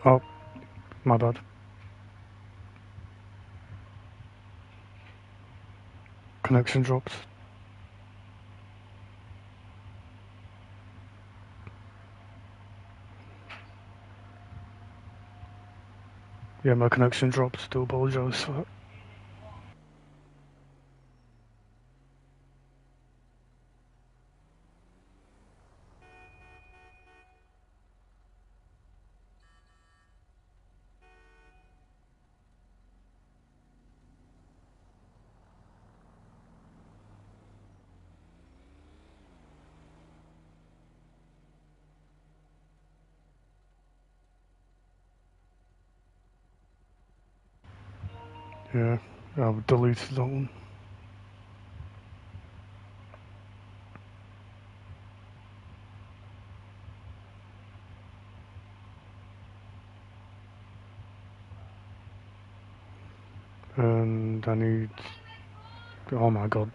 Oh, my bad. Connection dropped. Yeah, my connection dropped. Do apologise for that. Yeah, I've deleted that one. And I need... Oh my god.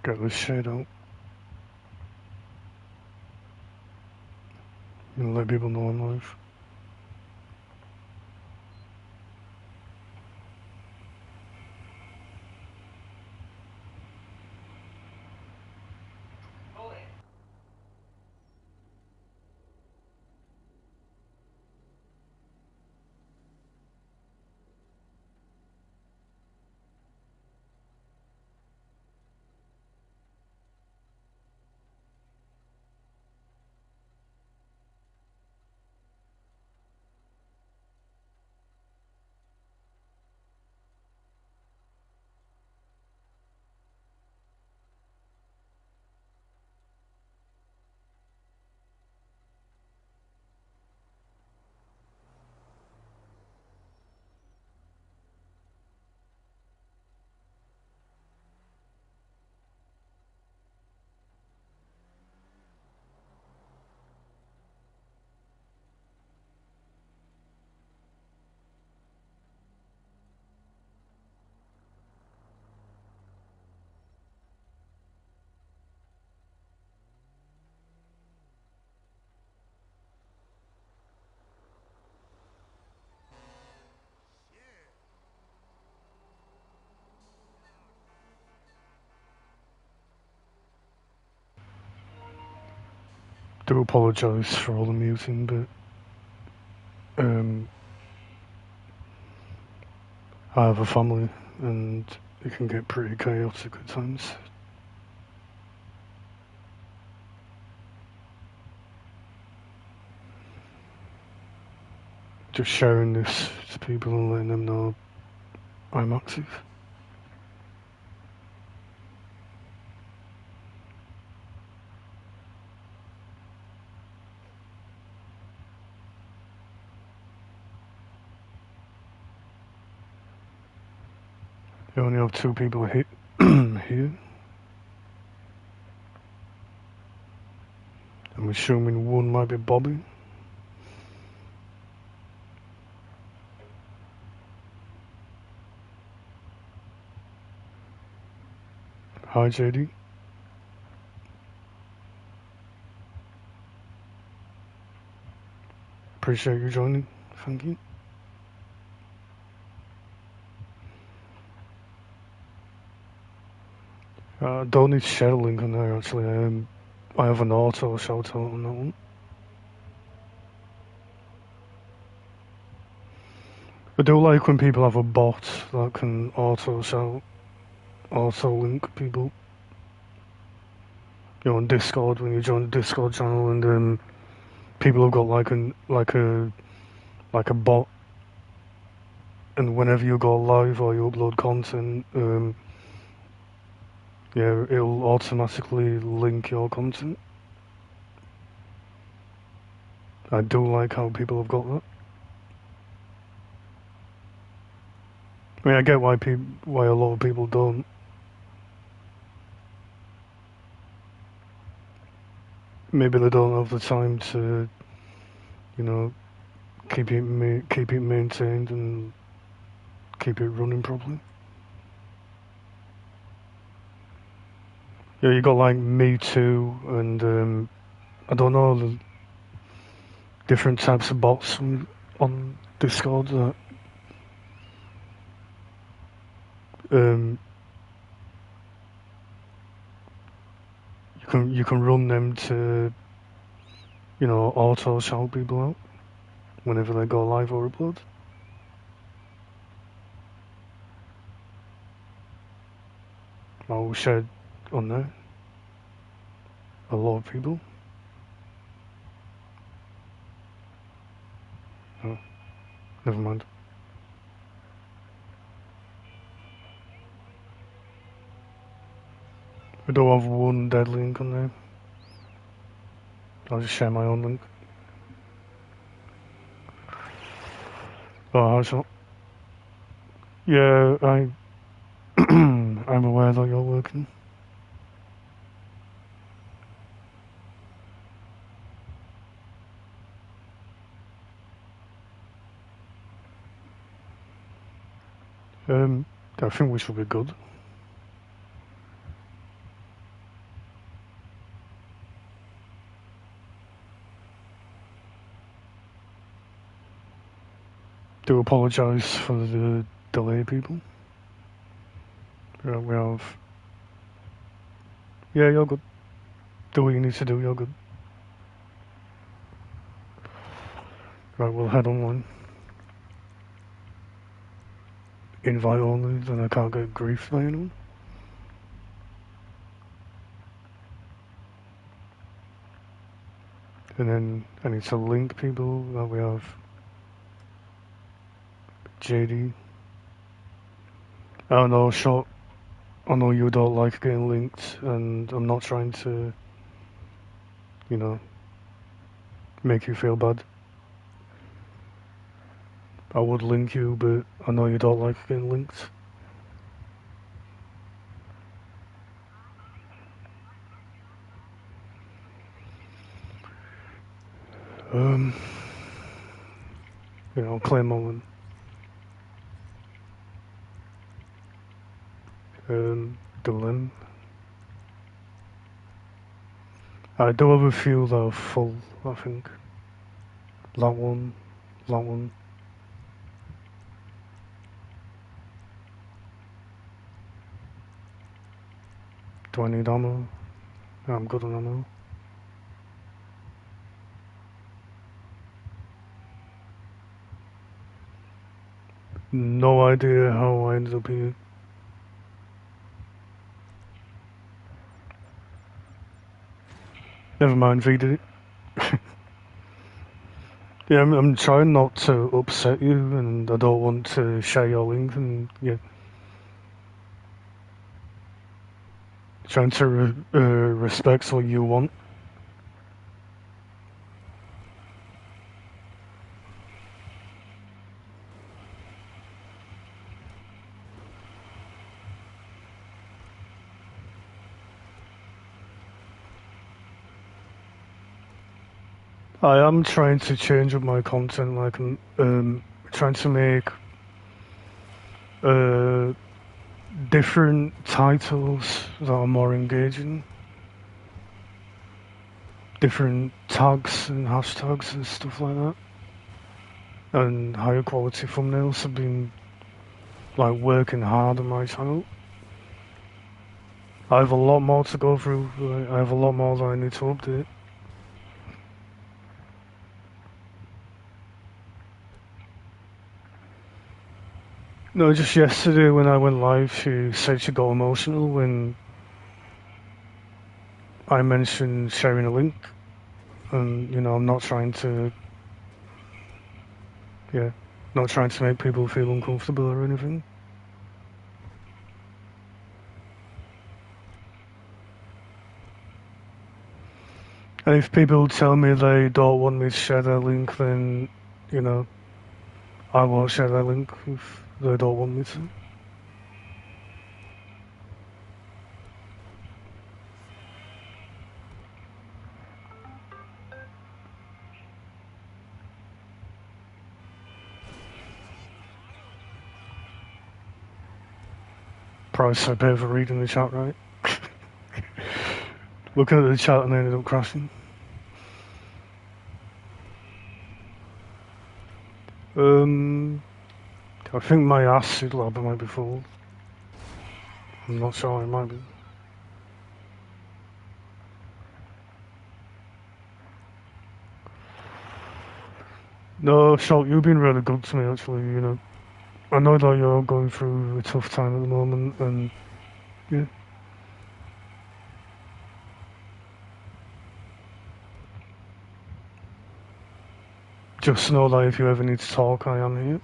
Get this shade out. And let people know I'm live. do apologise for all the muting, but I have a family and it can get pretty chaotic at times. Just sharing this to people and letting them know I'm active. I only have 2 people here. I'm assuming one might be Bobby. Hi JD. Appreciate you joining. Thank you. Don't need to share a link on there actually. I have an auto shout out on that one. I do like when people have a bot that can auto shout, auto link people. You know, on Discord, when you join the Discord channel and people have got like a bot, and whenever you go live or you upload content, yeah, it'll automatically link your content. I do like how people have got that. I mean, I get why a lot of people don't. Maybe they don't have the time to, you know, keep it maintained and keep it running properly. Yeah, you got like Me Too and I don't know, the different types of bots on Discord that you can run them to, you know, auto shout people out whenever they go live or upload. I will share on there. A lot of people. Oh, never mind. I do have one dead link on there. I'll just share my own link. Oh, how's that? Yeah, I'm aware that you're working. I think we should be good. Do apologise for the delay, people. We have. Yeah, you're good. Do what you need to do, you're good. Right, we'll head online. Invite only, then I can't get grief by anyone. And then I need to link people that we have. JD. I don't know, short. I know you don't like getting linked, and I'm not trying to, you know, make you feel bad. I would link you, but I know you don't like getting linked. You know, claim on Dilemma. I do have a few that are full, I think. That one. Do I need ammo? I'm good on ammo. No idea how I ended up here. Never mind, V did it. Yeah, I'm trying not to upset you, and I don't want to share your link, and yeah, trying to respect what you want. I am trying to change up my content, like I'm trying to make uh, different titles that are more engaging, different tags and hashtags and stuff like that, and higher quality thumbnails. I've been like working hard on my channel. I have a lot more to go through. I have a lot more that I need to update. No, just yesterday when I went live, she said she got emotional when I mentioned sharing a link, and I'm not trying to, yeah, not trying to make people feel uncomfortable or anything. And if people tell me they don't want me to share their link, then, you know, I won't share their link if they don't want me to. Price I pay for reading the chat, right? Looking at the chat and I ended up crashing. I think my acid lab might be full. I'm not sure, it might be. No, Shalt, you've been really good to me actually. I know that you're going through a tough time at the moment, and yeah. Just know that if you ever need to talk, I am here.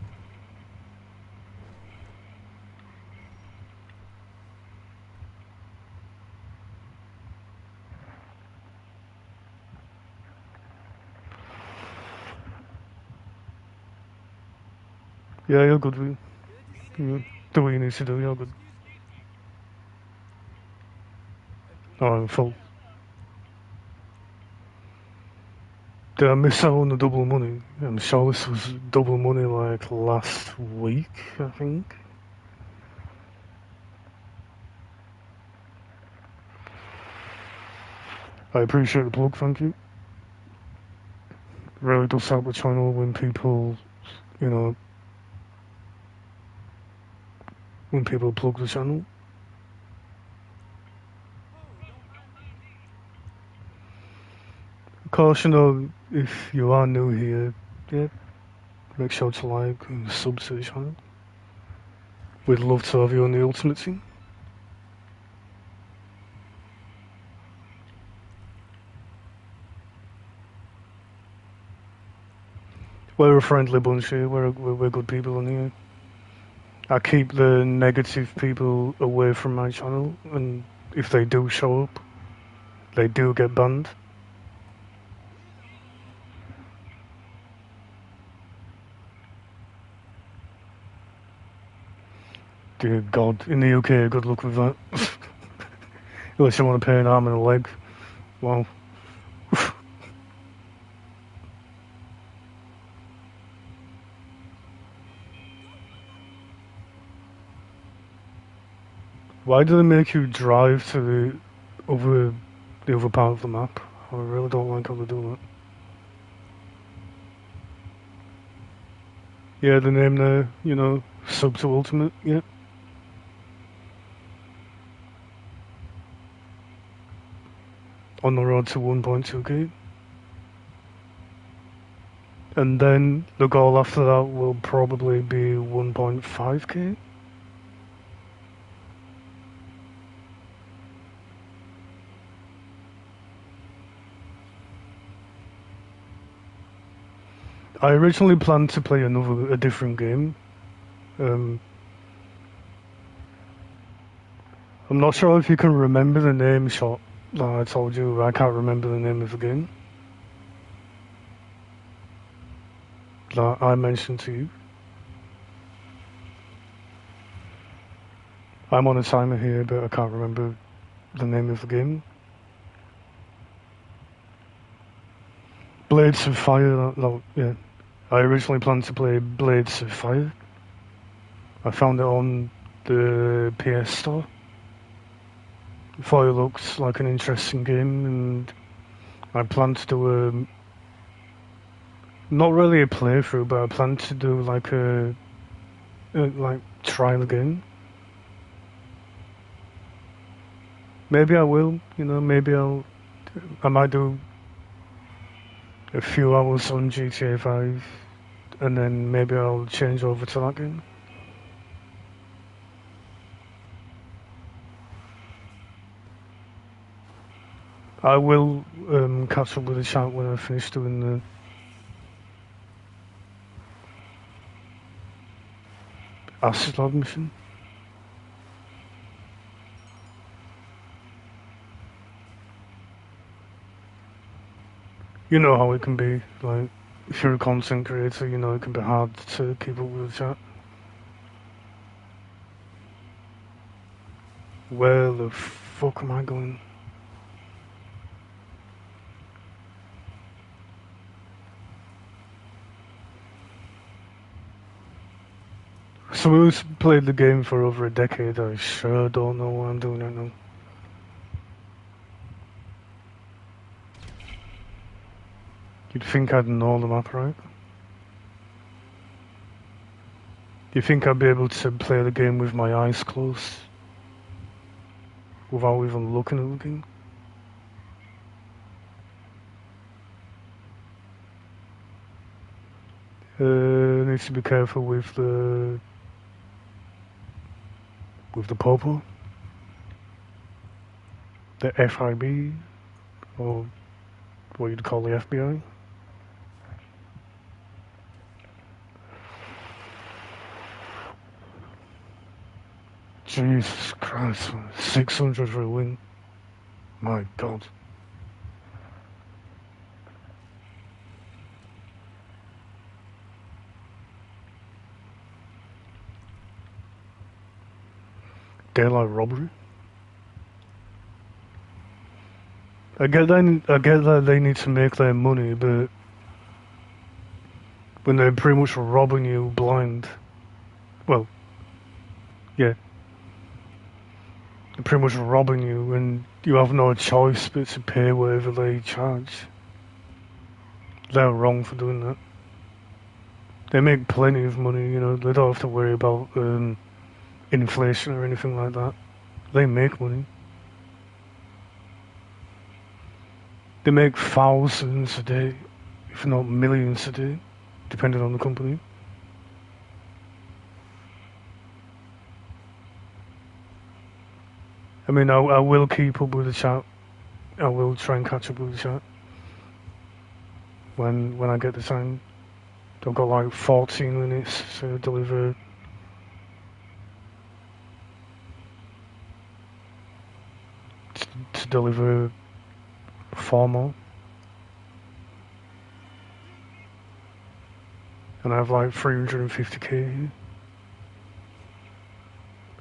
Yeah, you're good, with you do what you need to do, you're good. Oh, I'm full. Did I miss out on the double money? I'm sure this was double money like last week, I think. I appreciate the plug, thank you. Really does help the channel when people, you know, when people plug the channel. Of course, if you are new here, yeah, make sure to like and sub to the channel. We'd love to have you on the Ultimate Team. We're a friendly bunch here, we're good people on here. I keep the negative people away from my channel, and if they do show up, they do get banned. Dear God, in the UK, good luck with that. Unless you want to pay an arm and a leg. Wow. Why do they make you drive to the other part of the map? I really don't like how they do that. Yeah, the name there, sub to Ultimate, yeah. On the road to 1.2k. And then the goal after that will probably be 1.5k. I originally planned to play a different game. I'm not sure if you can remember the name, Shot, that I told you. I can't remember the name of the game that I mentioned to you. I'm on a timer here, but I can't remember the name of the game. Blades of Fire, no, yeah. I originally planned to play Blades of Fire. I found it on the PS Store. Thought it looked like an interesting game, and I planned to do not really a playthrough, but I planned to do like a trial game. Maybe I will, maybe I might do a few hours on GTA 5, and then maybe I'll change over to that game. I will catch up with the chat when I finish doing the acid lab mission. You know how it can be, like, if you're a content creator, it can be hard to keep up with the chat. Where the fuck am I going? So who's played the game for over a decade? I sure don't know what I'm doing right now. You'd think I'd know the map, right? You think I'd be able to play the game with my eyes closed? Without even looking at the game? Needs to be careful with the popo. The FIB, or what you'd call the FBI. Jesus Christ, 600 for a win. My God. Daylight robbery. I get that they need to make their money, but when they're pretty much robbing you blind, well, yeah, they're pretty much robbing you, and you have no choice but to pay whatever they charge. They're wrong for doing that. They make plenty of money, they don't have to worry about inflation or anything like that. They make money. They make thousands a day, if not millions a day, depending on the company. I mean, I will keep up with the chat. I will try and catch up with the chat when I get the time. I've got like 14 minutes to deliver. To deliver 4 more. And I have like 350k.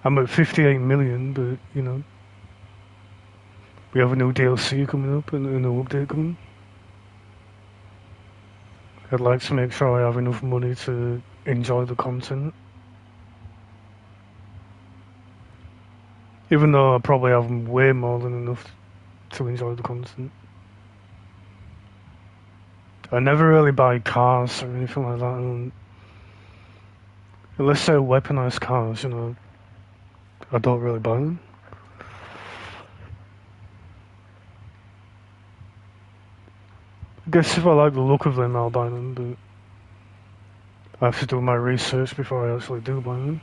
I'm at 58 million, but we have a new DLC coming up and a new update coming. I'd like to make sure I have enough money to enjoy the content. Even though I probably have way more than enough to enjoy the content. I never really buy cars or anything like that. And unless they're weaponized cars, I don't really buy them. I guess if I like the look of them, I'll buy them, but I have to do my research before I actually do buy them.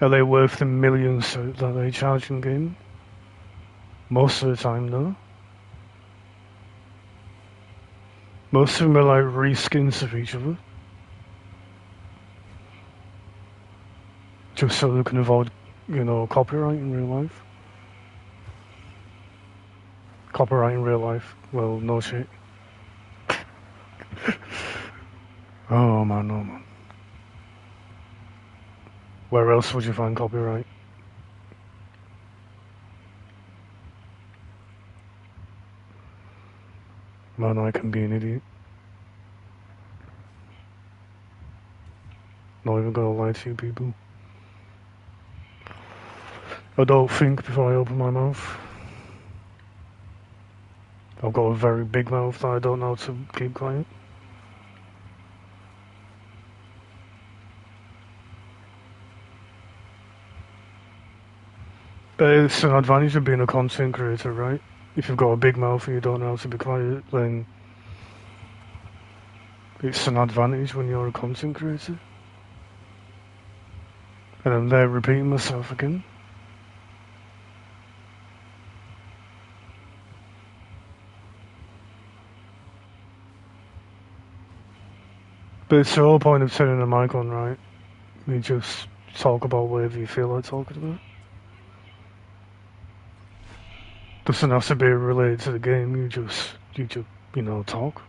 Are they worth the millions that they charge in game? Most of the time, no. Most of them are like reskins of each other. Just so they can avoid, copyright in real life. Copyright in real life? Well, no shit. Oh man. Where else would you find copyright? Man, I can be an idiot. Not even gonna lie to you people. I don't think before I open my mouth. I've got a very big mouth that I don't know how to keep quiet. But it's an advantage of being a content creator, right? If you've got a big mouth and you don't know how to be quiet, then it's an advantage when you're a content creator. And I'm there repeating myself again. But it's the whole point of turning the mic on, right? You just talk about whatever you feel like talking about. Doesn't have to be related to the game, you just talk.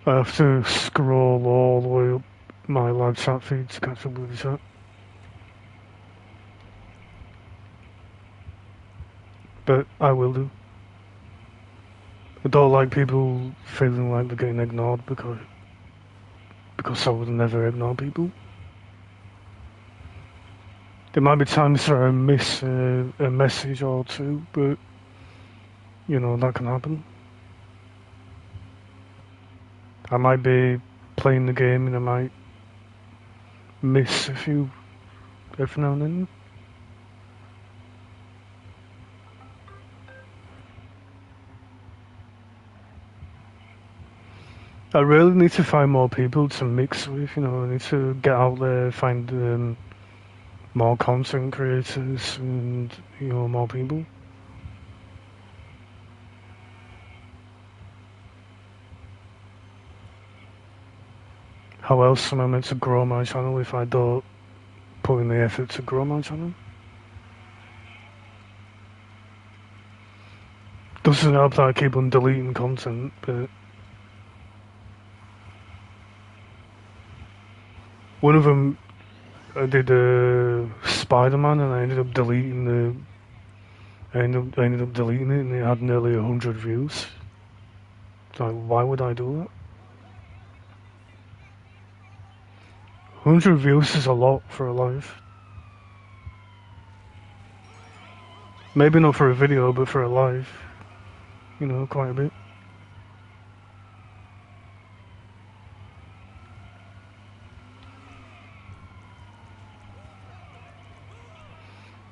I have to scroll all the way up my live chat feed to catch up with the chat. But I will do. I don't like people feeling like they're getting ignored because I would never ignore people. There might be times where I miss a message or two, but that can happen. I might be playing the game and I might miss a few every now and then. I really need to find more people to mix with, I need to get out there, find more content creators and, more people. How else am I meant to grow my channel if I don't put in the effort to grow my channel? Doesn't help that I keep on deleting content, but one of them I did Spider-Man and I ended up deleting I ended up deleting it and it had nearly 100 views. Like, why would I do that? 100 views is a lot for a live. Maybe not for a video, but for a live. Quite a bit.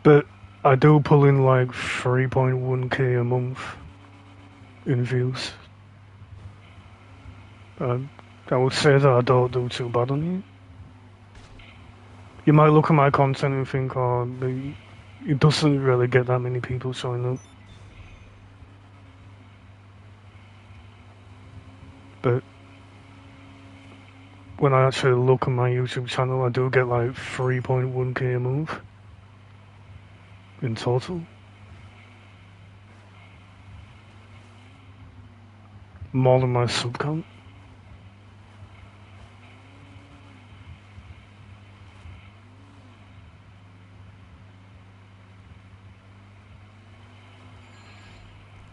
But I do pull in like 3.1k a month in views. I would say that I don't do too bad on it. You might look at my content and think, oh, it doesn't really get that many people showing up. But when I actually look at my YouTube channel, I do get like 3.1k a month in total. More than my sub count.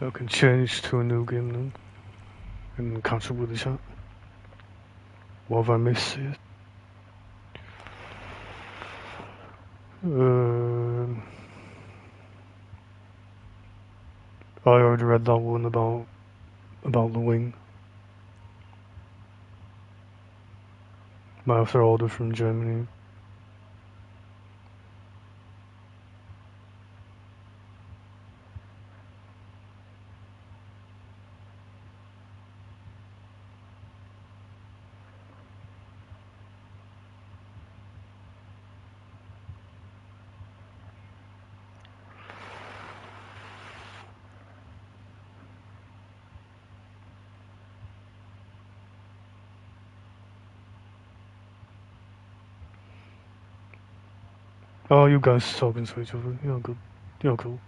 I can change to a new game now and catch up with the chat. What have I missed here? I already read that one about the wing. Might have to order from Germany. Oh, you guys talking to each other. You're good. You're cool.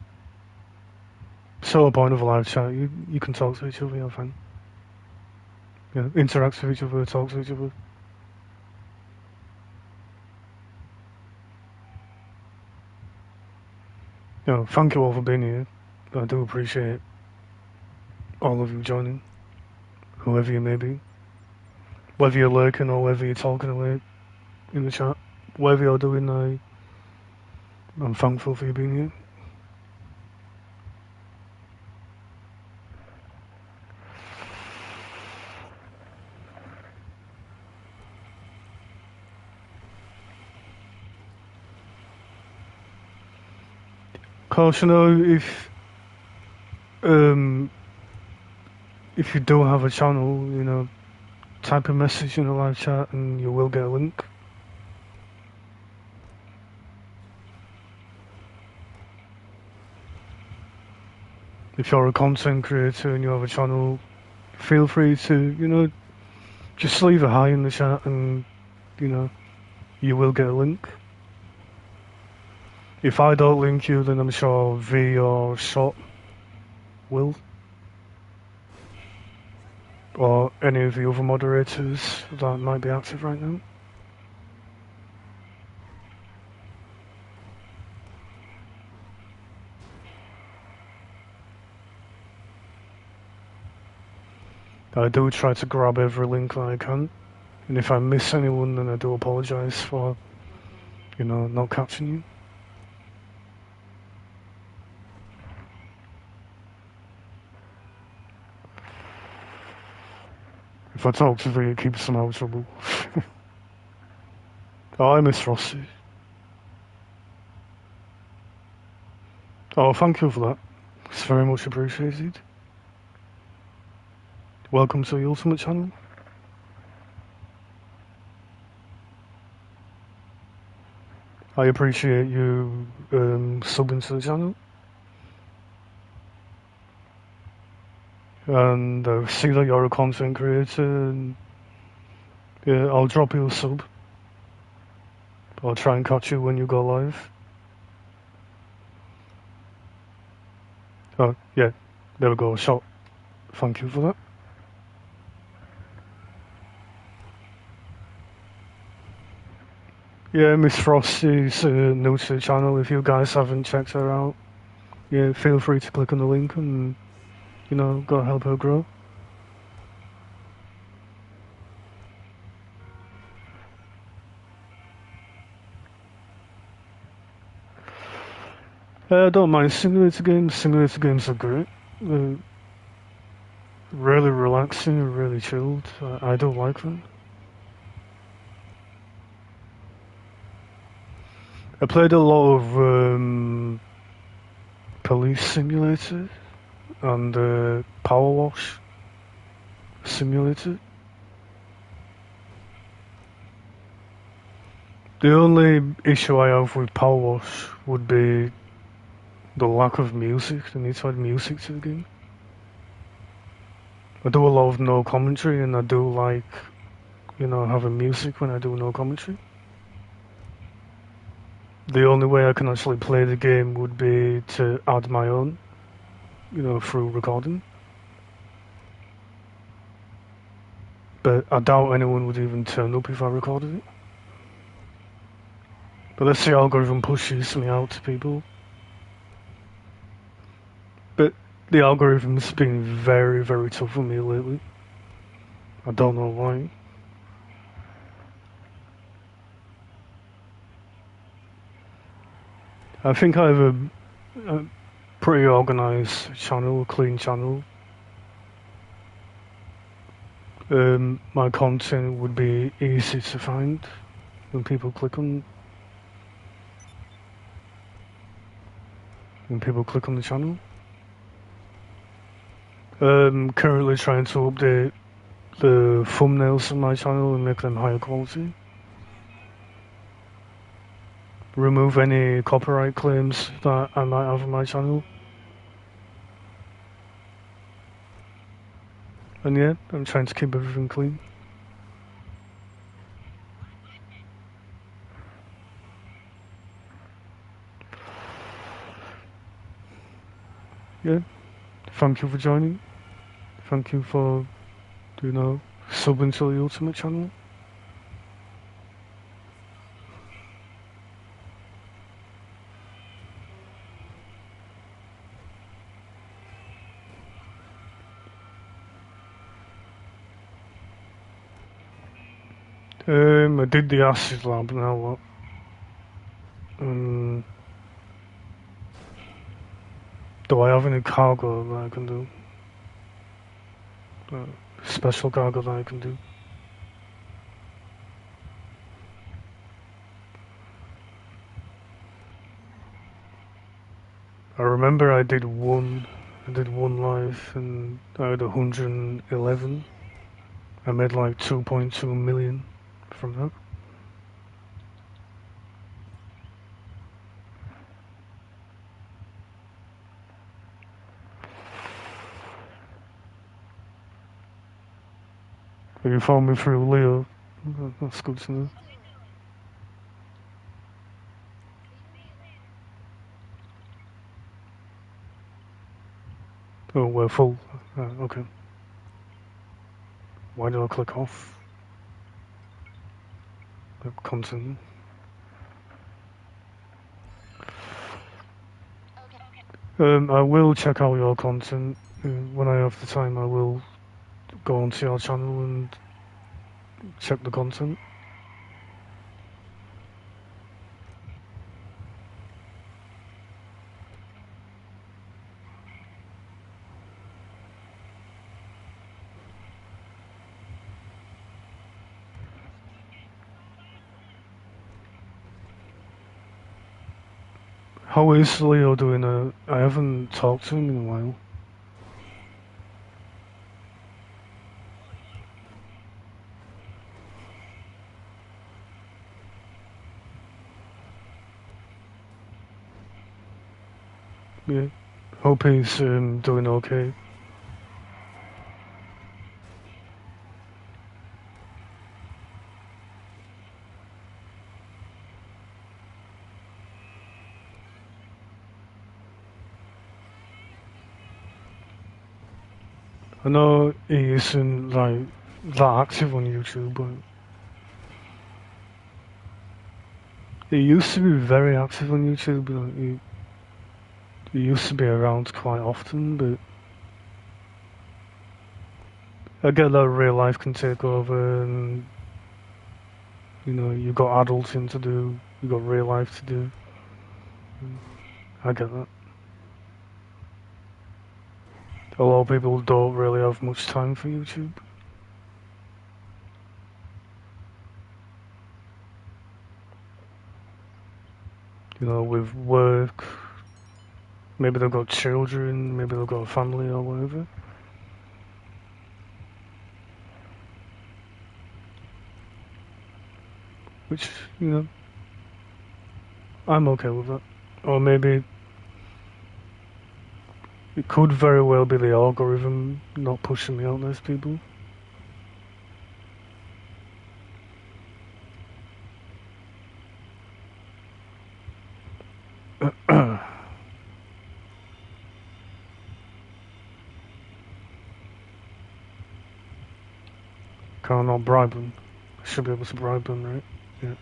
So the point of a live chat, you can talk to each other, you're fine. Yeah, interact with each other, talk to each other. Thank you all for being here. I do appreciate all of you joining, whoever you may be. Whether you're lurking or whether you're talking away in the chat, whatever you're doing, I'm thankful for you being here. Of course, if you don't have a channel, type a message in the live chat and you will get a link. If you're a content creator and you have a channel, feel free to, just leave a hi in the chat and, you will get a link. If I don't link you, then I'm sure V or Shot will. Or any of the other moderators that might be active right now. I do try to grab every link that I can, and if I miss anyone, then I do apologise for, not catching you. If I talk to V, it keeps them out of trouble. Oh, I miss Rossi. Oh, thank you for that. It's very much appreciated. Welcome to the Ultimate channel. I appreciate you subbing to the channel. And I see that you're a content creator, and yeah, I'll drop you a sub. I'll try and catch you when you go live. Oh, yeah, there we go, Shot. Thank you for that. Yeah, Miss Frost is new to the channel. If you guys haven't checked her out, yeah, feel free to click on the link and, go help her grow. I don't mind simulator games. Simulator games are great. Really relaxing and really chilled. I do like them. I played a lot of Police Simulator and Power Wash Simulator. The only issue I have with Power Wash would be the lack of music. They need to add music to the game. I do a lot of no commentary, and I do like, having music when I do no commentary. The only way I can actually play the game would be to add my own, through recording. But I doubt anyone would even turn up if I recorded it. But let's see, algorithm pushes me out to people. But the algorithm's been very, very tough on me lately. I don't know why. I think I have a pretty organised channel, a clean channel. My content would be easy to find when people click on the channel. Currently trying to update the thumbnails of my channel and make them higher quality. Remove any copyright claims that I might have on my channel. And yeah, I'm trying to keep everything clean. Yeah, thank you for joining. Thank you for, subbing to the Ultimate channel. I did the acid lab, now what? Do I have any cargo that I can do? Special cargo that I can do? I remember I did one live and I had 111. I made like 2.2 million from that. You found me through Leo. That's good to know. Oh, we're full. Okay. Why did I click off? Content. I will check out your content. When I have the time, I will go onto your channel and check the content. How is Leo doing? I haven't talked to him in a while. Yeah. Hope he's doing okay. I know he isn't like that active on YouTube, but he used to be very active on YouTube. He used to be around quite often, but I get that real life can take over, and you got adulting to do, you got real life to do. I get that. A lot of people don't really have much time for YouTube. With work, maybe they've got children, maybe they've got a family or whatever. Which, I'm okay with that. Or maybe it could very well be the algorithm not pushing me out as people. Can I not bribe them? I should be able to bribe them, right? Yeah.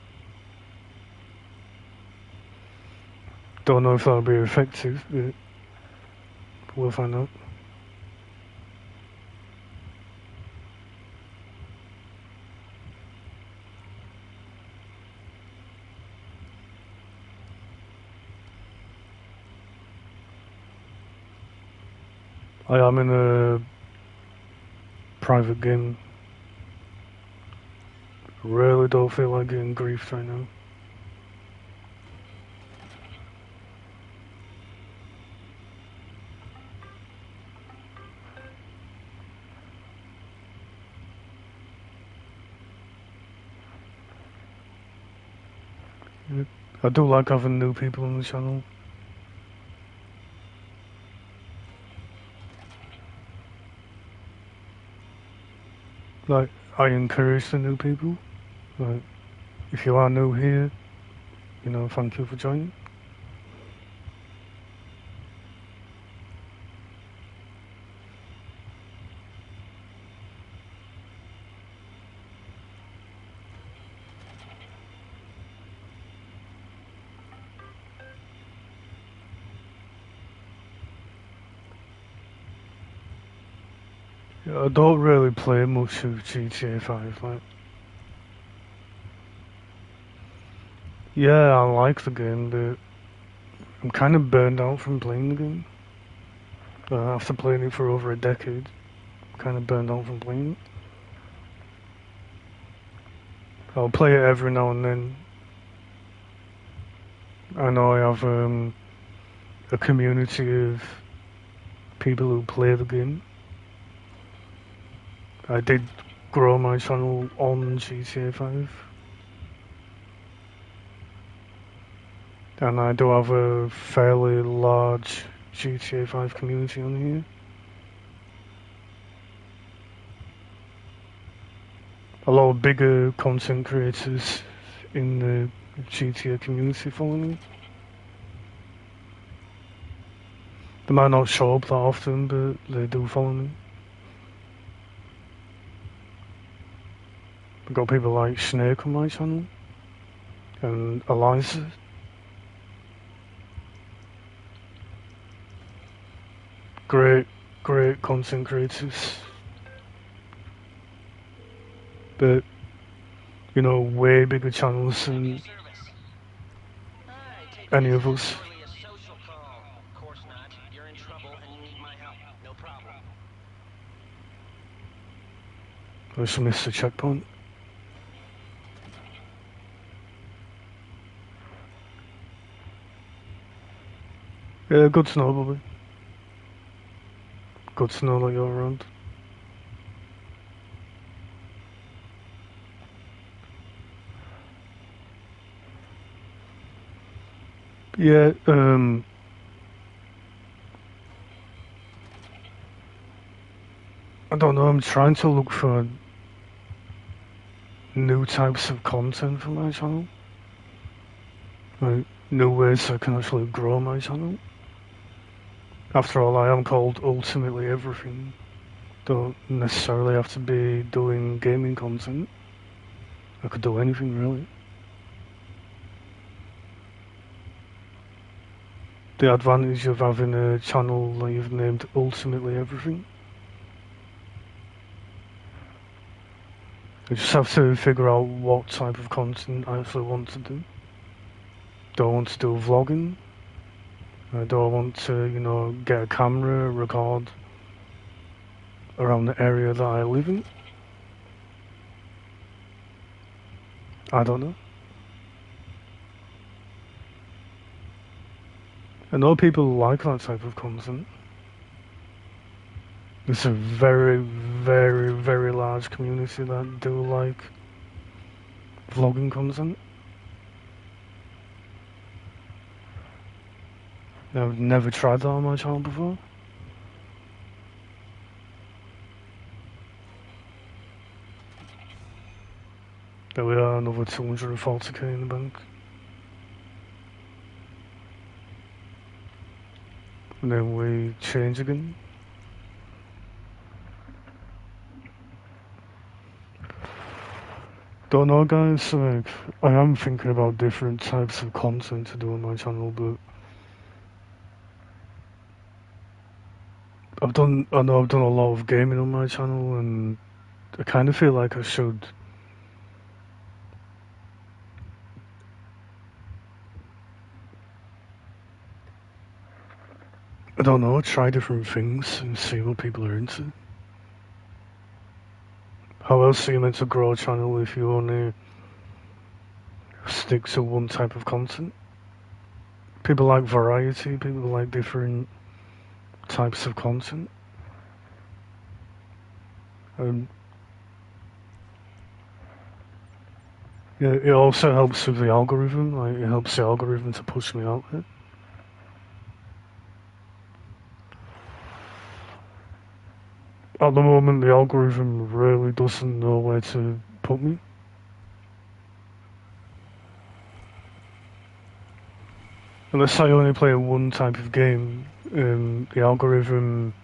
Don't know if that'll be effective, but we'll find out. I am in a private game. Really don't feel like getting griefed right now. I do like having new people on the channel. Like, I encourage the new people. Like, if you are new here, thank you for joining. I don't really play much of GTA 5. Like, yeah, I like the game, but I'm kind of burned out from playing the game. After playing it for over a decade, I'm kind of burned out from playing it. I'll play it every now and then. I know I have a community of people who play the game. I did grow my channel on GTA 5. And I do have a fairly large GTA 5 community on here. A lot of bigger content creators in the GTA community follow me. They might not show up that often, but they do follow me. I've got people like Snake on my channel, and Eliza. Great content creators. But, you know, way bigger channels than any of us. I just missed the checkpoint. Yeah, good to know, Bobby. Good to know that you're around. Yeah, I don't know, I'm trying to look for new types of content for my channel. Like, new ways I can actually grow my channel. After all, I am called Ultimately Everything. Don't necessarily have to be doing gaming content. I could do anything, really. The advantage of having a channel that you've named Ultimately Everything. I just have to figure out what type of content I actually want to do. Do I want to do vlogging? Do I want to, you know, get a camera, record around the area that I live in? I don't know. I know people like that type of content. There's a very large community that do like vlogging content. I've never tried that on my channel before. There we are, another 240k in the bank. And then we change again. Don't know, guys, like, I am thinking about different types of content to do on my channel, but I know I've done a lot of gaming on my channel, and I kind of feel like I should I don't know, try different things and see what people are into. How else are you meant to grow a channel if you only stick to one type of content? People like variety, people like different types of content. And yeah, it also helps with the algorithm, like it helps the algorithm to push me out there. At the moment, the algorithm really doesn't know where to put me. Unless I only play one type of game, the algorithm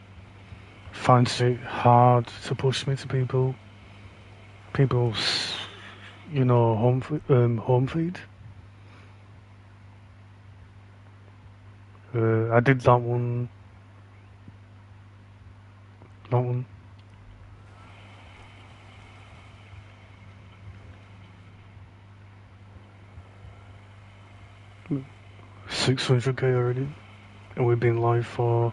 finds it hard to push me to people's, you know, home feed. I did that one. 600k already, and we've been live for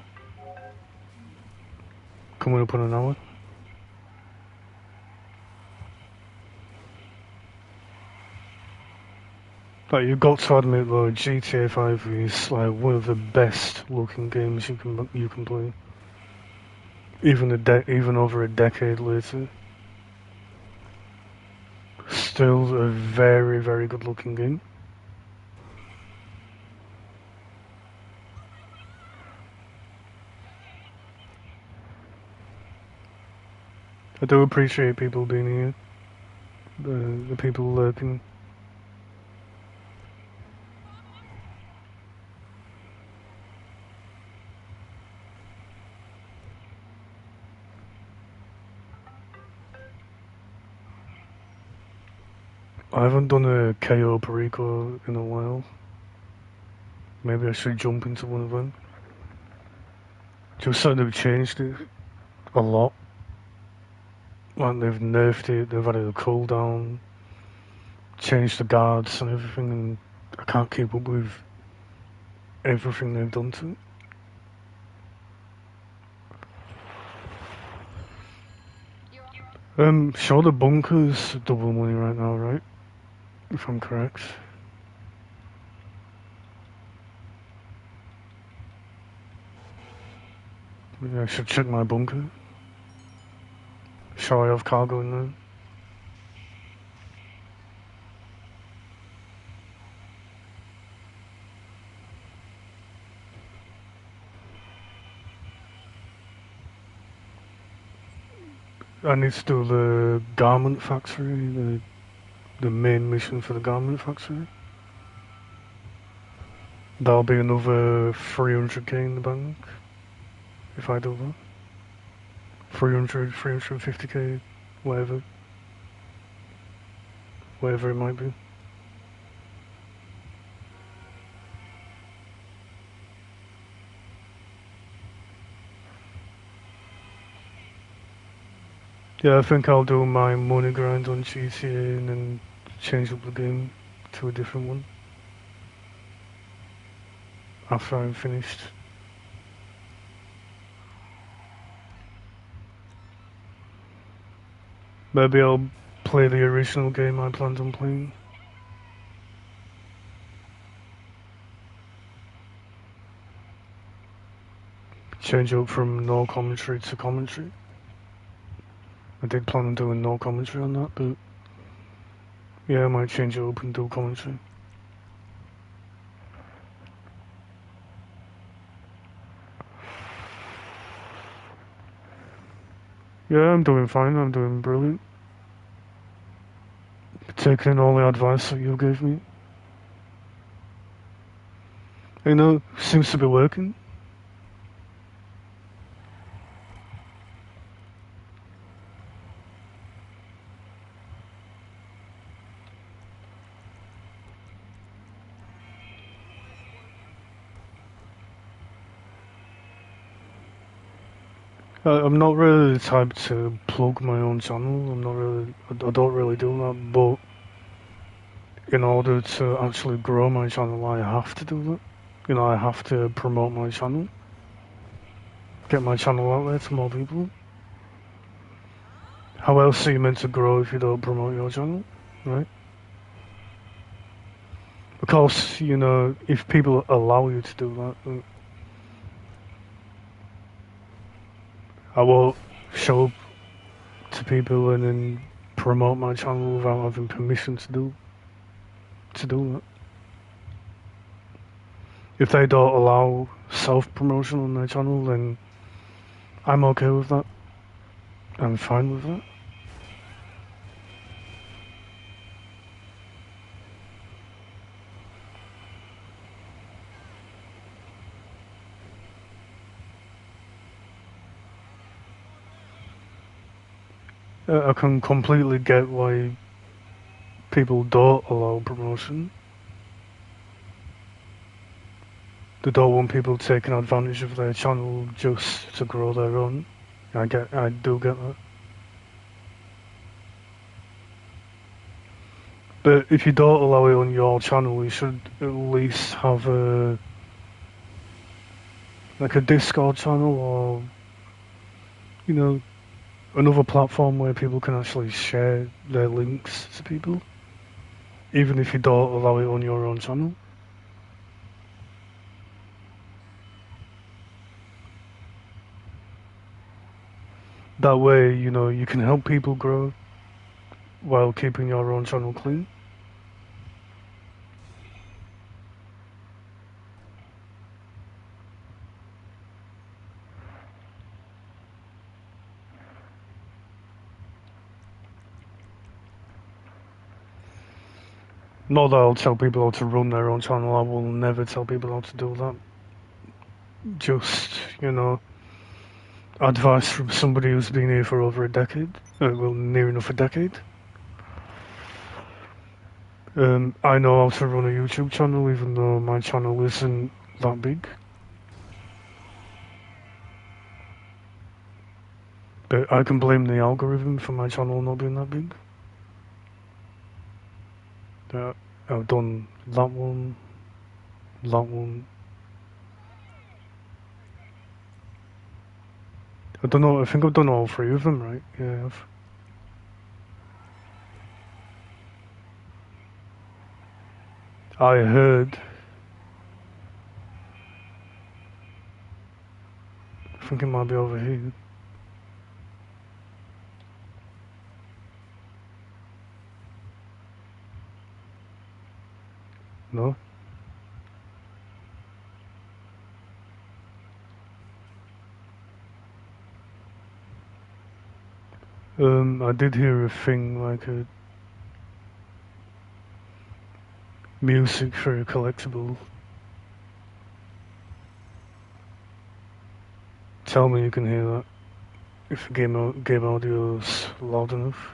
coming up on an hour. Like, you've got to admit though, GTA 5 is like one of the best looking games you can play. Even over a decade later, still a very, very good looking game. I do appreciate people being here, the people lurking. I haven't done a KO Perico in a while. Maybe I should jump into one of them. Just so they've changed it a lot. Like, they've nerfed it, they've added a cooldown, changed the guards and everything, and I can't keep up with everything they've done to it. Sure, the bunker's double money right now, right? If I'm correct. Maybe I should check my bunker. Sure, I have cargo in there. I need to do the garment factory, the main mission for the garment factory. That'll be another 300k in the bank if I do that. 300, 350k, whatever it might be. Yeah, I think I'll do my money grind on GTA and then change up the game to a different one after I'm finished. Maybe I'll play the original game I planned on playing. Change up from no commentary to commentary. I did plan on doing no commentary on that, but yeah, I might change it up and do commentary. Yeah, I'm doing fine, I'm doing brilliant. Taking in all the advice that you gave me. You know, seems to be working. I'm not really the type to plug my own channel. I don't really do that, but in order to actually grow my channel, I have to do that. You know, I have to promote my channel. Get my channel out there to more people. How else are you meant to grow if you don't promote your channel, right? Of course, you know, if people allow you to do that, then I won't show up to people and then promote my channel without having permission to do that. If they don't allow self-promotion on their channel, then I'm okay with that. I'm fine with that. I can completely get why people don't allow promotion. They don't want people taking advantage of their channel just to grow their own. I do get that. But if you don't allow it on your channel, you should at least have like a Discord channel or, you know, another platform where people can actually share their links to people, even if you don't allow it on your own channel. That way, you know, you can help people grow while keeping your own channel clean. Not that I'll tell people how to run their own channel, I will never tell people how to do that. Just, you know, advice from somebody who's been here for over a decade, well, near enough a decade. I know how to run a YouTube channel, even though my channel isn't that big. But I can blame the algorithm for my channel not being that big. I've done that one, that one. I don't know, I think I've done all three of them, right? Yeah, I heard. I think it might be over here. No? I did hear a thing like a music for a collectible. Tell me you can hear that if the game audio's loud enough.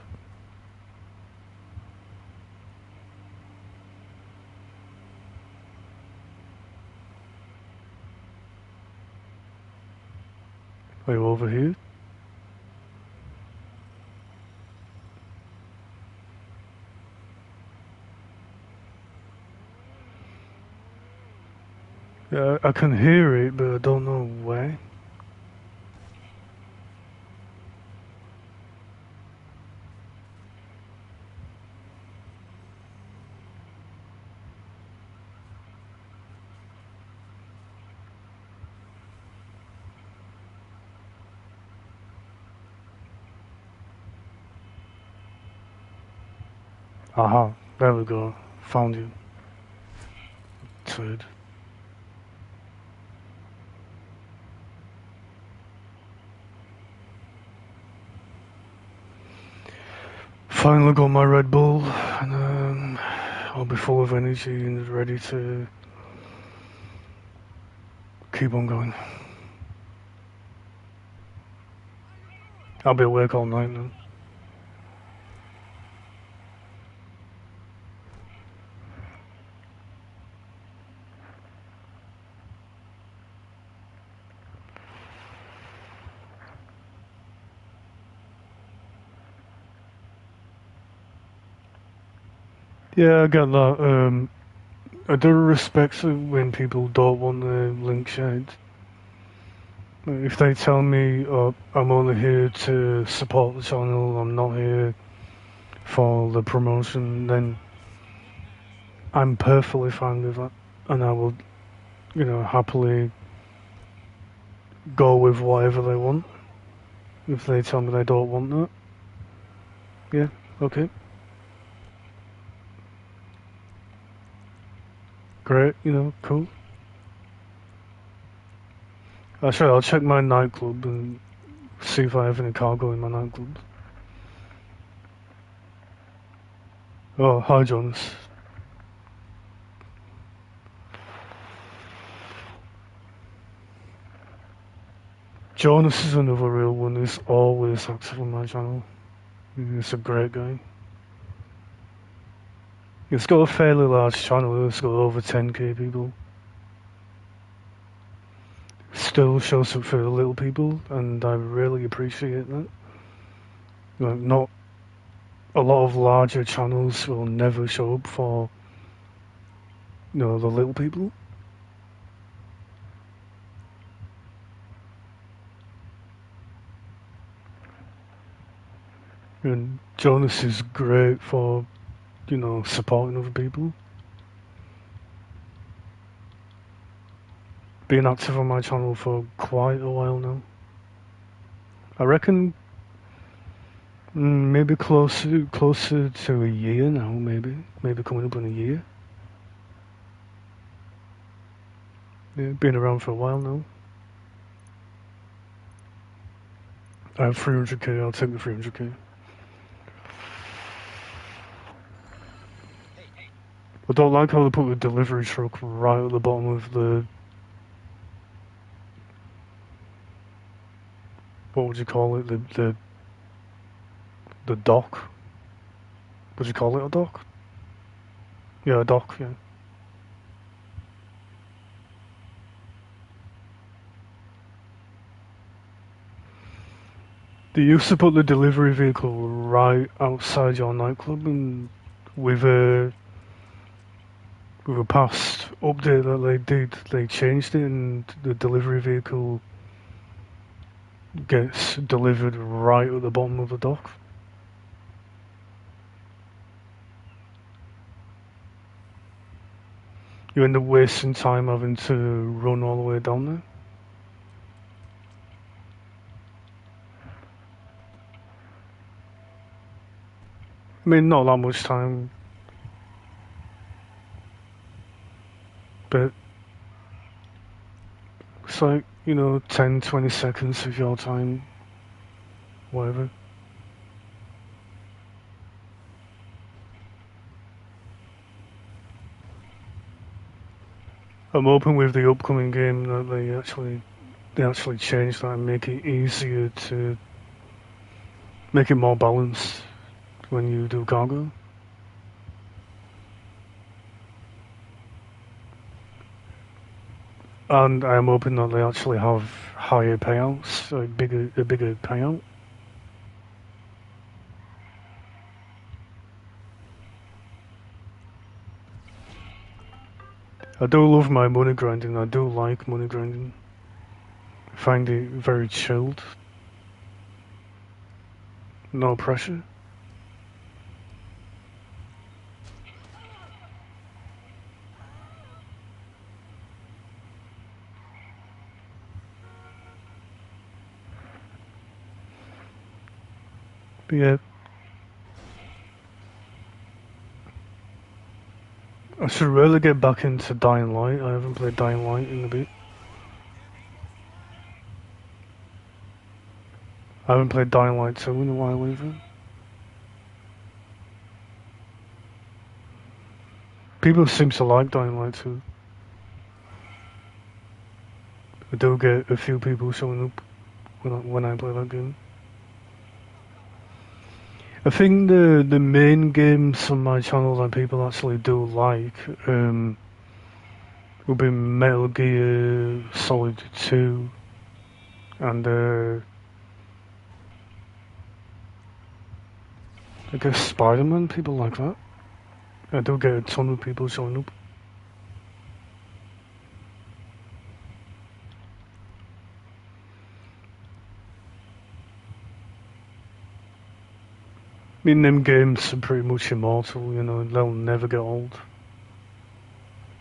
Are you over here? Yeah, I can hear it, but I don't know where. Aha, there we go. Found you. Turd. Finally got my Red Bull, and I'll be full of energy and ready to keep on going. I'll be awake all night now. Yeah, I get that. I do respect it when people don't want the link shared. If they tell me, oh, I'm only here to support the channel, I'm not here for the promotion, then I'm perfectly fine with that. And I will, you know, happily go with whatever they want. If they tell me they don't want that, yeah, okay. Great, you know, cool. Actually, I'll check my nightclub and see if I have any cargo in my nightclub. Oh, hi, Jonas. Jonas is another real one. He's always active on my channel. He's a great guy. He's got a fairly large channel. He's got over 10k people. Still shows up for the little people, and I really appreciate that. Like, not a lot of larger channels will never show up for, you know, the little people. And Jonas is great for, you know, supporting other people. Been active on my channel for quite a while now. I reckon maybe closer to a year now, maybe coming up in a year. Yeah, been around for a while now. I have 300k, I'll take the 300k. I don't like how they put the delivery truck right at the bottom of the... What would you call it? The dock? Would you call it a dock? Yeah, a dock, yeah. They used to put the delivery vehicle right outside your nightclub, and with a past update that they did, they changed it, and the delivery vehicle gets delivered right at the bottom of the dock. You end up wasting time having to run all the way down there. I mean, not that much time, but it's like, you know, 10-20 seconds of your time, whatever. I'm hoping with the upcoming game that they actually change that and make it easier to make it more balanced when you do cargo. And I'm hoping that they actually have higher payouts, a bigger payout. I do love my money grinding. I do like money grinding. I find it very chilled. No pressure. But yeah, I should really get back into Dying Light. I haven't played Dying Light in a bit. I haven't played Dying Light 2 in a while either. People seem to like Dying Light 2. I do get a few people showing up when I play that game. I think the main games on my channel that people actually do like will be Metal Gear Solid 2 and I guess Spider-Man, people like that. I do get a ton of people showing up. I mean, them games are pretty much immortal, you know, they'll never get old.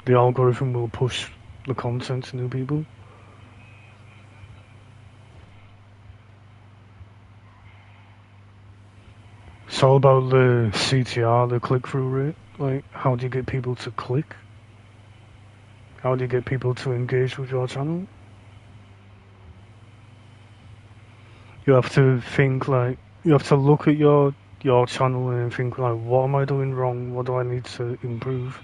The algorithm will push the content to new people. It's all about the CTR, the click-through rate. Like, how do you get people to click? How do you get people to engage with your channel? You have to think like, you have to look at your channel and think like, what am I doing wrong? What do I need to improve?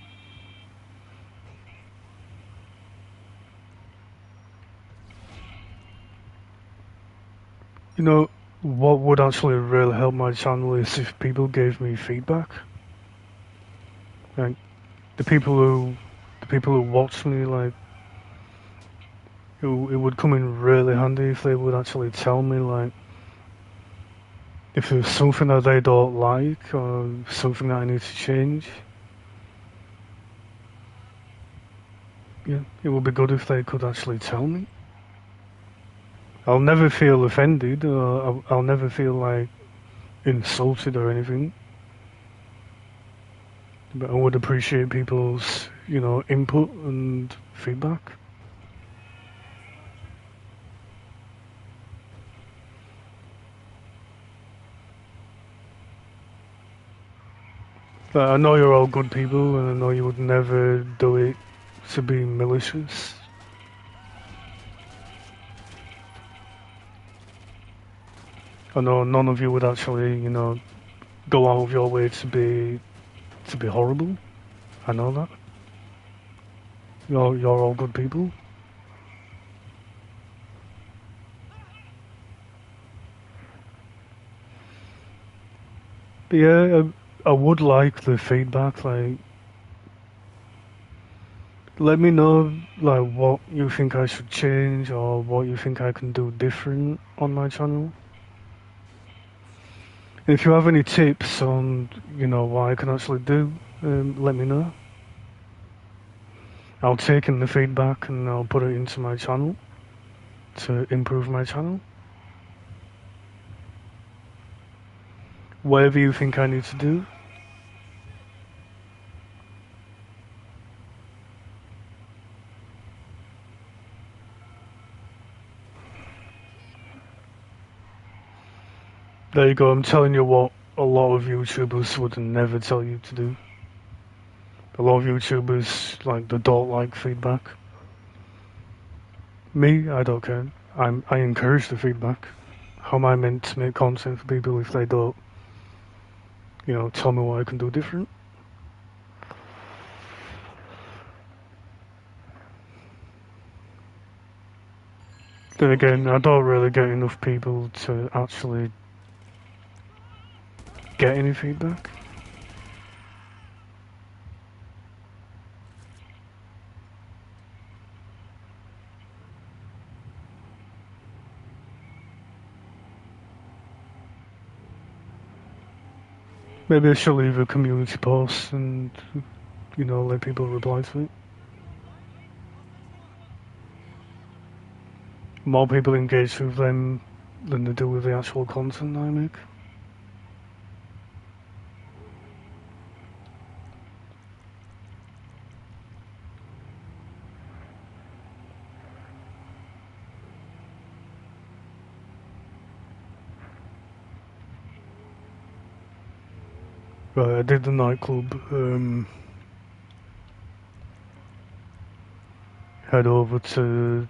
You know, what would actually really help my channel is if people gave me feedback. Like, the people who watch me, like, it would come in really handy if they would actually tell me, like, If there's something that they don't like or something that I need to change, yeah, it would be good if they could actually tell me. I'll never feel offended, or I'll never feel like insulted or anything. But I would appreciate people's, input and feedback. But I know you're all good people, and I know you would never do it to be malicious. I know none of you would actually, go out of your way to be horrible. I know that. You're all good people. But yeah, I would like the feedback. Like, let me know like what you think I should change or what you think I can do different on my channel. If you have any tips on, what I can actually do, let me know. I'll take in the feedback and I'll put it into my channel to improve my channel. Whatever you think I need to do. There you go, I'm telling you what a lot of YouTubers would never tell you to do. A lot of YouTubers, like, they don't like feedback. Me, I don't care. I encourage the feedback. How am I meant to make content for people if they don't, tell me what I can do different? Then again, I don't really get enough people to actually get any feedback. Maybe I should leave a community post and, let people reply to it. More people engage with them than they do with the actual content I make. Right, I did the nightclub. Head over to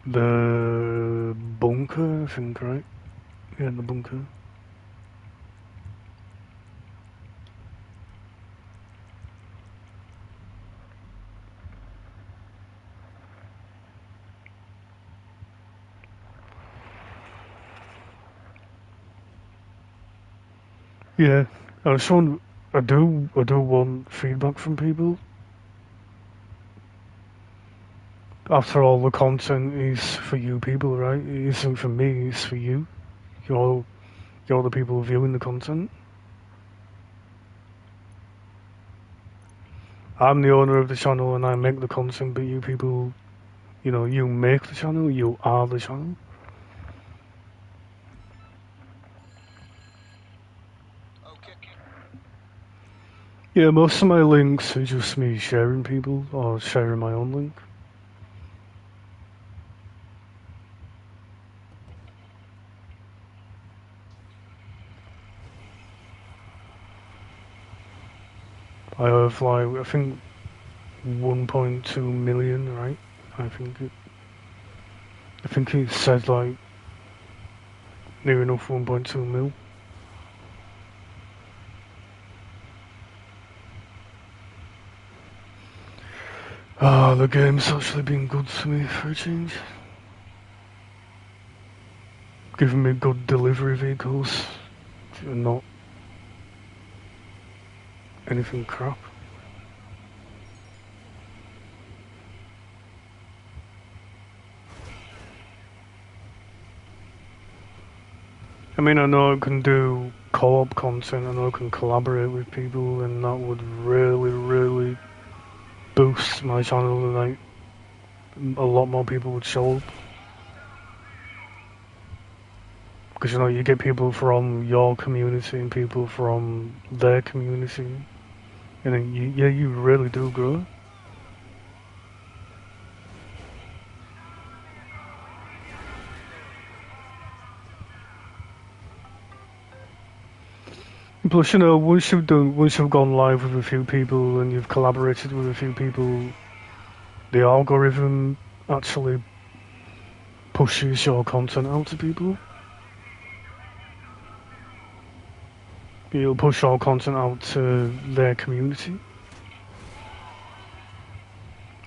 the bunker, I think, right? Yeah, the bunker. Yeah, I just want, I do want feedback from people. After all, the content is for you people, right? It isn't for me, it's for you. You're, you're the people viewing the content. I'm the owner of the channel and I make the content, but you people, you make the channel, you are the channel. Yeah, most of my links are just me sharing people or sharing my own link. I have like, I think 1.2 million, right? I think it said like near enough 1.2 mil. Ah, the game's actually been good to me for a change. Giving me good delivery vehicles and not anything crap. I mean, I know I can do co-op content, I know I can collaborate with people, and that would really, really boost my channel, and like a lot more people would show up. Because you know, you get people from your community and people from their community, and then you really do grow. Plus, you know, once you've gone live with a few people and you've collaborated with a few people, the algorithm actually pushes your content out to people. You'll push your content out to their community,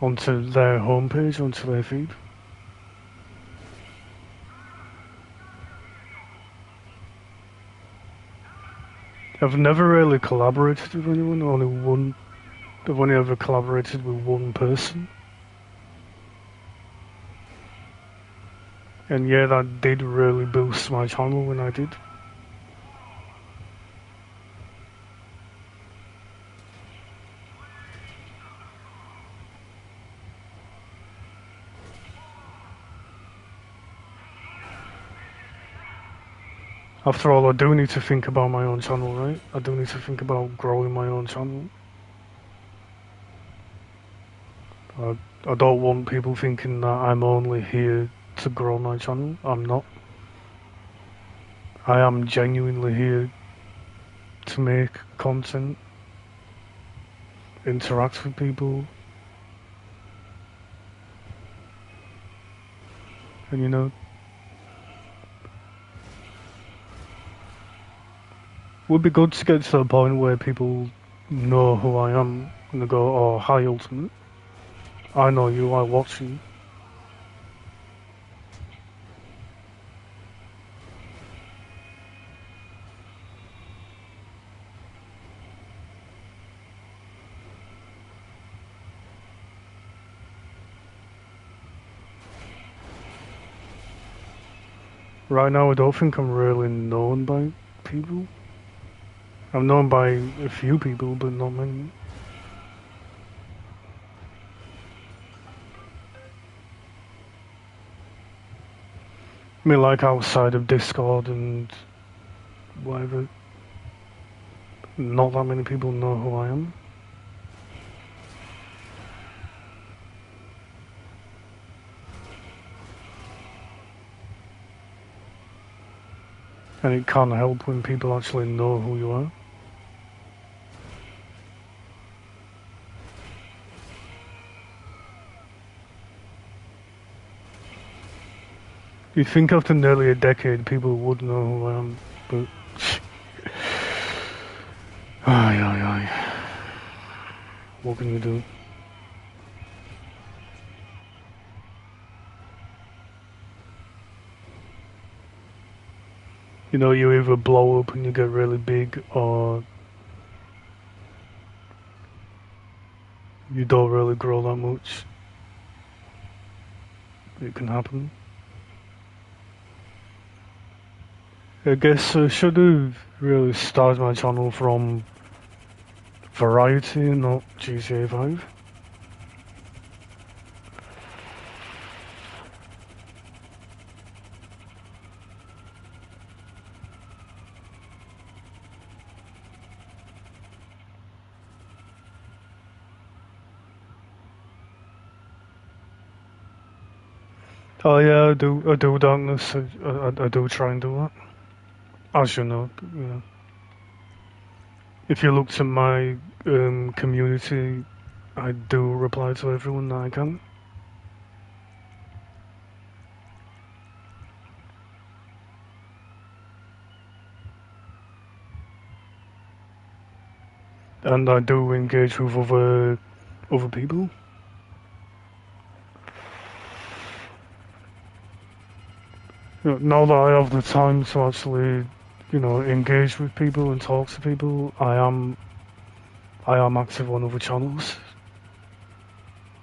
onto their homepage, onto their feed. I've never really collaborated with anyone, I've only ever collaborated with one person. And yeah, that did really boost my channel when I did. After all, I do need to think about my own channel, right? I do need to think about growing my own channel. I don't want people thinking that I'm only here to grow my channel. I'm not. I am genuinely here to make content, interact with people, and you know, it would be good to get to the point where people know who I am and they go, oh, hi Ultimate, I know you, I watch you. Right now I don't think I'm really known by people. I'm known by a few people, but not many. I mean, like outside of Discord and whatever, not that many people know who I am. And it can't help when people actually know who you are. You'd think after nearly a decade people would know who I am, but... Ay, ay, ay. What can you do? You know, you either blow up and you get really big, or you don't really grow that much. It can happen. I guess I should have really started my channel from variety and not GTA 5. Oh yeah, I do darkness. I do try and do that. As you know, if you looked at my community, I do reply to everyone that I can. And I do engage with other people. You know, now that I have the time to actually, you know, engage with people and talk to people, I am active on other channels,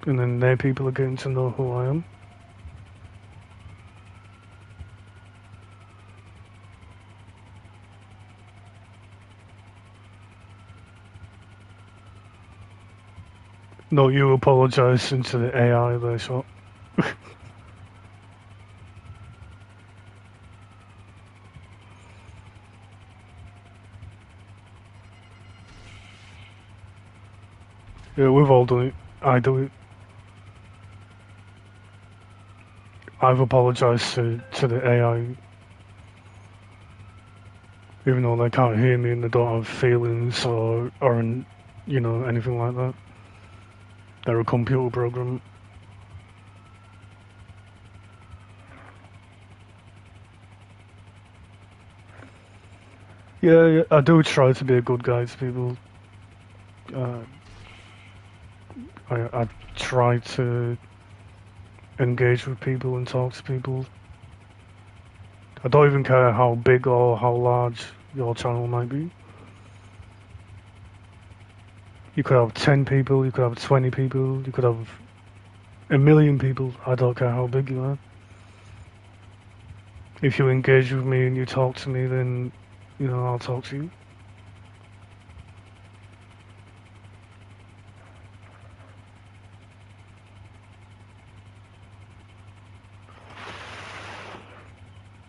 and then their people are getting to know who I am. No, you apologising to the AI there, shot. Yeah, we've all done it. I do it. I've apologised to the AI, even though they can't hear me and they don't have feelings or anything like that. They're a computer program. Yeah, I do try to be a good guy to people. Uh, I try to engage with people and talk to people. I don't even care how big or how large your channel might be. You could have 10 people, you could have 20 people, you could have 1,000,000 people. I don't care how big you are. If you engage with me and you talk to me, then, I'll talk to you.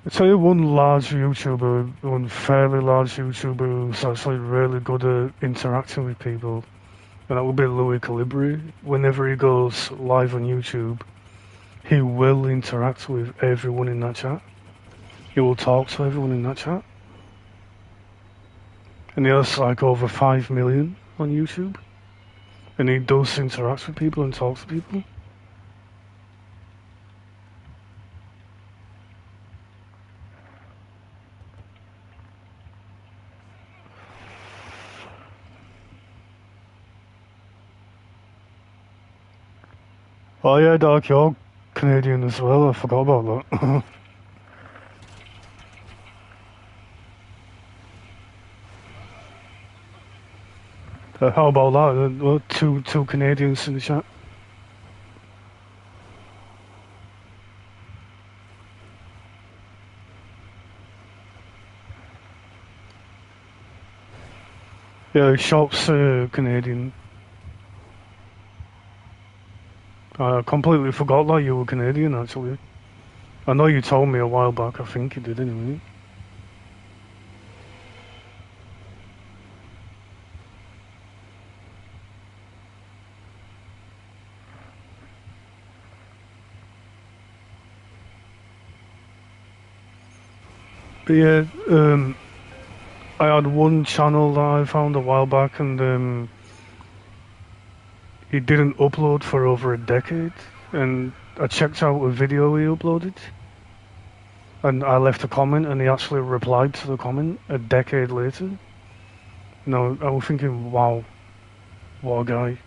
I'll tell you one fairly large YouTuber who's actually really good at interacting with people, and that would be Louis Calibri. Whenever he goes live on YouTube, he will interact with everyone in that chat. He will talk to everyone in that chat. And he has like over 5 million on YouTube. And he does interact with people and talk to people. Oh yeah, Doc, you're Canadian as well. I forgot about that. How about that? Two Canadians in the chat. Yeah, Shop's Canadian. I completely forgot that you were Canadian, actually. I know you told me a while back, I think you did anyway. But yeah, I had one channel that I found a while back, and he didn't upload for over a decade. And I checked out a video he uploaded, and I left a comment, and he actually replied to the comment a decade later. I was thinking, wow, what a guy.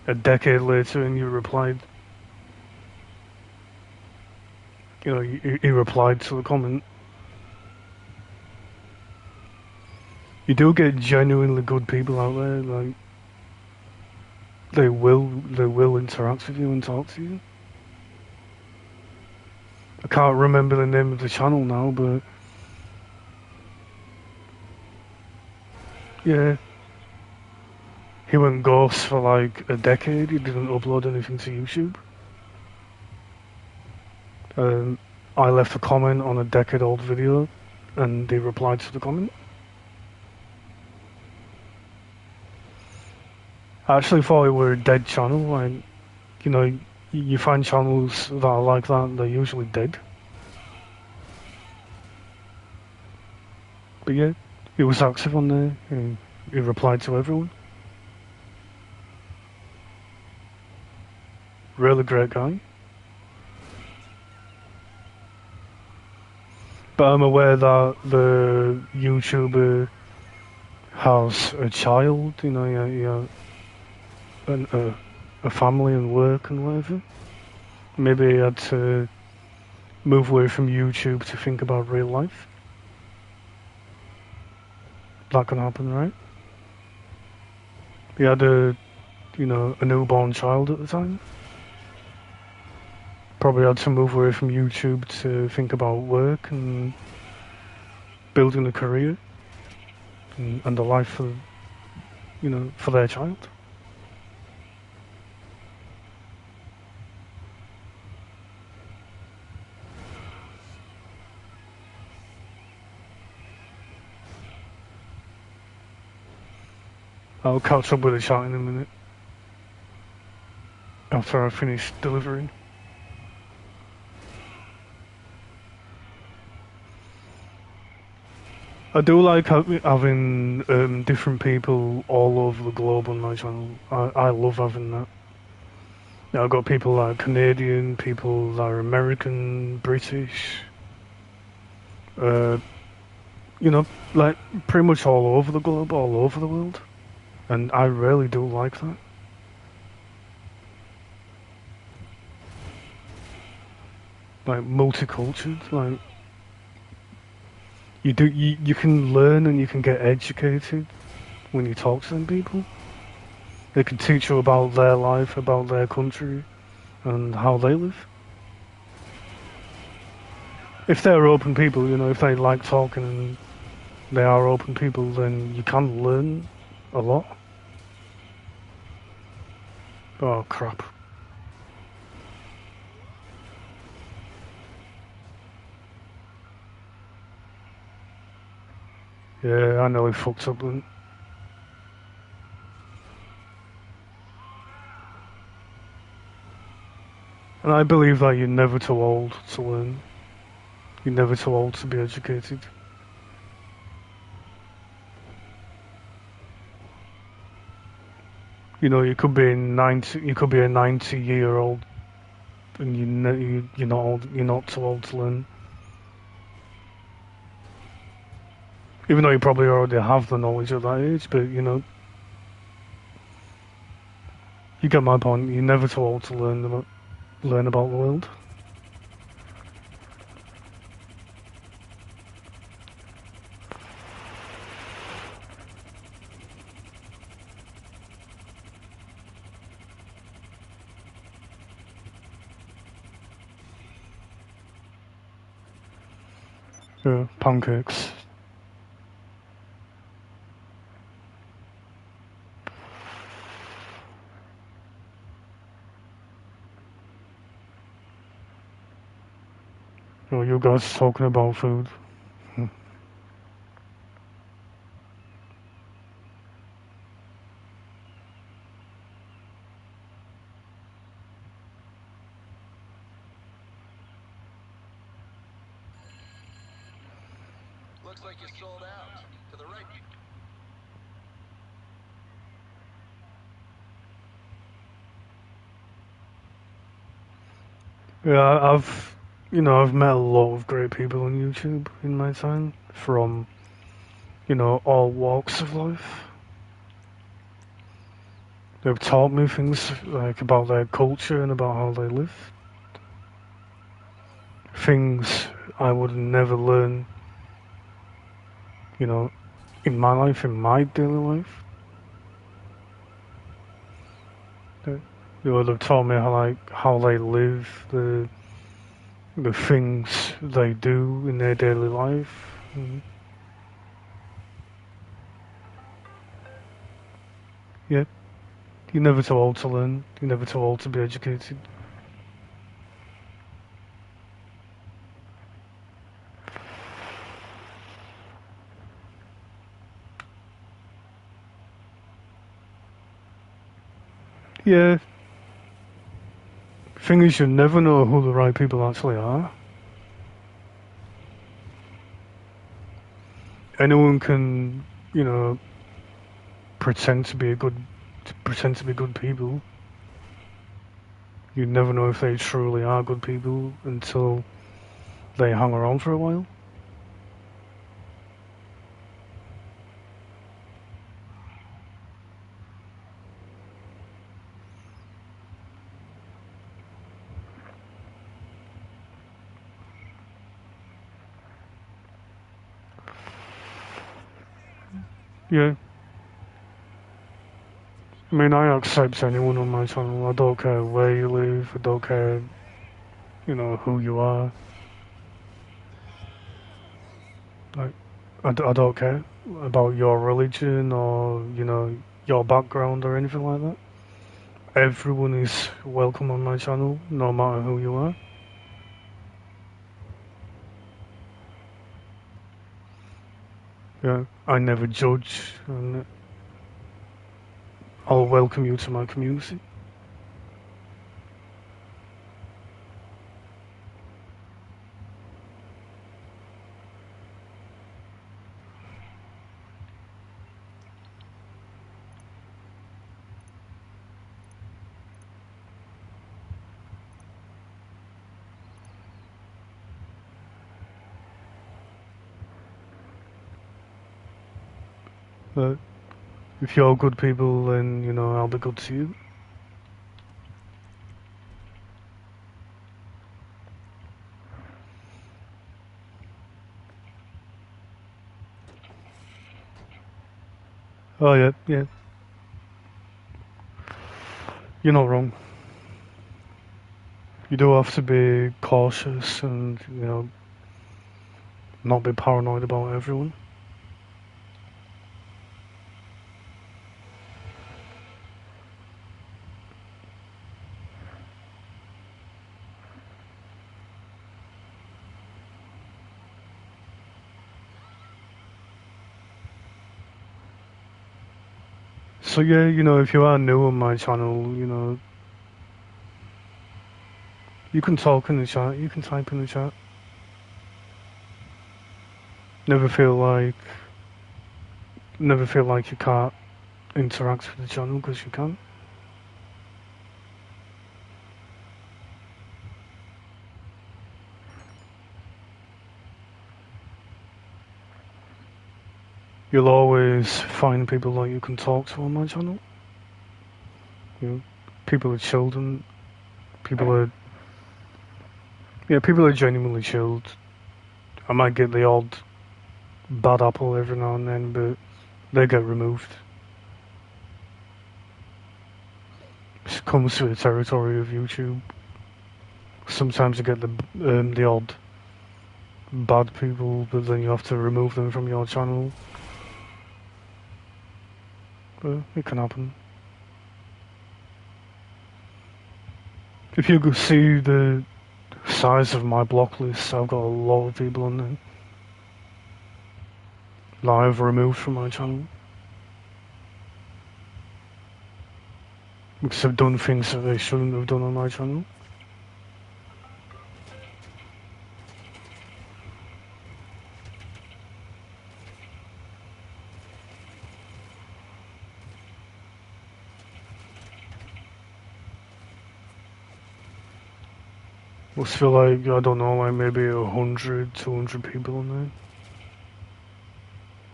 A decade later, and you replied. He replied to the comment. You do get genuinely good people out there, like they will interact with you and talk to you. I can't remember the name of the channel now, but yeah, he went ghost for like a decade. He didn't upload anything to YouTube. I left a comment on a decade-old video, and he replied to the comment. I actually thought it were a dead channel. Like, you find channels that are like that, they're usually dead. But yeah, he was active on there, and he replied to everyone. Really great guy. But I'm aware that the YouTuber has a child, a family and work and whatever. Maybe he had to move away from YouTube to think about real life. That can happen, right? He had a newborn child at the time. Probably had to move away from YouTube to think about work and building a career and a life for their child. I'll catch up with the chat in a minute after I finish delivering. I do like having different people all over the globe on my channel. I love having that. I've got people that are Canadian, people that are American, British, uh, like pretty much all over the globe, all over the world. And I really do like that. Like multicultural, like you can learn and you can get educated when you talk to them people. They can teach you about their life, about their country, and how they live. If they're open people, if they like talking and they are open people, then you can learn a lot. Oh crap. Yeah, I nearly fucked up then. And I believe that you're never too old to learn. You're never too old to be educated. You could be you could be a 90-year-old, and you're not old. You're not too old to learn. Even though you probably already have the knowledge at that age, but you get my point. You're never too old to learn about the world. Yeah, pancakes. You guys talking about food. Looks like you sold out. To the right. Yeah, I've met a lot of great people on YouTube in my time, from, all walks of life. They've taught me things like about their culture and about how they live. Things I would never learn, in my life, in my daily life. They've taught me how they live, the things they do in their daily life. Yeah, you're never too old to learn. You're never too old to be educated. Yeah. Thing is, you never know who the right people actually are. Anyone can, pretend to be good people. You never know if they truly are good people until they hang around for a while. Yeah. I mean, I accept anyone on my channel. I don't care where you live. I don't care, who you are. Like, I don't care about your religion or, your background or anything like that. Everyone is welcome on my channel, no matter who you are. Yeah, I never judge. And I'll welcome you to my community. But if you're good people, then, you know, I'll be good to you. Oh, yeah, yeah. You're not wrong. You do have to be cautious and, you know, not be paranoid about everyone. So yeah, you know, if you are new on my channel, you know, you can talk in the chat, you can type in the chat. Never feel like you can't interact with the channel, because you can. You'll always find people that you can talk to on my channel. You know, people are chilled, people are people are genuinely chilled. I might get the odd bad apple every now and then, but they get removed. It comes to the territory of YouTube. Sometimes you get the odd bad people, but then you have to remove them from your channel. But it can happen. If you could see the size of my block list, I've got a lot of people on there that I've removed from my channel because they've done things that they shouldn't have done on my channel. Must feel like, I don't know, like maybe 100, 200 people on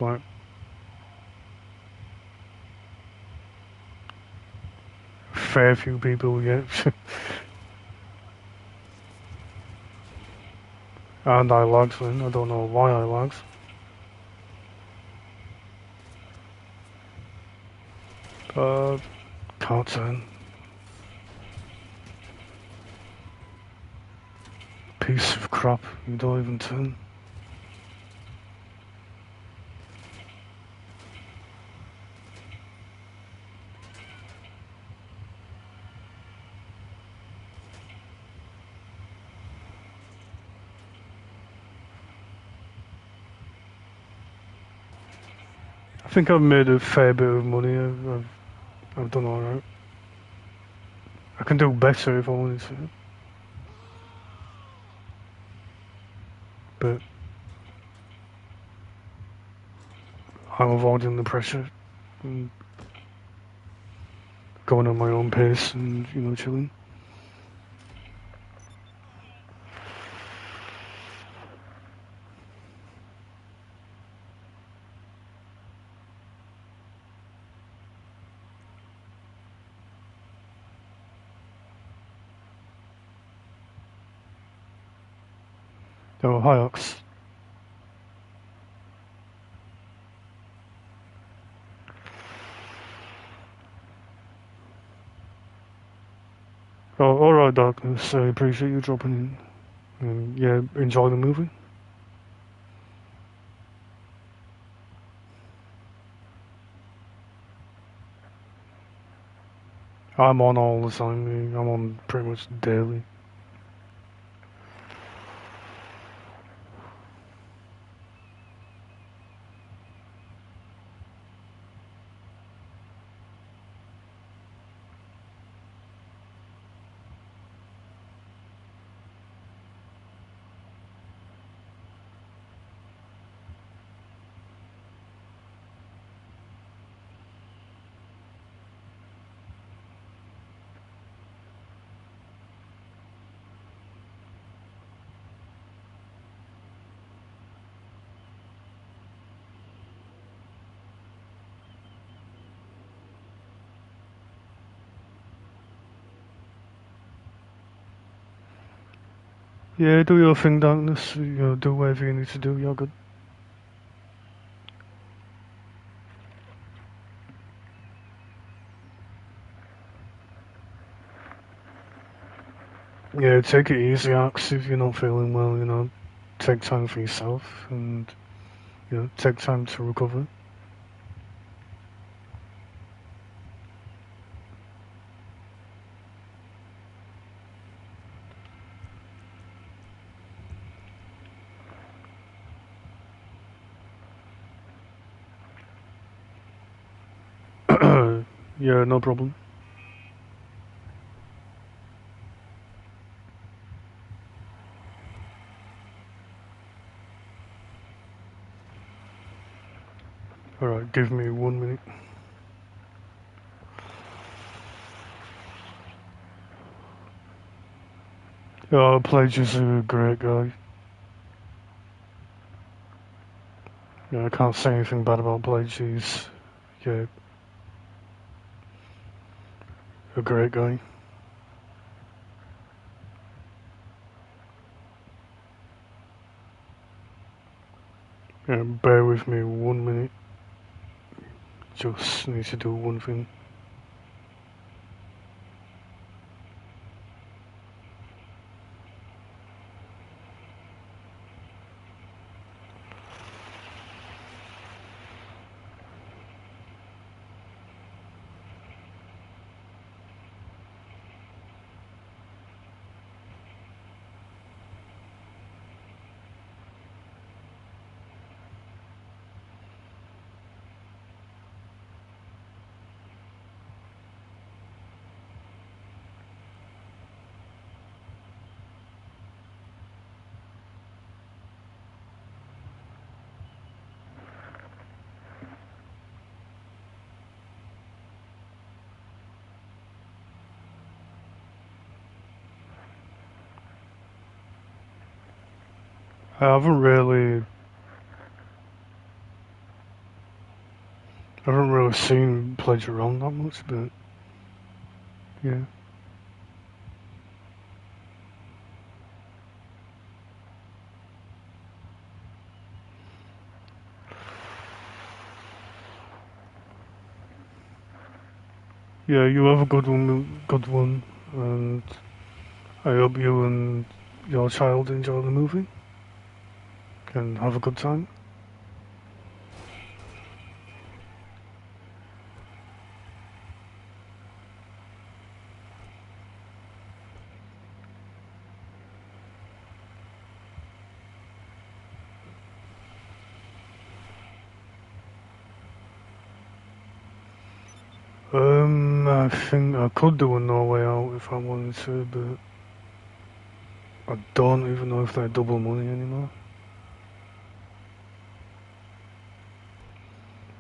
there. Like, fair few people yet. And I lagged then, I don't know why I lagged. Can't turn. Piece of crap, you don't even turn. I think I've made a fair bit of money. I've done alright. I can do better if I wanted to. But I'm avoiding the pressure and going at my own pace and, you know, chilling. Oh, hi Ox. Oh, alright, Darkness. I appreciate you dropping in. Yeah, enjoy the movie. I'm on all the time. I'm on pretty much daily. Yeah, do your thing, Darkness. Do whatever you need to do. You're good. Yeah, take it easy, Axe. If you're not feeling well, take time for yourself and, take time to recover. Yeah, no problem. Alright, give me 1 minute. Oh, Pledge is a great guy. Yeah, I can't say anything bad about Pledge. He's, yeah, a great guy. Yeah, bear with me 1 minute. Just need to do one thing. I haven't really seen Pledge around that much, but yeah. Yeah, you have a good one, and I hope you and your child enjoy the movie and have a good time. I think I could do a No Way Out if I wanted to, but I don't even know if they're double money anymore.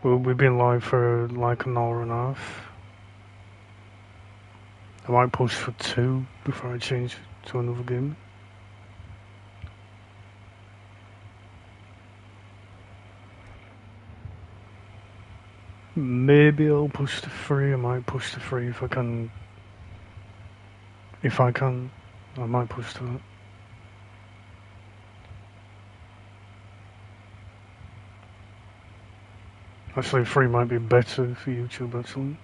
Well, we've been live for like an hour and a half. I might push for 2 before I change to another game. Maybe I'll push to 3. I might push to 3 if I can. If I can, I might push to that. Actually, 3 might be better for YouTube, actually.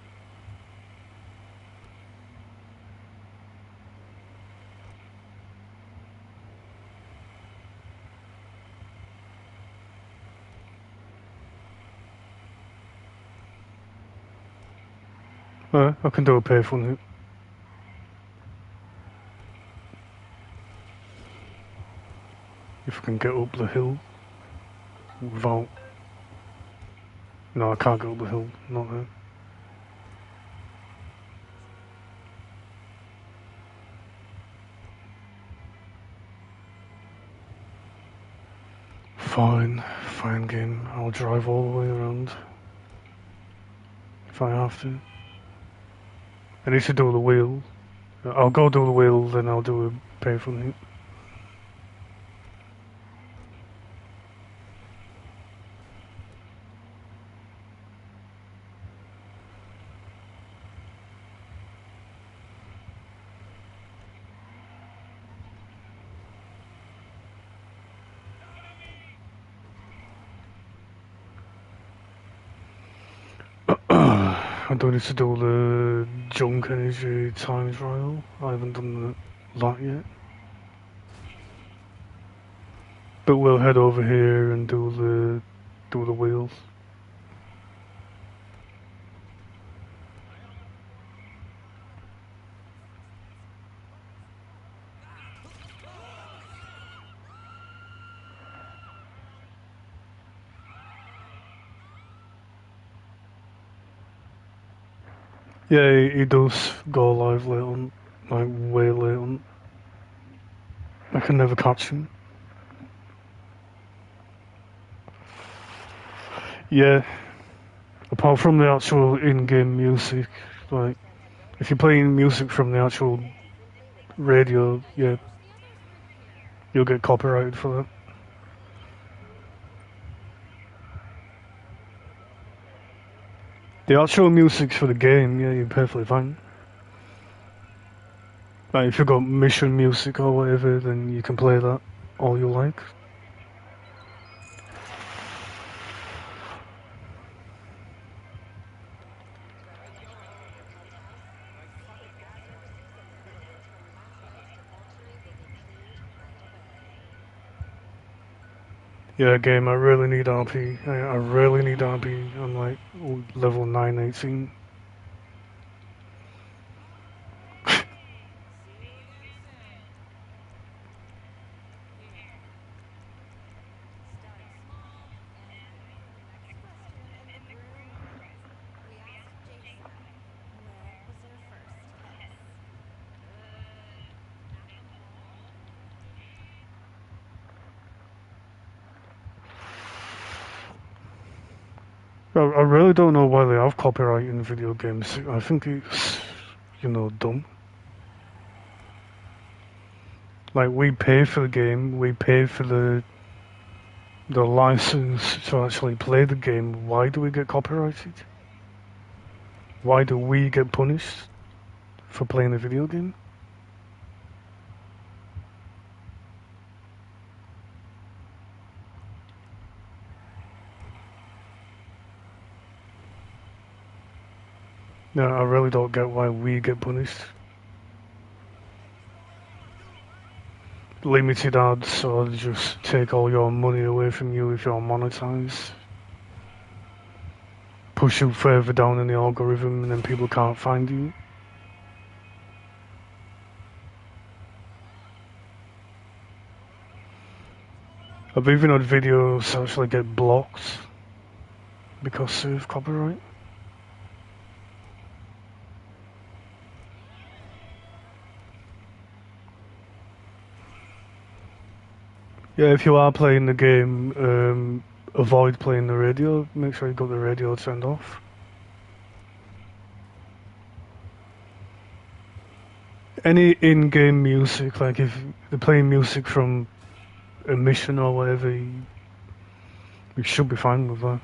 I can do a painful hit. If I can get up the hill without. No, I can't get up the hill, not there. Fine game. I'll drive all the way around if I have to. I need to do the wheel. I'll go do the wheel, then I'll do a painful hit. I do need to do the junk energy time trial. I haven't done that yet. But we'll head over here and do the wheels. Yeah, he does go live late on, like way late on. I can never catch him. Yeah, apart from the actual in-game music, like if you're playing music from the actual radio, yeah, you'll get copyrighted for that. The actual music for the game, yeah, you're perfectly fine. Like if you've got mission music or whatever, then you can play that all you like. Yeah, game, I really need RP. I really need RP. I'm like level 918. I really don't know why they have copyright in video games. I think it's, dumb. Like we pay for the game, we pay for the license to actually play the game. Why do we get copyrighted? Why do we get punished for playing a video game? No, I really don't get why we get punished. Limited ads or just take all your money away from you if you're monetized. Push you further down in the algorithm and then people can't find you. I've even had videos actually get blocked because of copyright. Yeah, if you are playing the game, avoid playing the radio. Make sure you got the radio turned off. Any in-game music, like if they're playing music from a mission or whatever, you should be fine with that.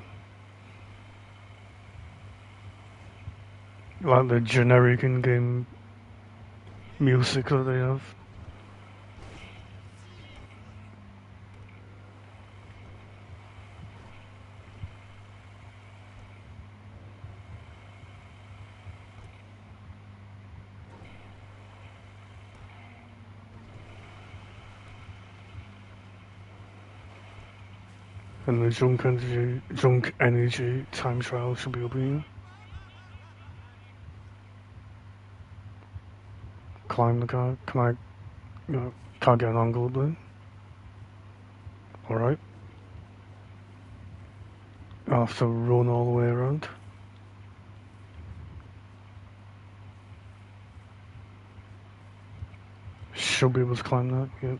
Like the generic in-game music that they have. And the junk energy time trial should be up here. Climb the car. Can't get an angle there. Alright. I'll have to run all the way around. Should be able to climb that, yep.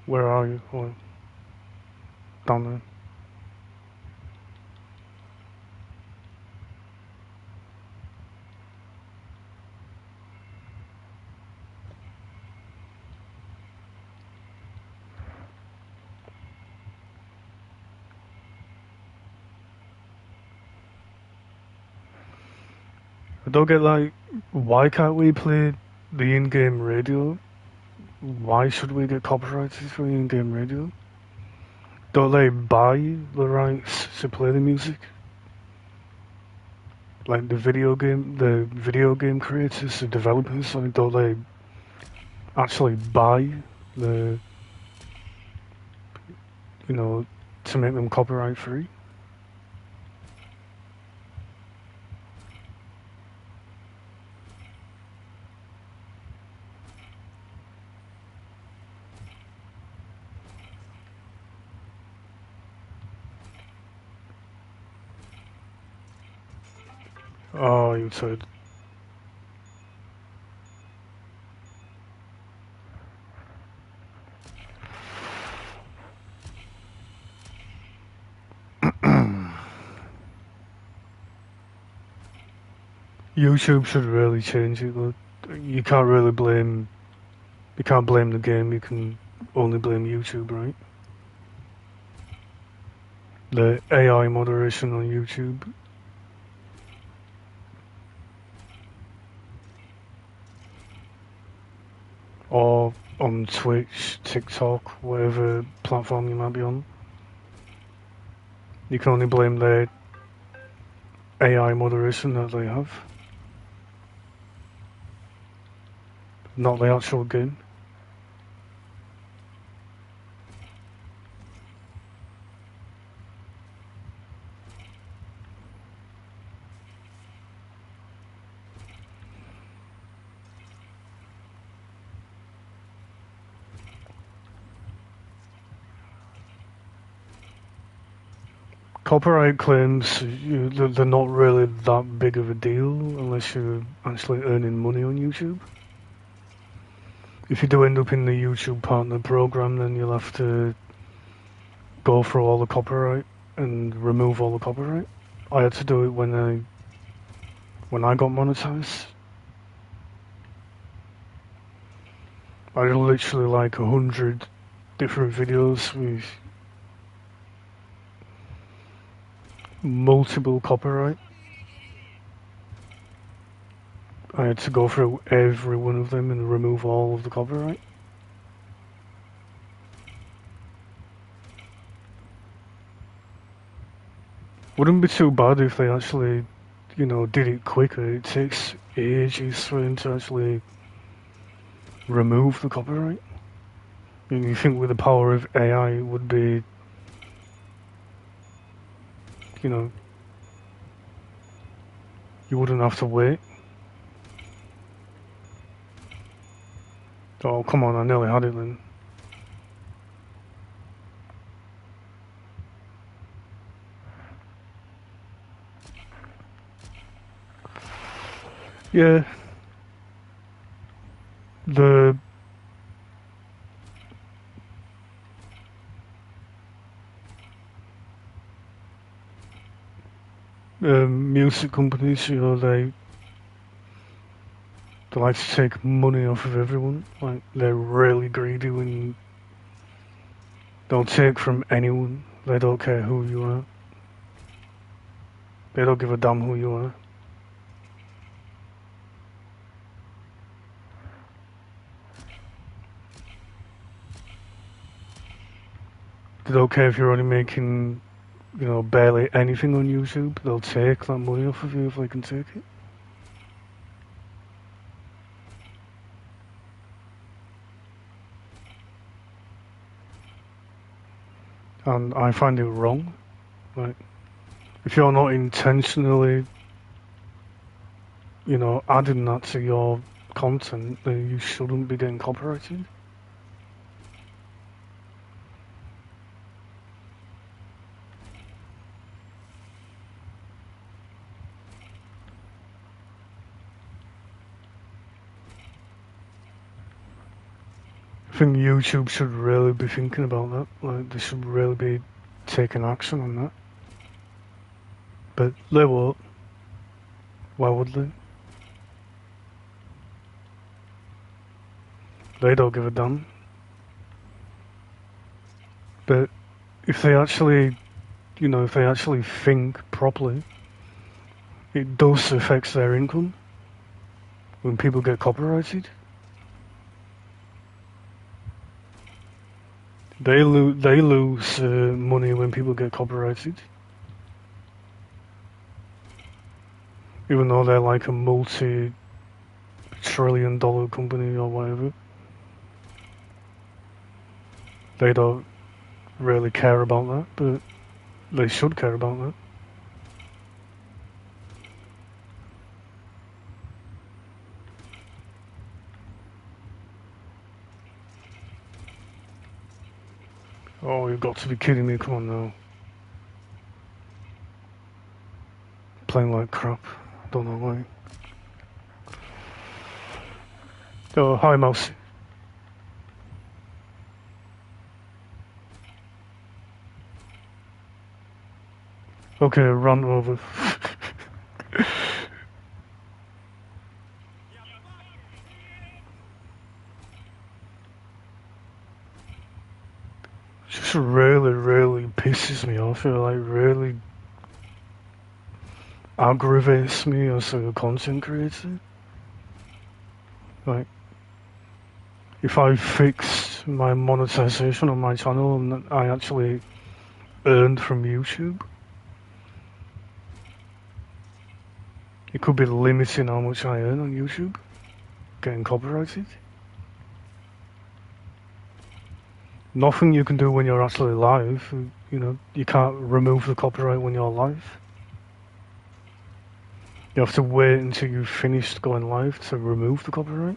Where are you? Oh, down there. I don't get like, why can't we play the in-game radio? Why should we get copyrighted for the in-game radio? don't they buy the rights to play the music? Like the video game creators, the developers, like don't they actually buy the, to make them copyright free? Oh, you said. YouTube should really change it. Though. You can't really blame. You can't blame the game. You can only blame YouTube, right? The AI moderation on YouTube. Or on Twitch, TikTok, whatever platform you might be on. You can only blame their AI moderation that they have. Not the actual game. Copyright claims, they're not really that big of a deal unless you're actually earning money on YouTube. If you do end up in the YouTube partner program, then you'll have to go through all the copyright and remove all the copyright. I had to do it when I got monetized. I did literally like 100 different videos with multiple copyright. I had to go through every one of them and remove all of the copyright. Wouldn't be too bad if they actually, did it quicker. It takes ages for them to actually remove the copyright. And you think with the power of AI it would be, you wouldn't have to wait. Oh, come on, I nearly had it then. Yeah. The music companies, they like to take money off of everyone. Like, they're really greedy when they'll take from anyone. They don't care who you are. They don't give a damn who you are. They don't care if you're only making, barely anything on YouTube. They'll take that money off of you if they can take it. And I find it wrong. Like, if you're not intentionally, adding that to your content, then you shouldn't be getting copyrighted. I think YouTube should really be thinking about that. Like, they should really be taking action on that. But they won't. Why would they? They don't give a damn. But if they actually, think properly, it does affect their income when people get copyrighted. They lose money when people get copyrighted, even though they're like a multi-trillion-dollar company or whatever. They don't really care about that, but they should care about that. Oh, you've got to be kidding me, come on now. Playing like crap, don't know why. Oh, hi mouse. Okay, run over. Just really pisses me off. It like really aggravates me as a content creator. Like, if I fixed my monetization on my channel and I actually earned from YouTube, it could be limiting how much I earn on YouTube, getting copyrighted. Nothing you can do when you're actually live. You know, you can't remove the copyright when you're live. You have to wait until you've finished going live to remove the copyright.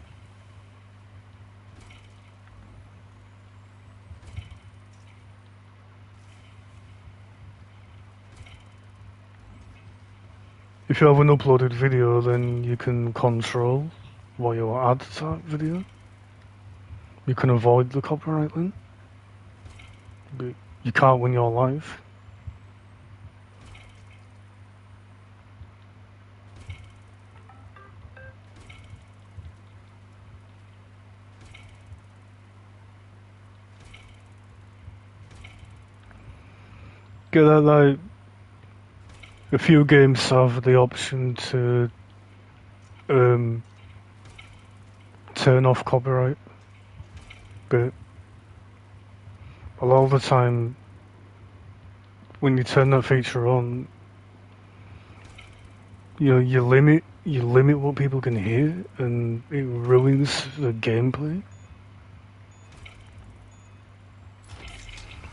If you have an uploaded video, then you can control what you add to that video. You can avoid the copyright then. But you can't when you're live. Get that, like, a few games have the option to turn off copyright, but a lot of the time when you turn that feature on, you know, you limit what people can hear, and it ruins the gameplay.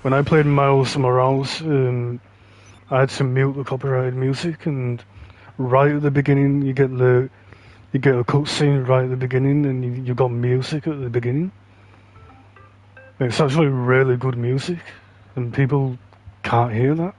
When I played Miles Morales, I had to mute the copyrighted music, and right at the beginning you get a cutscene right at the beginning, and you got music at the beginning. It's actually really good music, and people can't hear that.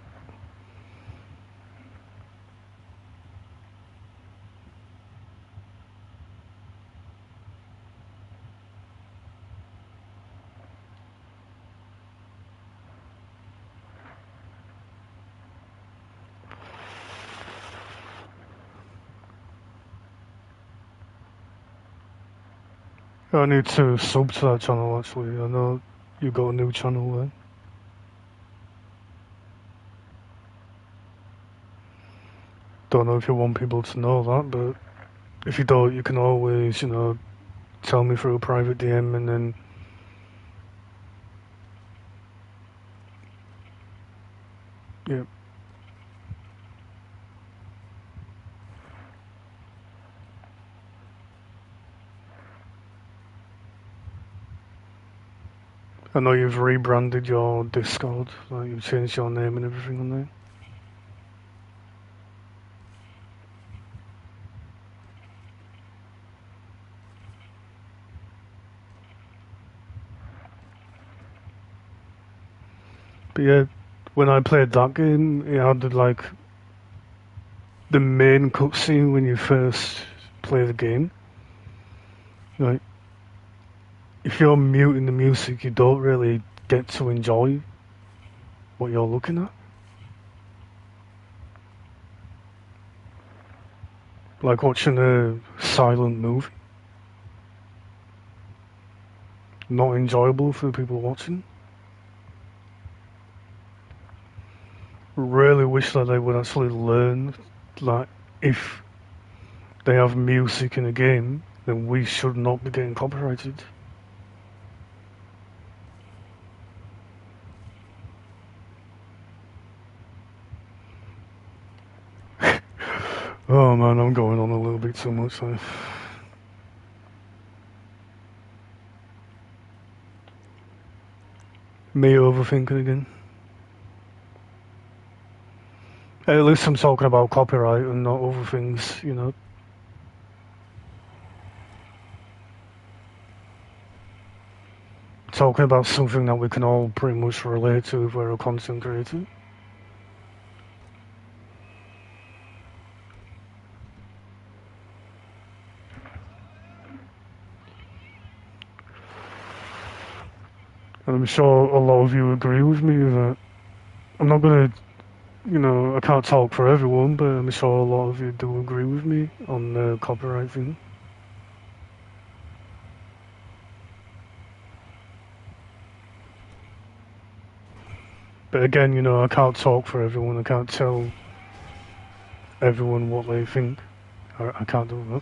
I need to sub to that channel actually. I know you got a new channel there. Don't know if you want people to know that, but if you don't, you can always, you know, tell me through a private DM, and then yeah. I know you've rebranded your Discord, like you've changed your name and everything on there. But yeah, when I played that game, it had like the main cutscene when you first play the game. Like, if you're muting the music, you don't really get to enjoy what you're looking at. Like watching a silent movie. Not enjoyable for the people watching. Really wish that they would actually learn, like, if they have music in a game, then we should not be getting copyrighted. Oh man, I'm going on a little bit too much there. Me overthinking again. At least I'm talking about copyright and not other things, you know. Talking about something that we can all pretty much relate to if we're a content creator. And I'm sure a lot of you agree with me that I'm not gonna, you know, I can't talk for everyone, but I'm sure a lot of you do agree with me on the copyright thing. But again, you know, I can't talk for everyone. I can't tell everyone what they think. I can't do that.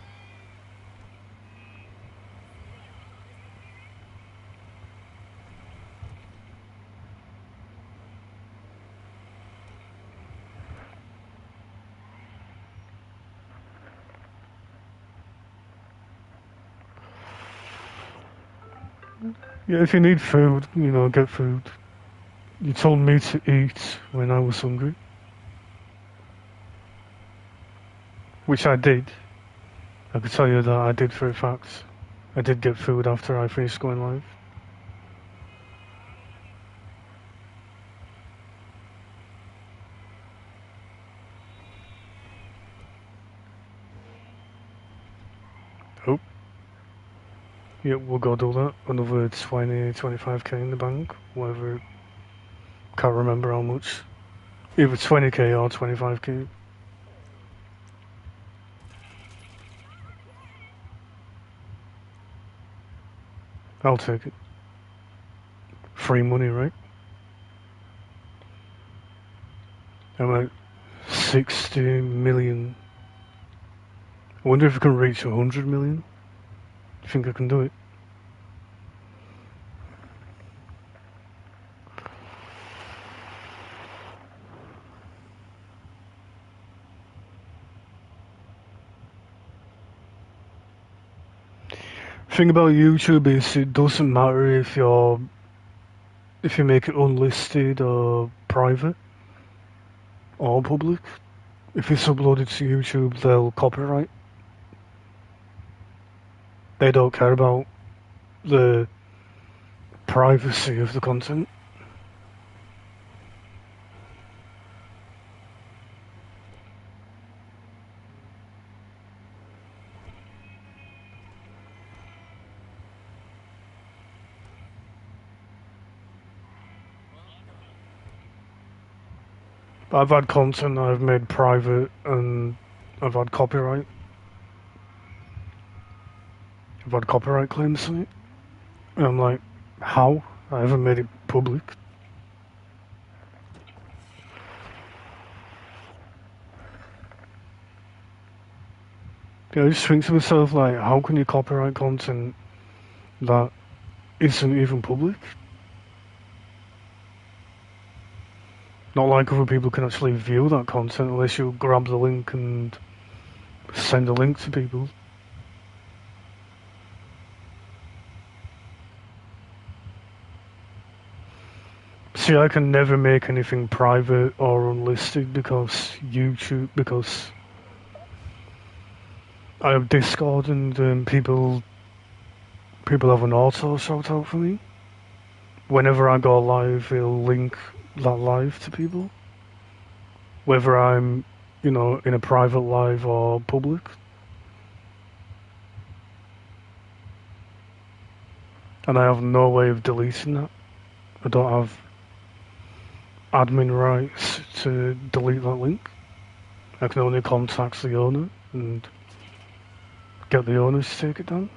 Yeah, if you need food, you know, get food. You told me to eat when I was hungry, which I did. I can tell you that I did for a fact. I did get food after I finished going live. Oh, yeah, we'll go do that. Another 25k in the bank, whatever. Can't remember how much. Either 20k or 25k. I'll take it. Free money, right? I'm at 60 million. I wonder if I can reach 100 million. I think I can do it. Thing about YouTube is it doesn't matter if you make it unlisted or private or public. If it's uploaded to YouTube, they'll copyright. They don't care about the privacy of the content. I've had content I've made private and I've had copyright. I've had copyright claims on it. And I'm like, how? I haven't made it public. Yeah, I just think to myself, like, how can you copyright content that isn't even public? Not like other people can actually view that content unless you grab the link and send a link to people. See, I can never make anything private or unlisted because I have Discord and people have an auto shout out for me. Whenever I go live, it'll link that live to people. Whether I'm, you know, in a private live or public. And I have no way of deleting that. I don't have admin rights to delete that link. I can only contact the owner and get the owners to take it down.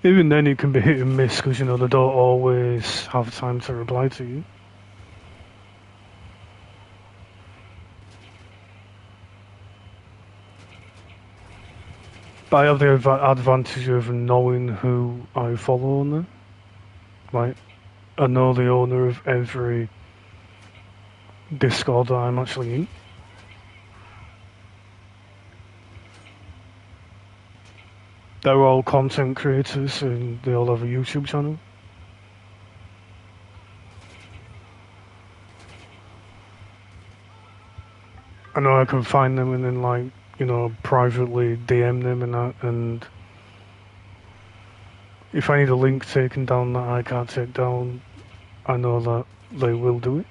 Even then it can be hit and miss because, you know, they don't always have time to reply to you. But I have the advantage of knowing who I follow on there. Like, I know the owner of every Discord that I'm actually in. They're all content creators and they all have a YouTube channel. I know I can find them and then like, you know, privately DM them and that, and if I need a link taken down that I can't take down, I know that they will do it.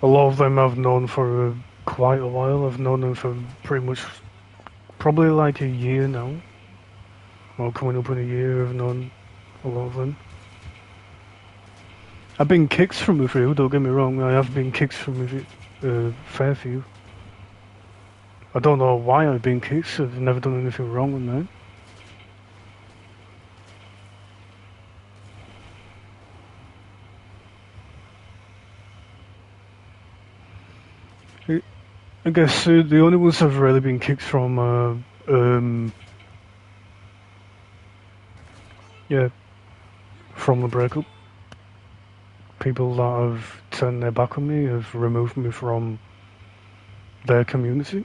A lot of them I've known for quite a while. I've known them for pretty much, probably like a year now. Well, coming up in a year, I've known a lot of them. I've been kicked from a few, don't get me wrong, I have been kicked from a fair few. I don't know why I've been kicked, I've never done anything wrong with that. I guess the only ones I've really been kicked from are, from the breakup. People that have turned their back on me have removed me from their community.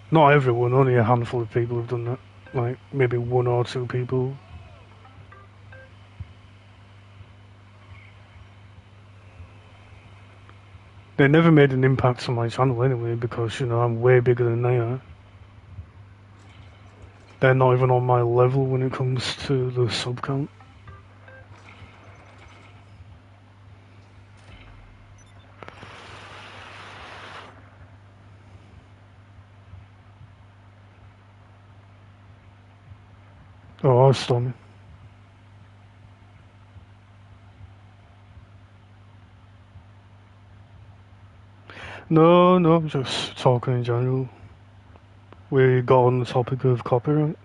Not everyone, only a handful of people have done that. Like, maybe 1 or 2 people. They never made an impact on my channel anyway, because, you know, I'm way bigger than they are. They're not even on my level when it comes to the sub count. Oh, Stormy. No, I'm just talking in general. We got on the topic of copyright.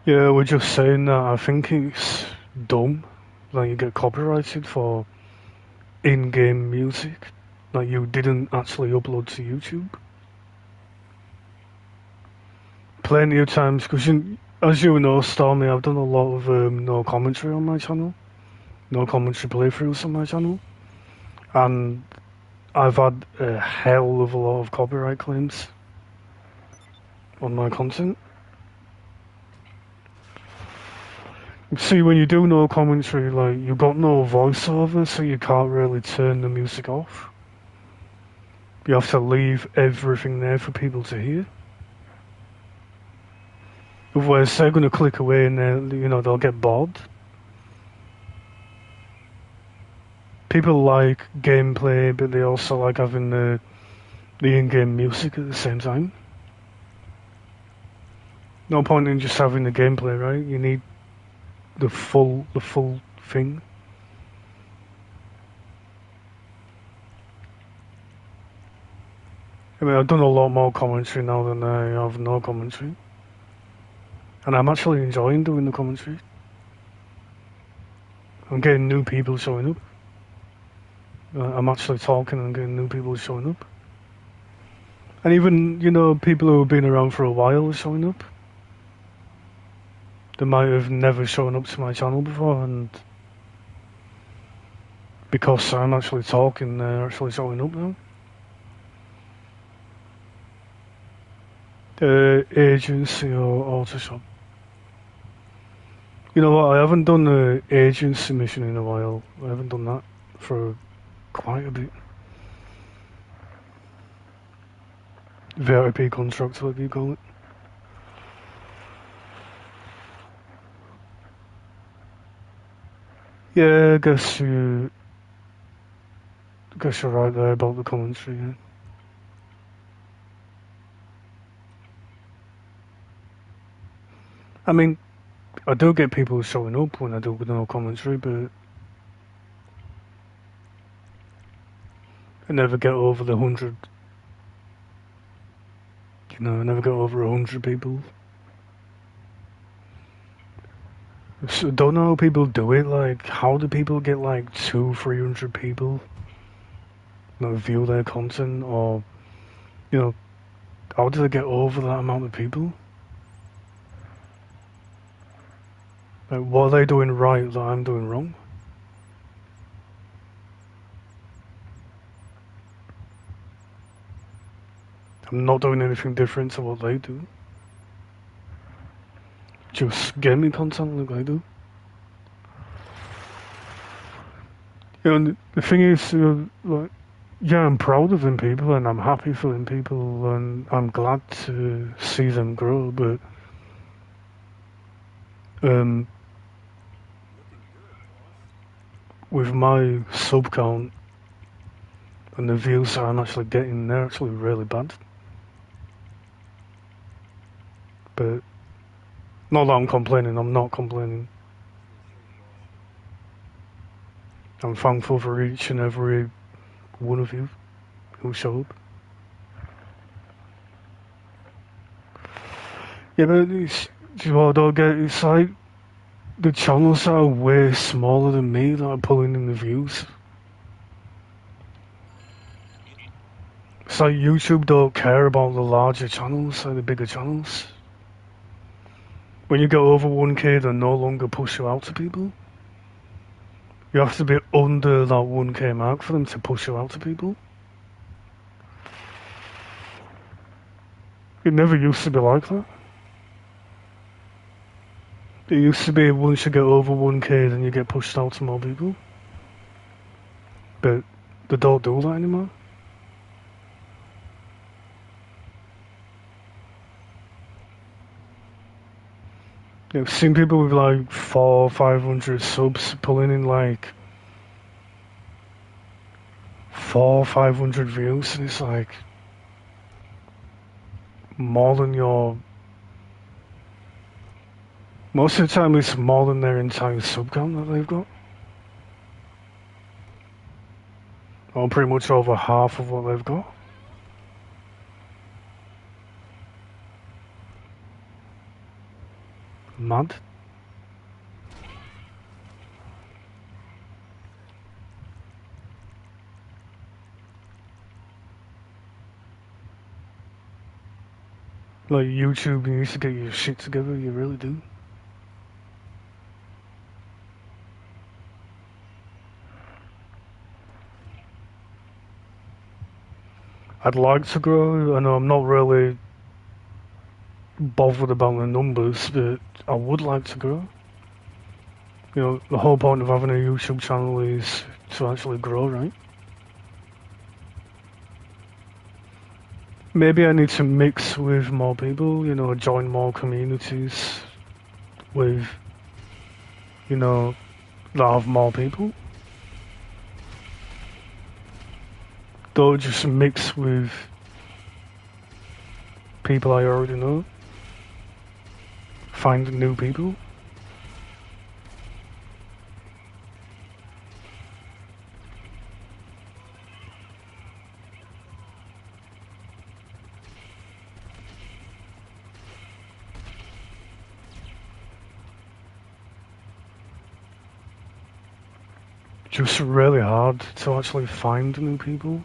Yeah, we're just saying that I think it's dumb that you get copyrighted for in-game music that you didn't actually upload to YouTube. Plenty of times, because as you know, Stormy, I've done a lot of no commentary on my channel, no commentary playthroughs on my channel, and I've had a hell of a lot of copyright claims on my content. See, when you do no commentary, like, you got no voiceover, so you can't really turn the music off. You have to leave everything there for people to hear. Otherwise, they're going to click away and they'll get bored. People like gameplay, but they also like having the in-game music at the same time. No point in just having the gameplay, right? You need the full thing. I mean, I've done a lot more commentary now than I have no commentary. And I'm actually enjoying doing the commentary. I'm getting new people showing up. I'm actually talking and getting new people showing up. And even, people who have been around for a while are showing up. They might have never shown up to my channel before, and because I'm actually talking, they're actually showing up now. Agency or auto shop. You know what, I haven't done the agency mission in a while. I haven't done that for quite a bit. VIP contract, whatever you call it. Yeah, I guess you're right there about the commentary, yeah. I mean, I do get people showing up when I do with no commentary, but I never get over the 100 You know, I never got over 100 people. So don't know how people do it. Like, how do people get like 200-300 people, you know, view their content, or you know, how do they get over that amount of people? Like, what are they doing right that I'm doing wrong? I'm not doing anything different to what they do. Just gaming content like I do. You know, the thing is, like, yeah, I'm proud of them people, and I'm happy for them people, and I'm glad to see them grow. But with my sub count and the views that I'm actually getting, they're actually really bad. But not that I'm complaining. I'm not complaining. I'm thankful for each and every one of you who show up. Yeah, but it's, do you know what I don't get? It's like the channels that are way smaller than me that are pulling in the views. It's like YouTube don't care about the larger channels, like the bigger channels. When you go over 1K, they no longer push you out to people. You have to be under that 1K mark for them to push you out to people. It never used to be like that. It used to be once you get over 1K, then you get pushed out to more people. But they don't do that anymore. I've seen people with like 400-500 subs pulling in like 400-500 views, and it's like more than your. Most of the time, it's more than their entire sub count that they've got. Or pretty much over half of what they've got. Mad. Like YouTube, you need to get your shit together, you really do. I'd like to grow. I know I'm not really bothered about the numbers, but I would like to grow. You know, the whole point of having a YouTube channel is to actually grow, right? Maybe I need to mix with more people, you know, join more communities with, you know, that have more people. Don't just mix with people I already know. Find new people. Just really hard to actually find new people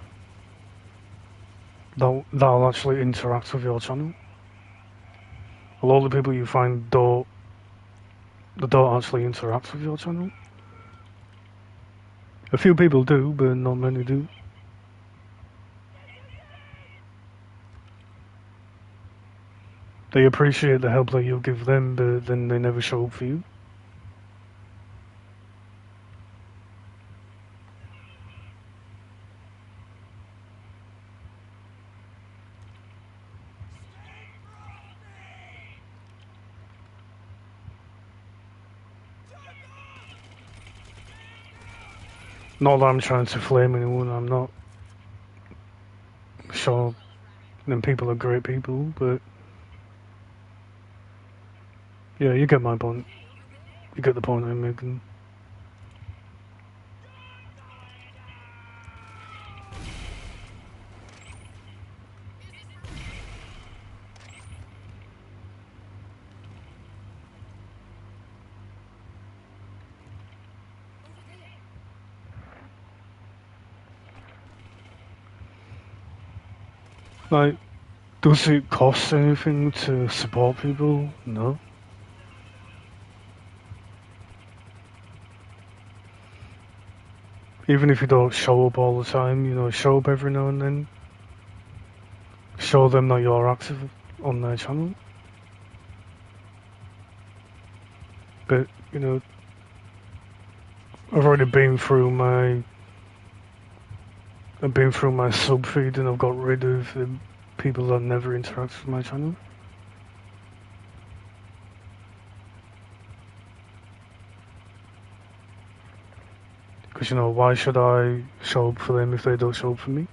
that'll actually interact with your channel. A lot of the people you find don't actually interact with your channel. A few people do, but not many do. They appreciate the help that you give them, but then they never show up for you. Not that I'm trying to flame anyone, I'm not. Sure, them people are great people, but yeah, you get my point. You get the point I'm making. Like, does it cost anything to support people? No. Even if you don't show up all the time, you know, show up every now and then. Show them that you're active on their channel. But, you know, I've already been through my sub feed and I've got rid of the people that never interact with my channel. Because, you know, why should I show up for them if they don't show up for me?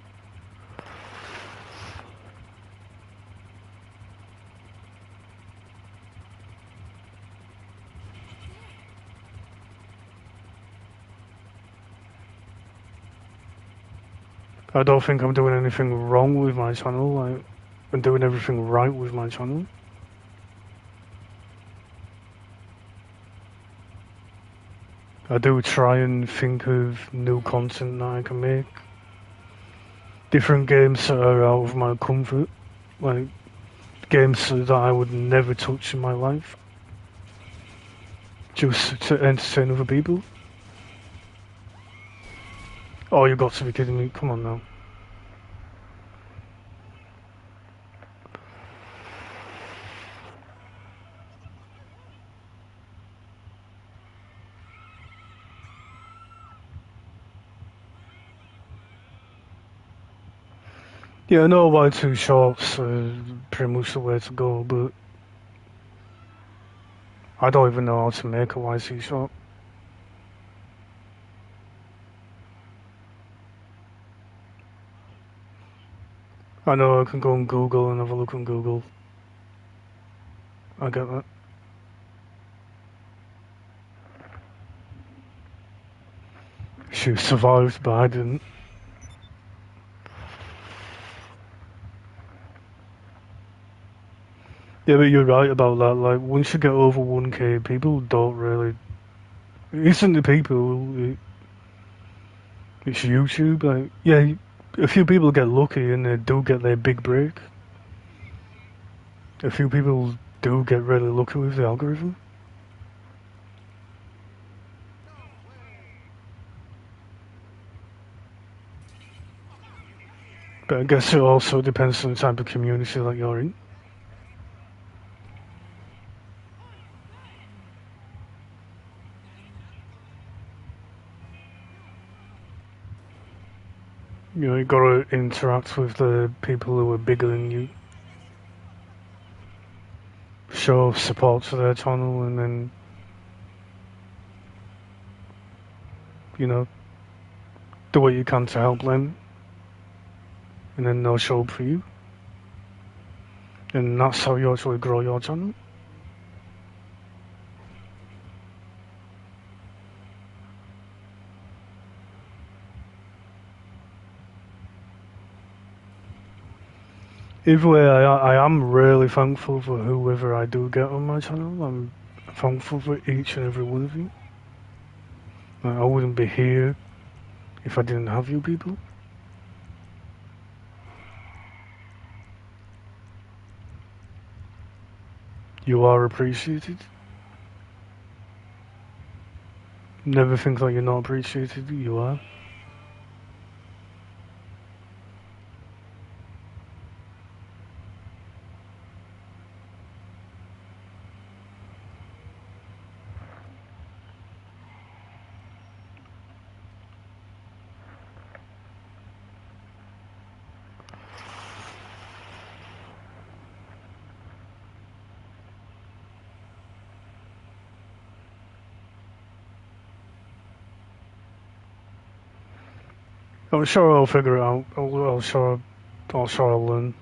I don't think I'm doing anything wrong with my channel. I'm doing everything right with my channel. I do try and think of new content that I can make. Different games that are out of my comfort. Like, games that I would never touch in my life. Just to entertain other people. Oh, you got to be kidding me. Come on now. Yeah, I know why 2 shorts are pretty much the way to go, but I don't even know how to make a YC short. I know I can go on Google and have a look on Google. I get that. She survived, but I didn't. Yeah, but you're right about that. Like, once you get over 1k, people don't really. It isn't the people, it's YouTube. Like, yeah, a few people get lucky and they do get their big break. A few people do get really lucky with the algorithm. But I guess it also depends on the type of community that you're in. You know, you gotta interact with the people who are bigger than you. Show support to their channel and then, you know, do what you can to help them. And then they'll show up for you. And that's how you actually grow your channel. Either way, I am really thankful for whoever I do get on my channel. I'm thankful for each and every one of you. I wouldn't be here if I didn't have you people. You are appreciated. Never think that you're not appreciated. You are. I'm sure I'll figure it out. I'll sure I'll learn.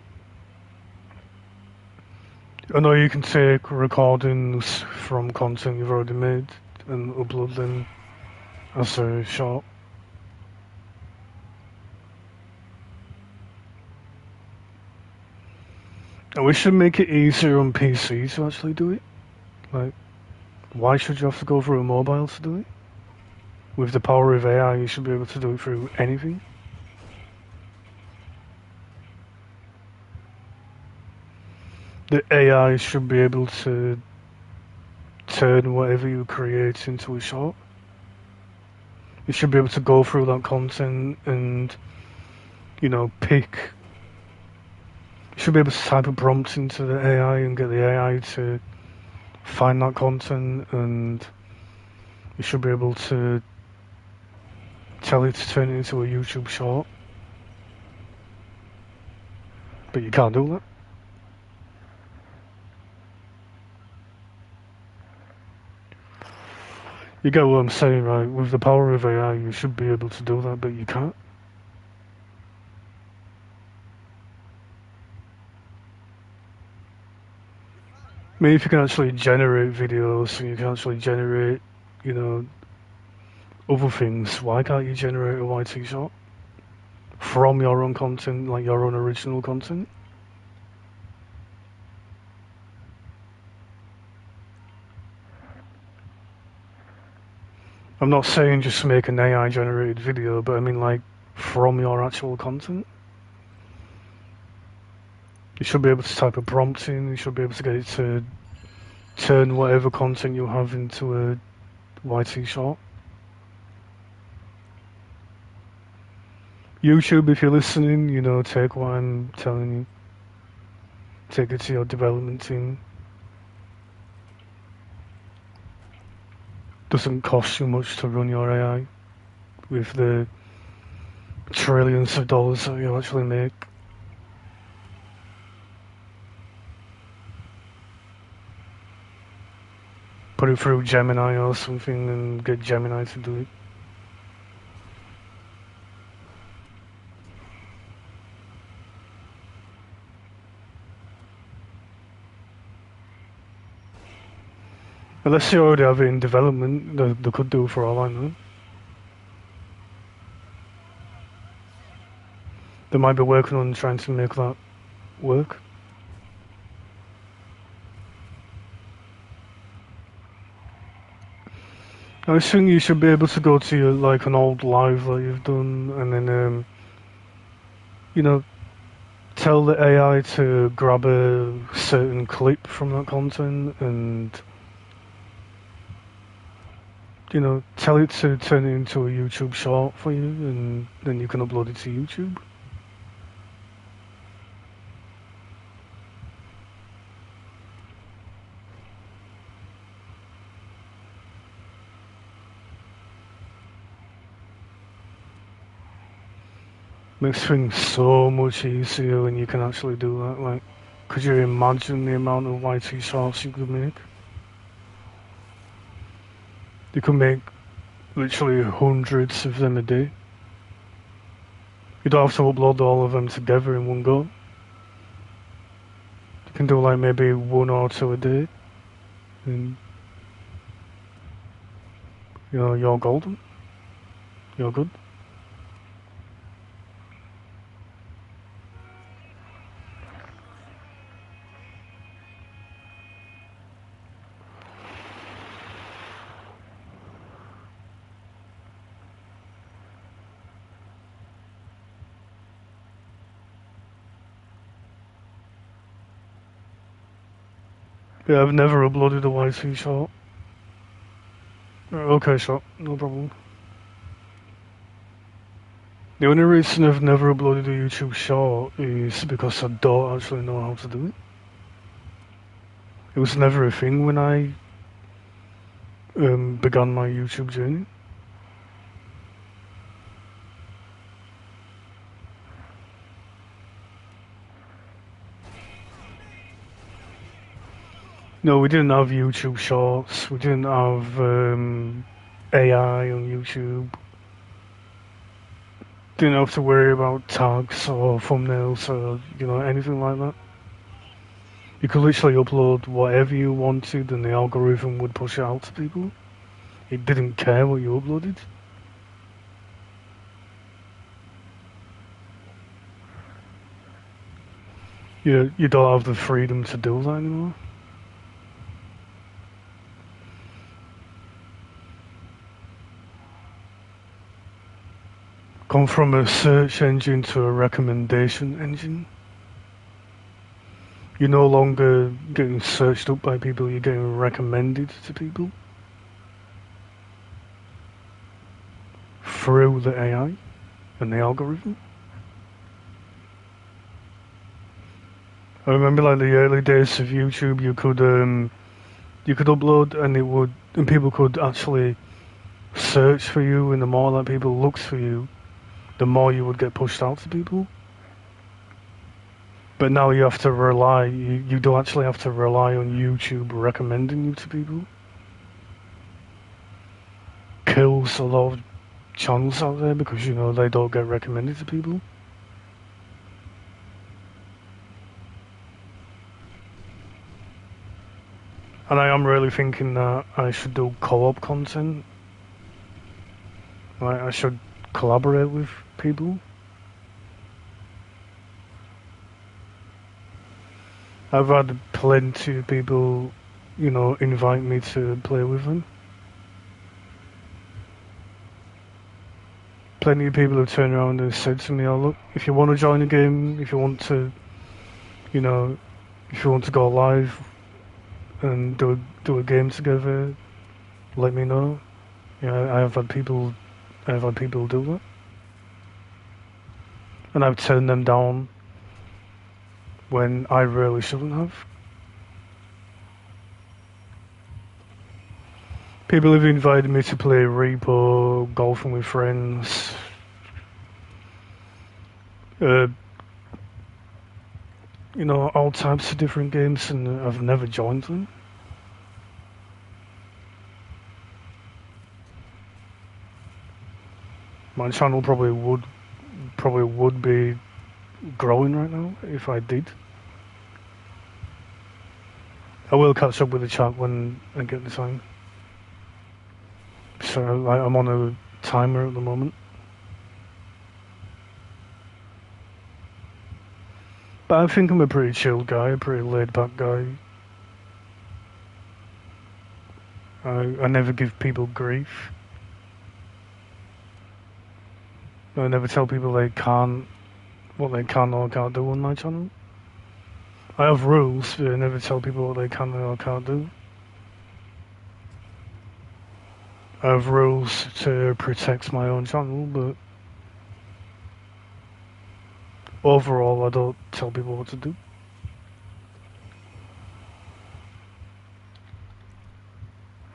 I know you can take recordings from content you've already made and upload them as a short. And we should make it easier on PC to actually do it. Like, why should you have to go through a mobile to do it? With the power of AI, you should be able to do it through anything. the AI should be able to turn whatever you create into a short. You should be able to go through that content and, pick. You should be able to type a prompt into the AI and get the AI to find that content, and you should be able to tell it to turn it into a YouTube short. But you can't do that. You get what I'm saying, right? With the power of AI, you should be able to do that, but you can't. I mean, if you can actually generate videos and you can actually generate, other things, why can't you generate a YT short from your own content, like your own original content? I'm not saying just make an AI generated video, but I mean like from your actual content. You should be able to type a prompt in, you should be able to get it to turn whatever content you have into a YT short. YouTube, if you're listening, take what I'm telling you. Take it to your development team. Doesn't cost you much to run your AI with the trillions of dollars that you actually make. Put it through Gemini or something and get Gemini to do it. Unless you already have it in development, they could do for all I know. They might be working on trying to make that work. I think you should be able to go to like an old live that you've done, and then tell the AI to grab a certain clip from that content and tell it to turn it into a YouTube short for you, and then you can upload it to YouTube. Makes things so much easier when you can actually do that. Like, could you imagine the amount of YT shorts you could make? You could make literally hundreds of them a day. You don't have to upload all of them together in one go. You can do like maybe one or two a day, and you're golden. You're good. Yeah, I've never uploaded a YT short. Okay, short, no problem. The only reason I've never uploaded a YouTube short is because I don't actually know how to do it. It was never a thing when I began my YouTube journey. No, we didn't have YouTube Shorts. We didn't have AI on YouTube. Didn't have to worry about tags or thumbnails or anything like that. You could literally upload whatever you wanted, and the algorithm would push it out to people. It didn't care what you uploaded. You don't have the freedom to do that anymore. Gone from a search engine to a recommendation engine. You're no longer getting searched up by people, you're getting recommended to people through the AI and the algorithm. I remember like the early days of YouTube, you could upload and people could actually search for you, and the more that people looked for you, the more you would get pushed out to people. But now you have to rely, you do actually have to rely on YouTube recommending you to people. Kills a lot of channels out there because, you know, they don't get recommended to people. And I am really thinking that I should do co-op content. Like, I should collaborate with people. I've had plenty of people, you know, invite me to play with them. Plenty of people have turned around and said to me, oh look, if you want to join a game, if you want to, you know, if you want to go live and do a game together, let me know. Yeah, I have had people do that. And I've turned them down when I really shouldn't have. People have invited me to play repo, golfing with friends, you know, all types of different games, and I've never joined them. My channel probably would be growing right now if I did. I will catch up with the chat when I get the time. So I'm on a timer at the moment. But I think I'm a pretty chilled guy, a pretty laid back guy. I never give people grief. I never tell people what they can or can't do on my channel. I have rules, but I never tell people what they can or can't do. I have rules to protect my own channel, but overall I don't tell people what to do.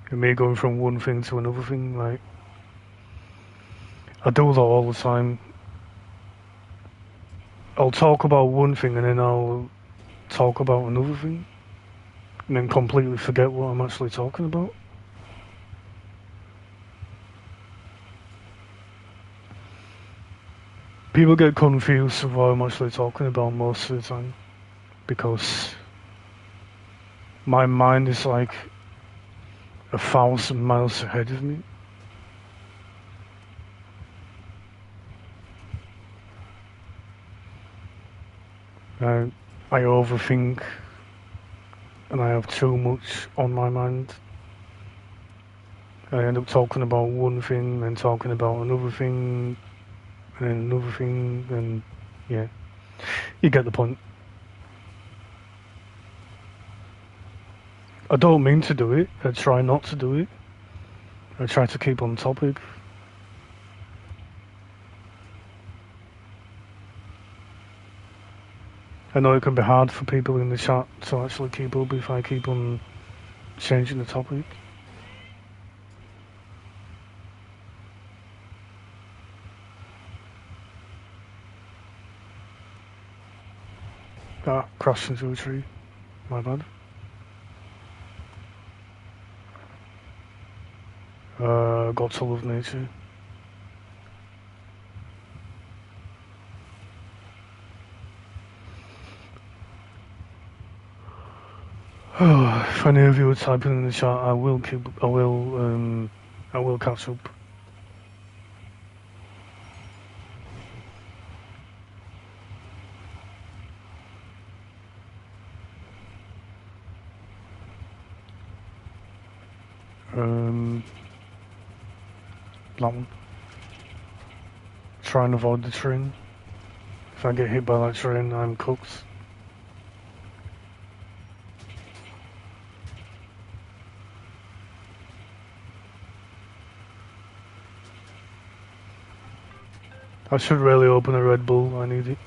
And me going from one thing to another thing, like, I do that all the time. I'll talk about one thing and then I'll talk about another thing, and then completely forget what I'm actually talking about. People get confused of what I'm actually talking about most of the time, because my mind is like 1,000 miles ahead of me. I overthink, and I have too much on my mind. I end up talking about one thing, then talking about another thing, and then another thing, and yeah, you get the point. I don't mean to do it, I try not to do it. I try to keep on topic. I know it can be hard for people in the chat to actually keep up if I keep on changing the topic. Ah, crashed into a tree. My bad. Got to love nature. If any of you are typing in the chat, I will catch up. That one. Try and avoid the train. If I get hit by that train, I'm cooked. I should really open a Red Bull, I need it.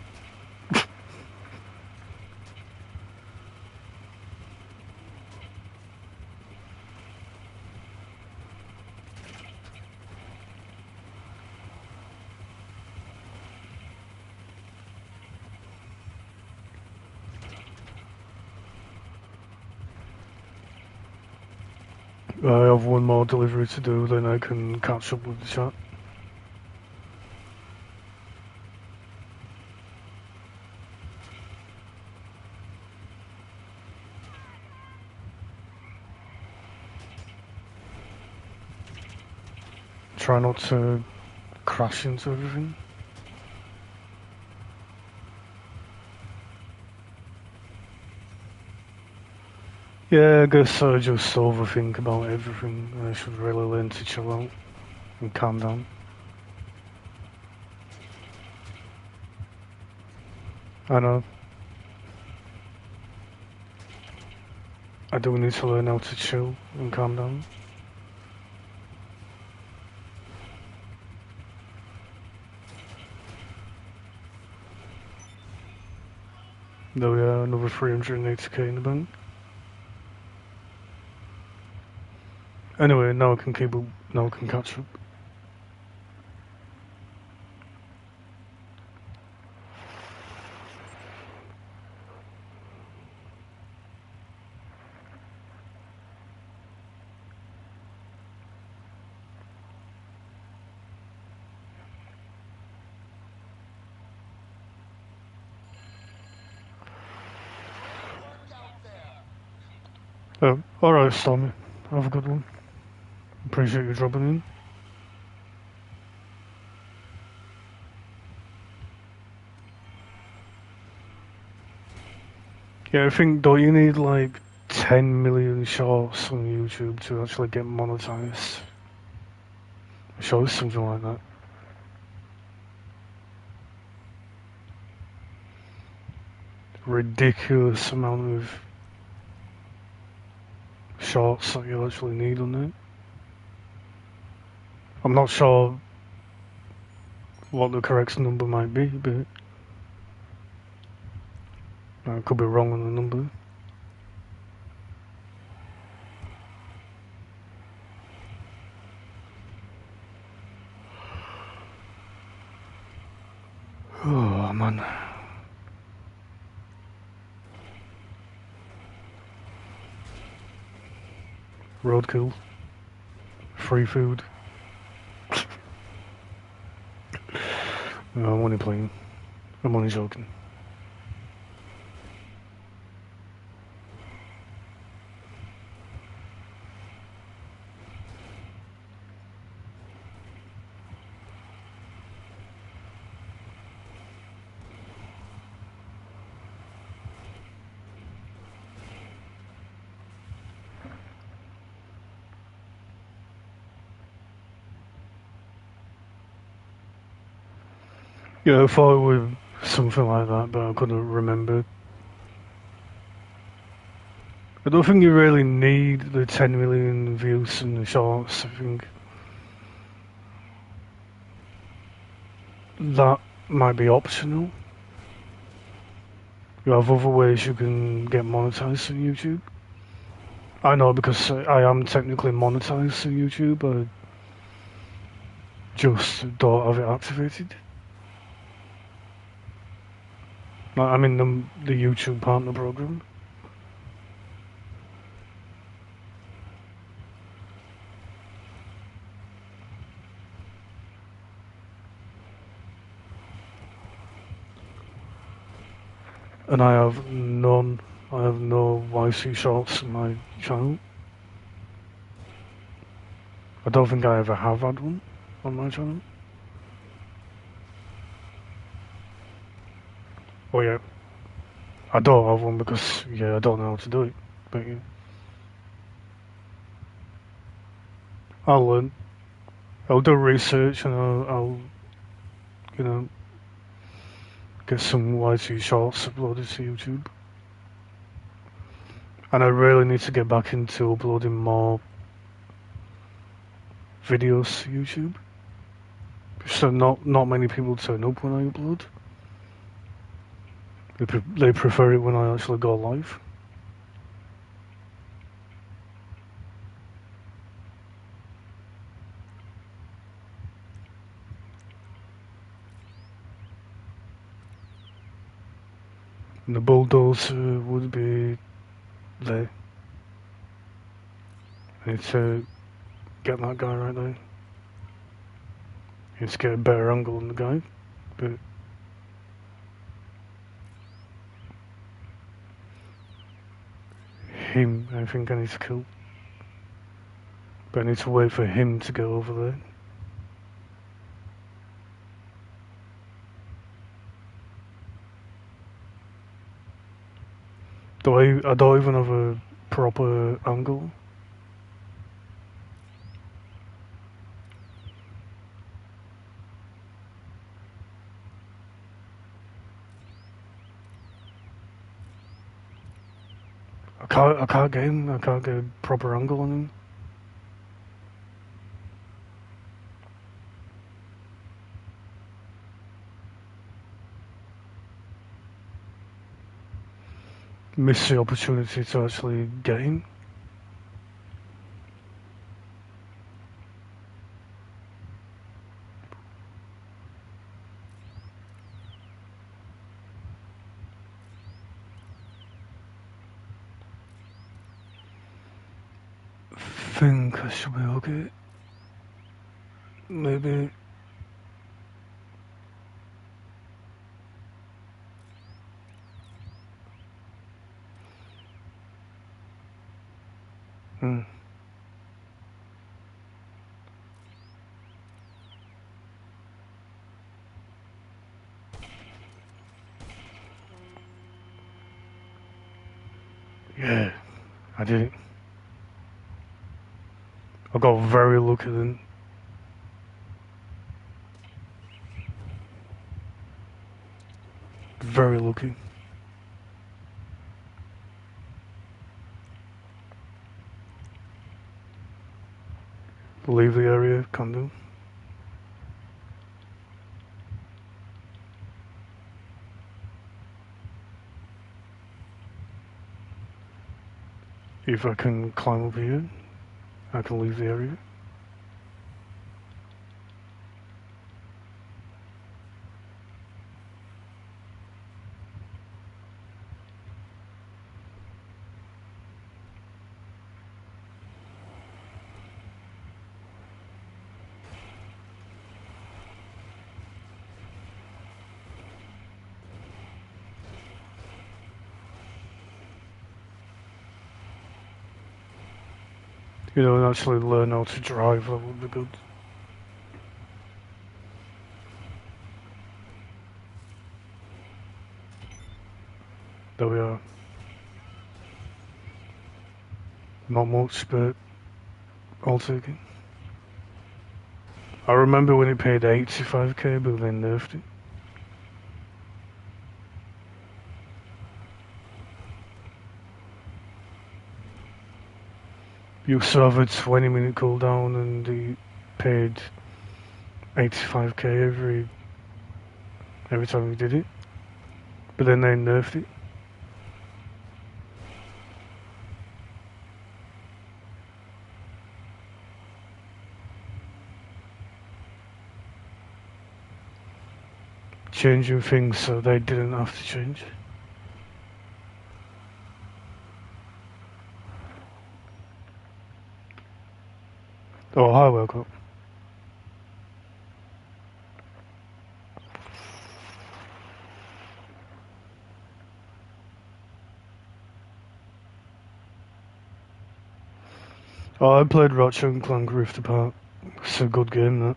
I have one more delivery to do, then I can catch up with the chat. Try not to crash into everything. Yeah, I guess I just overthink about everything. I should really learn to chill out and calm down. I know. I do need to learn how to chill and calm down. There we are, another 380k in the bank. Anyway, now I can keep up, now I can catch up. Alright, Stormy. Have a good one. Appreciate you dropping in. Yeah, I think, don't you need like 10 million shorts on YouTube to actually get monetized? I'm sure it's something like that. Ridiculous amount of shorts that you actually need on it. I'm not sure what the correct number might be, but I could be wrong on the number. Oh man. Roadkill. Free food. No, I'm only playing. I'm only joking. Yeah, I thought it was something like that, but I couldn't remember. I don't think you really need the 10 million views in the shorts. I think that might be optional. You have other ways you can get monetized on YouTube. I know because I am technically monetized on YouTube, I just don't have it activated. I'm in the YouTube partner program. And I have no YC shorts on my channel. I don't think I ever have had one on my channel. Oh yeah, I don't have one because I don't know how to do it. But yeah, I'll learn. I'll do research and I'll get some YC shorts uploaded to YouTube. And I really need to get back into uploading more videos to YouTube. So not many people turn up when I upload. They prefer it when I actually go live. And the bulldozer would be there. I need to get that guy right there. Need to get a better angle on the guy, but him I think I need to kill. But I need to wait for him to go over there. I don't even have a proper angle. I can't get him. I can't get a proper angle on him. Miss the opportunity to actually get him. Think I should be okay. Maybe. Hmm. Yeah, I did it. I got very lucky then. Very lucky. Leave the area, can do. If I can climb up here, I can leave the area. You know, and actually learn how to drive, that would be good. There we are. Not much, but I'll take it. I remember when it paid 85k, but they nerfed it. You used to have a 20-minute cooldown and it paid 85k every time you did it. But then they nerfed it. Changing things so they didn't have to change. Oh, hi, welcome. Oh, I played Ratchet and Clank Rift Apart. It's a good game, that.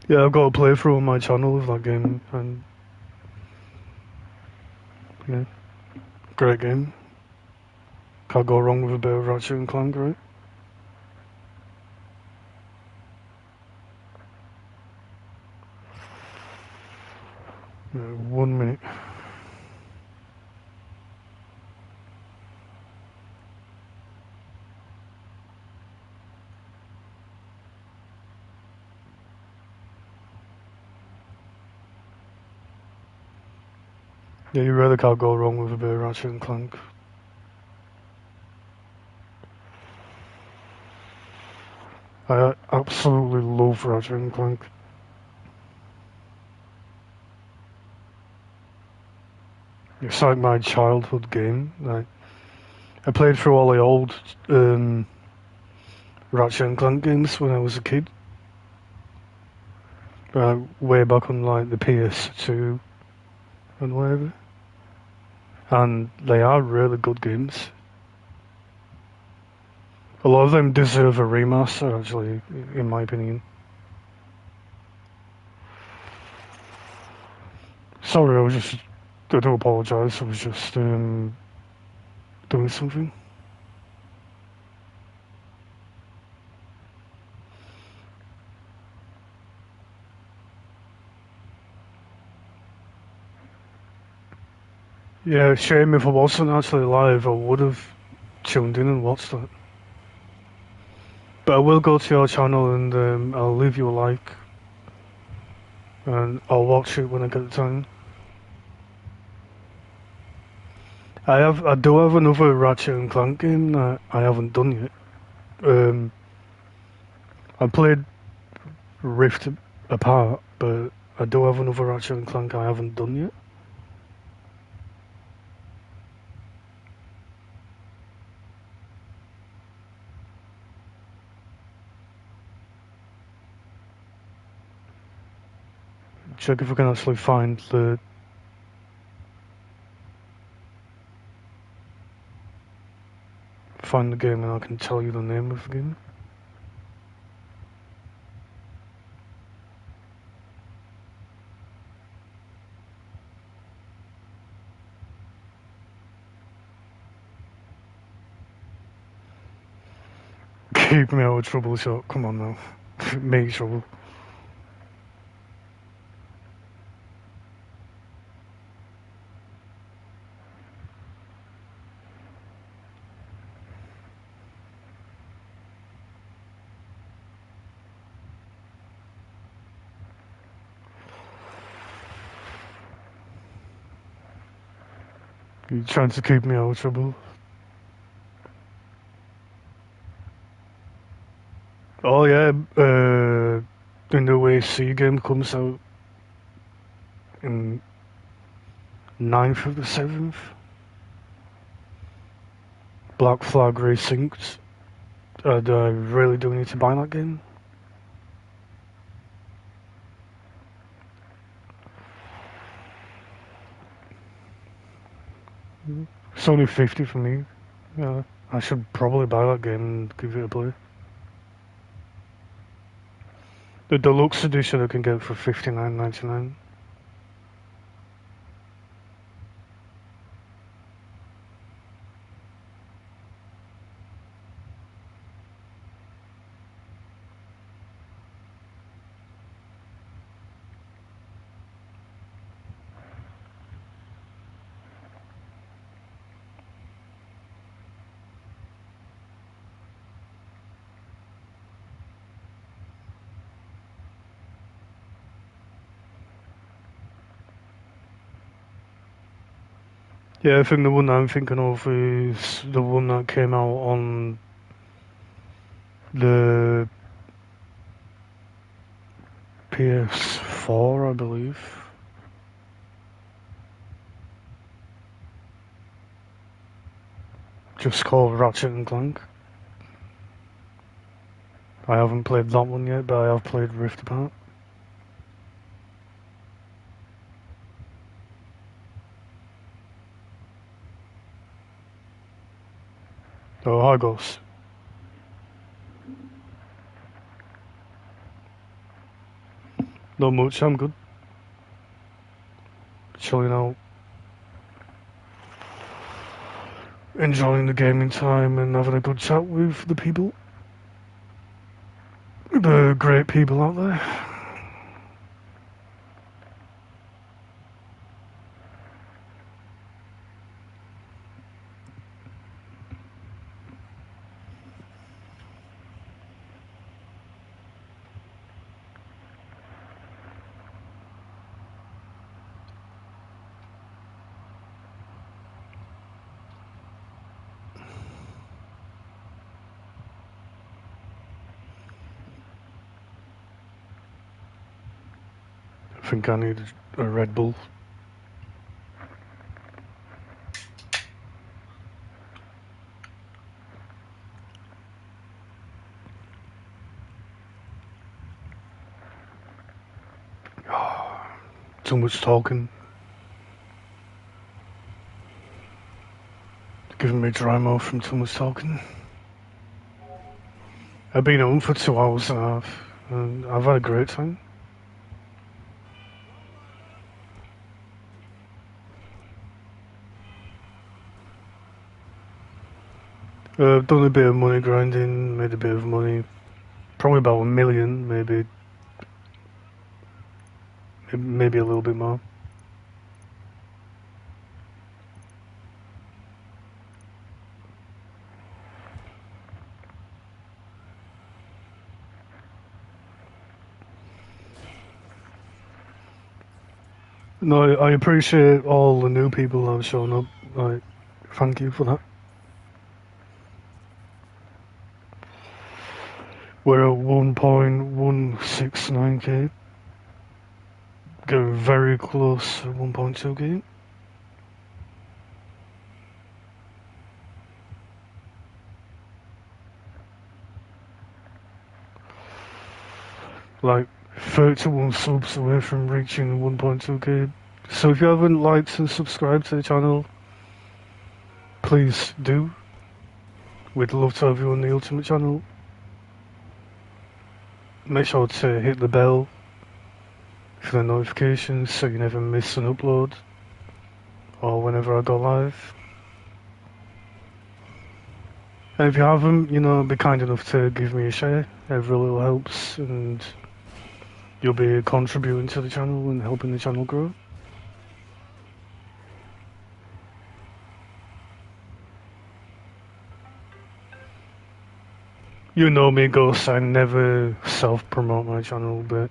Yeah, I've got a playthrough on my channel of that game, and yeah, great game. Can't go wrong with a bit of Ratchet and Clank, right? Yeah, 1 minute. Yeah, you really can't go wrong with a bit of Ratchet and Clank. I absolutely love Ratchet and Clank. It's like my childhood game. Like, I played through all the old Ratchet and Clank games when I was a kid. Way back on like the PS2 and whatever. And they are really good games. A lot of them deserve a remaster, actually, in my opinion. Sorry, I do apologise, I was just doing something. Yeah, shame if I wasn't actually live, I would have tuned in and watched it. But I will go to your channel and I'll leave you a like. And I'll watch it when I get the time. I do have another Ratchet and Clank game that I haven't done yet. I played Rift Apart, but I do have another Ratchet and Clank I haven't done yet. Check if I can actually find the game and I can tell you the name of the game. Keep me out of trouble, so come on now. Make trouble. You trying to keep me out of trouble? Oh yeah, the new AC game comes out in 9th of the 7th. Black Flag Resynced. I really do need to buy that game. It's only 50 for me. Yeah, I should probably buy that game and give it a play. The deluxe edition I can get for $59.99. Yeah, I think the one I'm thinking of is the one that came out on the PS4, I believe. Just called Ratchet and Clank. I haven't played that one yet, but I have played Rift Apart. Oh, hi, Ghost. Not much, I'm good. Chilling out. Enjoying the gaming time and having a good chat with the people. The great people out there. I think I need a Red Bull. Too much talking. Giving me dry mouth from too much talking. I've been home for 2 hours and a half, and I've had a great time. I've done a bit of money grinding, made a bit of money. Probably about 1 million, maybe a little bit more. No, I appreciate all the new people that have shown up. Like, thank you for that. We're at 1.169k. Getting very close to 1.2k. Like 31 subs away from reaching 1.2k. So if you haven't liked and subscribed to the channel, please do. We'd love to have you on the Ultimate channel. Make sure to hit the bell for the notifications so you never miss an upload or whenever I go live. And if you haven't, be kind enough to give me a share. Every little helps, and you'll be contributing to the channel and helping the channel grow. You know me, Ghost, I never self-promote my channel, but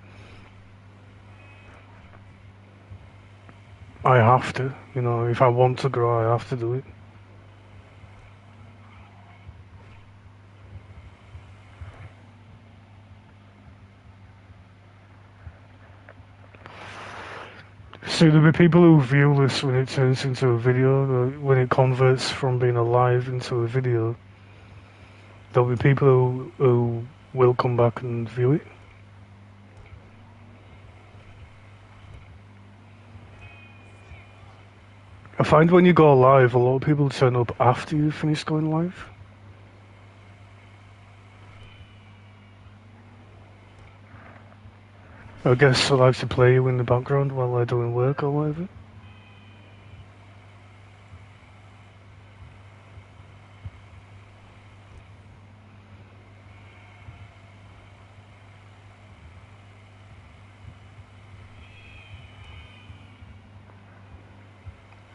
I have to. If I want to grow, I have to do it. So there'll be people who view this when it turns into a video, when it converts from being a live into a video. There'll be people who will come back and view it. I find when you go live, a lot of people turn up after you finish going live. I guess I like to play you in the background while they're doing work or whatever.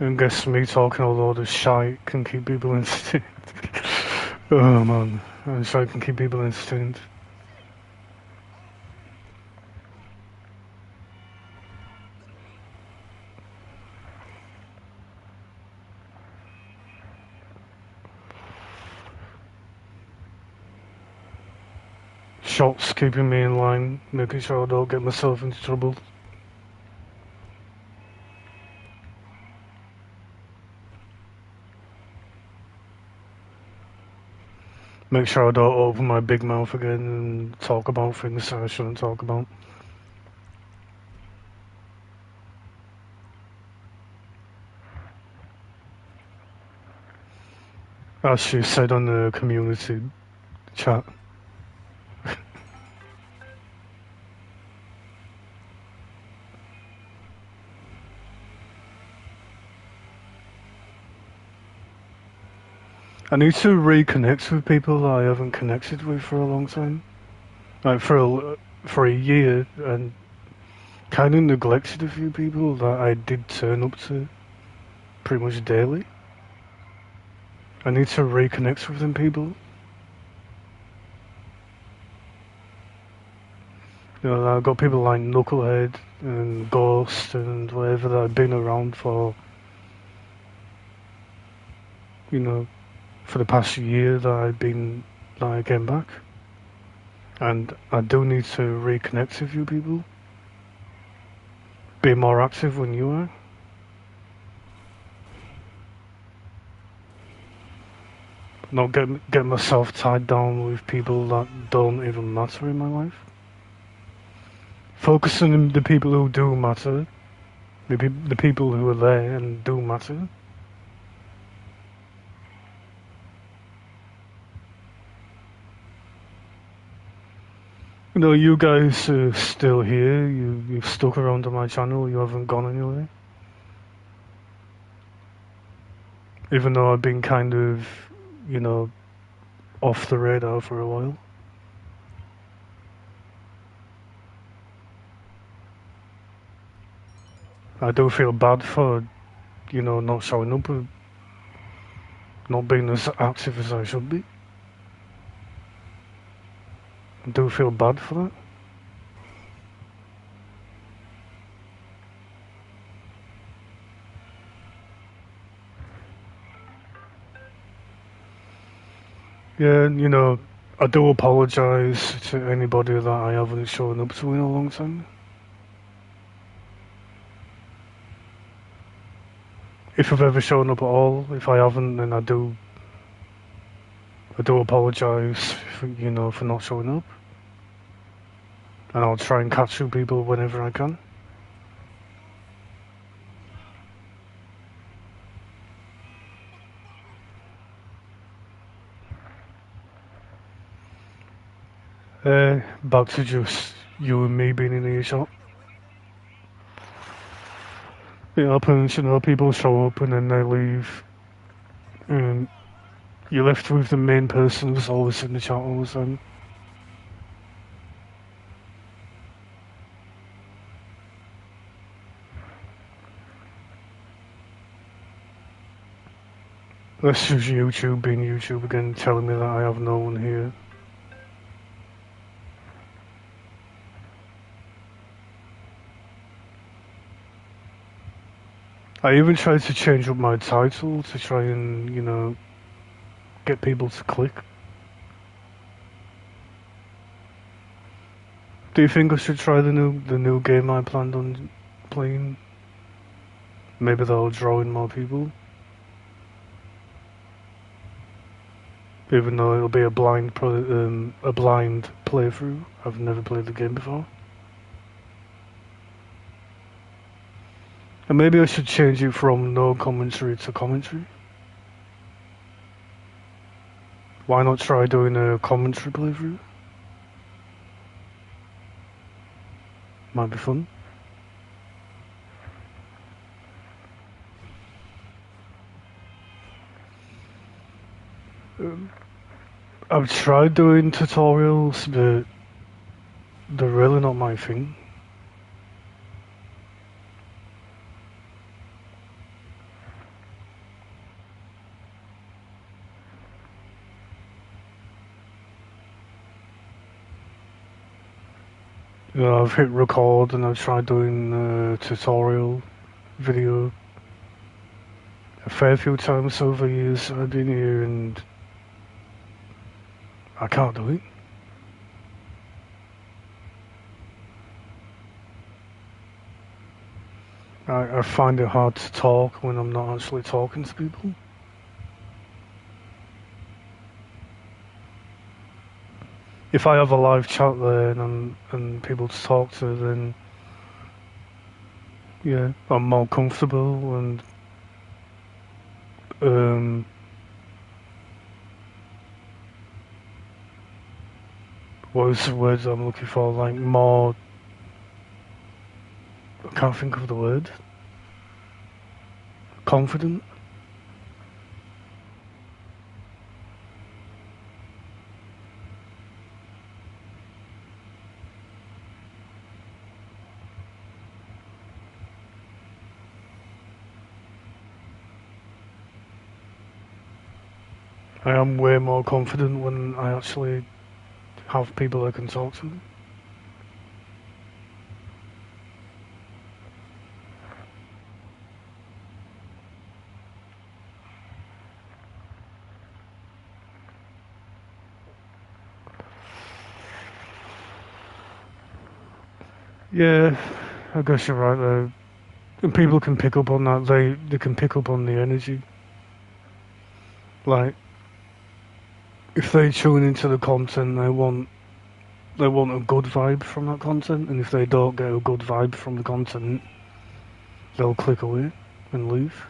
And guess me talking a lot of shite can keep people entertained. Oh man, shite can keep people entertained. Shots keeping me in line, making sure I don't get myself into trouble. Make sure I don't open my big mouth again and talk about things that I shouldn't talk about. As she said on the community chat. I need to reconnect with people I haven't connected with for a long time. Like for a year, and kind of neglected a few people that I did turn up to pretty much daily. I need to reconnect with them people. I've got people like Knucklehead and Ghost and whatever that I've been around for, for the past year that I came back. And I do need to reconnect with you people. be more active when you are. Not get myself tied down with people that don't even matter in my life. Focus on the people who do matter, the people who are there and do matter. You know, you guys are still here. You've stuck around on my channel. You haven't gone anywhere. Even though I've been kind of, you know, off the radar for a while. I do feel bad for, you know, not showing up, not being as active as I should be. I do feel bad for that. Yeah, you know, I do apologise to anybody that I haven't shown up to in a long time. If I've ever shown up at all, if I haven't, then I do apologise for, you know, for not showing up. And I'll try and catch you people whenever I can. Back to just you and me being in earshot. It happens, you know, people show up and then they leave. And you're left with the main person who's always in the chat all the time. That's just YouTube being YouTube again, telling me that I have no one here. I even tried to change up my title to try and, you know, get people to click. Do you think I should try the new game I planned on playing? Maybe that'll draw in more people. Even though it'll be a blind playthrough. I've never played the game before. And maybe I should change it from no commentary to commentary. Why not try doing a commentary playthrough? Might be fun. I've tried doing tutorials, but they're really not my thing. You know, I've hit record and I've tried doing a tutorial video a fair few times over the years I've been here, and I can't do it. I find it hard to talk when I'm not actually talking to people. If I have a live chat there and people to talk to, then yeah, I'm more comfortable and what is the words I'm looking for? Like more, I can't think of the word. Confident. I am way more confident when I actually have people I can talk to. Yeah, I guess you're right there. And people can pick up on that. They can pick up on the energy. Like, if they tune into the content, they want a good vibe from that content, and if they don't get a good vibe from the content, they'll click away and leave.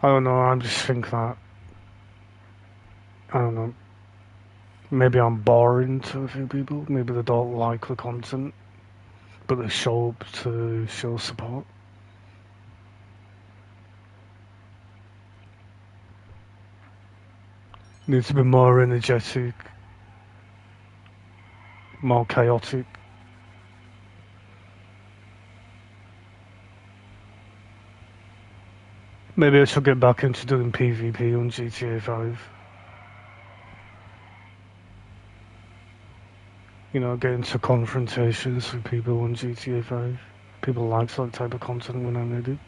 I don't know, I just think that, I don't know, maybe I'm boring to a few people, maybe they don't like the content, but they show up to show support. Needs to be more energetic, more chaotic. Maybe I should get back into doing PvP on GTA 5. You know, get into confrontations with people on GTA 5. People like that type of content when I made it.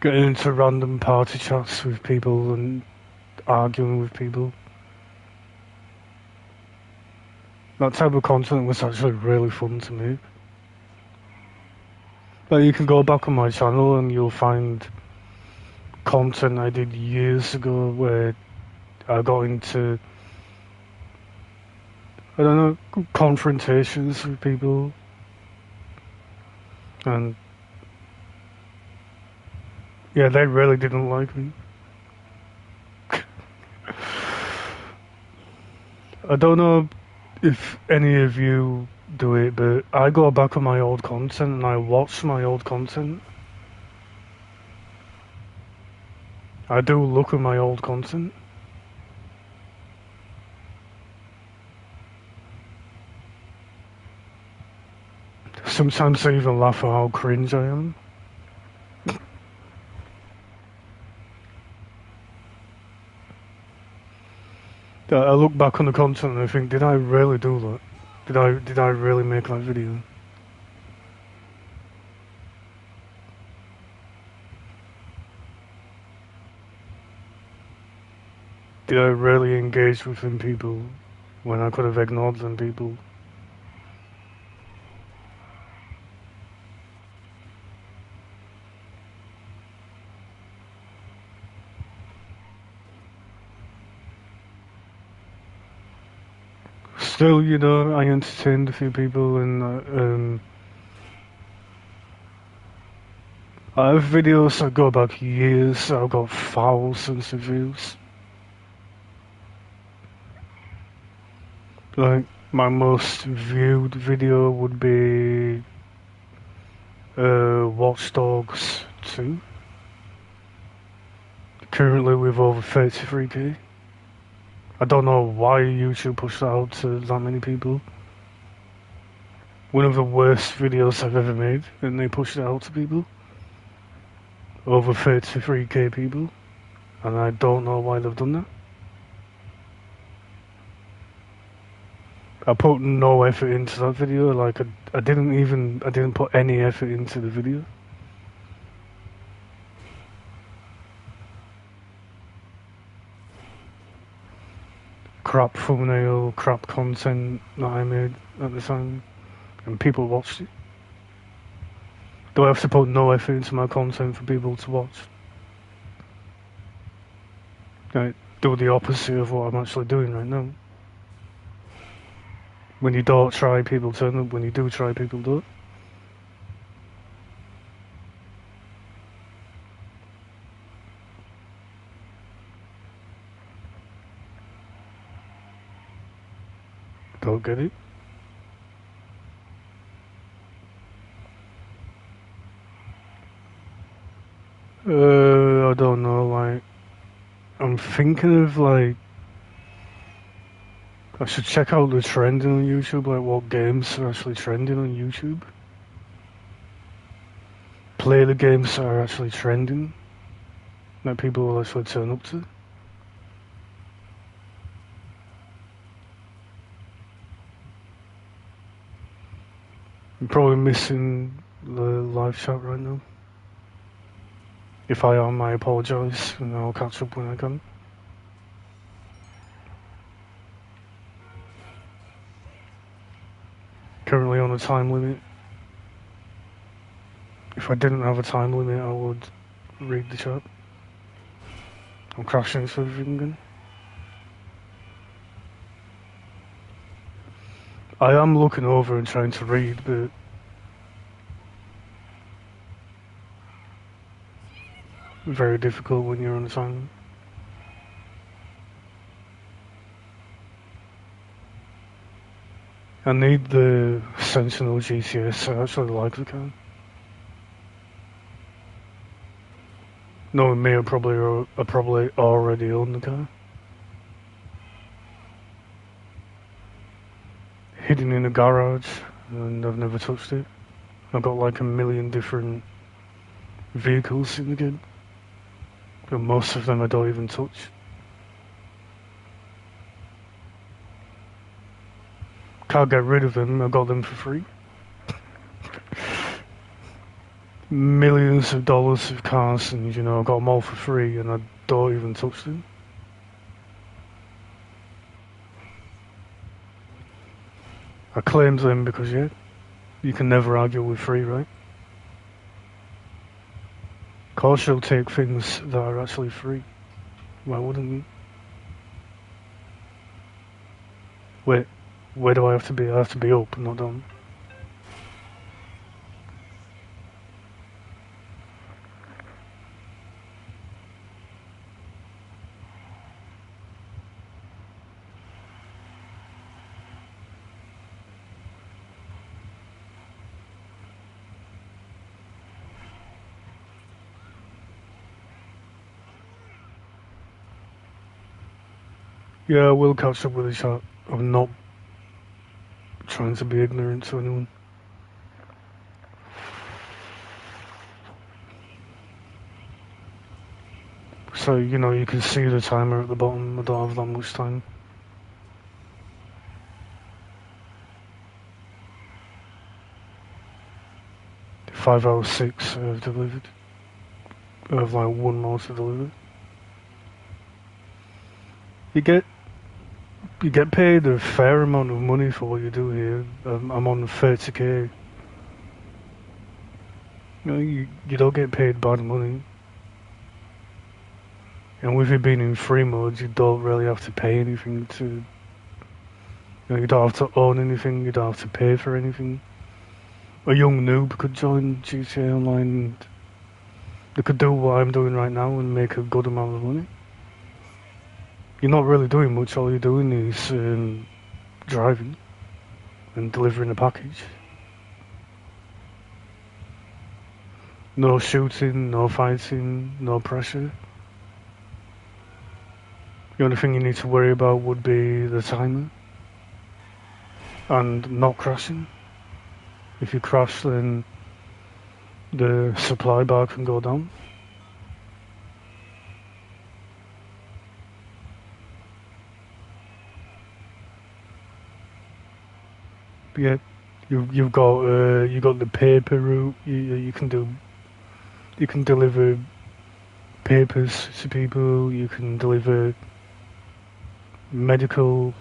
Getting into random party chats with people and arguing with people. That type of content was actually really fun to make. But you can go back on my channel and you'll find content I did years ago where I got into, I don't know, confrontations with people. And yeah, they really didn't like me. I don't know if any of you do it, but I go back on my old content and I watch my old content. I do look at my old content. Sometimes I even laugh at how cringe I am. I look back on the content and I think, did I really do that? Did I really make that video? Did I really engage with them people when I could have ignored them people? Still, you know, I entertained a few people and I have videos that go back years. I've got thousands of views. Like, my most viewed video would be Watch Dogs 2. Currently with over 33k. I don't know why YouTube pushed that out to that many people. One of the worst videos I've ever made, and they pushed it out to people. Over 33k people. And I don't know why they've done that. I put no effort into that video, like I didn't put any effort into the video. Crap thumbnail, crap content that I made at the time, and people watched it. Do I have to put no effort into my content for people to watch? I do the opposite of what I'm actually doing right now. When you don't try, people turn up. When you do try, people don't. Don't get it? I don't know, like, I'm thinking of, like, I should check out the trending on YouTube, like what games are actually trending on YouTube. Play the games that are actually trending, that people will actually turn up to. I'm probably missing the live chat right now. If I am, I apologise, and I'll catch up when I can. Currently on a time limit. If I didn't have a time limit, I would read the chat. I'm crashing everything again. I am looking over and trying to read, but very difficult when you're on a time limit. I need the Sentinel GTS. I actually like the car. Knowing me, I probably already own the car. Hidden in a garage, and I've never touched it. I've got like a million different vehicles in the game, but most of them I don't even touch. Can't get rid of them, I got them for free. Millions of dollars of cars, and you know, I got them all for free, and I don't even touch them. I claimed them because, yeah, you can never argue with free, right? Of course you'll take things that are actually free. Why wouldn't you? Wait, where do I have to be? I have to be up, not down. Yeah, I will catch up with the chat. I'm not trying to be ignorant to anyone. So, you know, you can see the timer at the bottom. I don't have that much time. Five out of 6 I've delivered. I have like one more to deliver. You get paid a fair amount of money for what you do here. I'm on 30k. You know, you don't get paid bad money. And with it being in free mode, you don't really have to pay anything to... You know, you don't have to own anything, you don't have to pay for anything. A young noob could join GTA Online and they could do what I'm doing right now and make a good amount of money. You're not really doing much, all you're doing is driving and delivering a package. No shooting, no fighting, no pressure. The only thing you need to worry about would be the timer and not crashing. If you crash, then the supply bar can go down. But yeah, you've got the paper route. You can deliver papers to people. You can deliver medical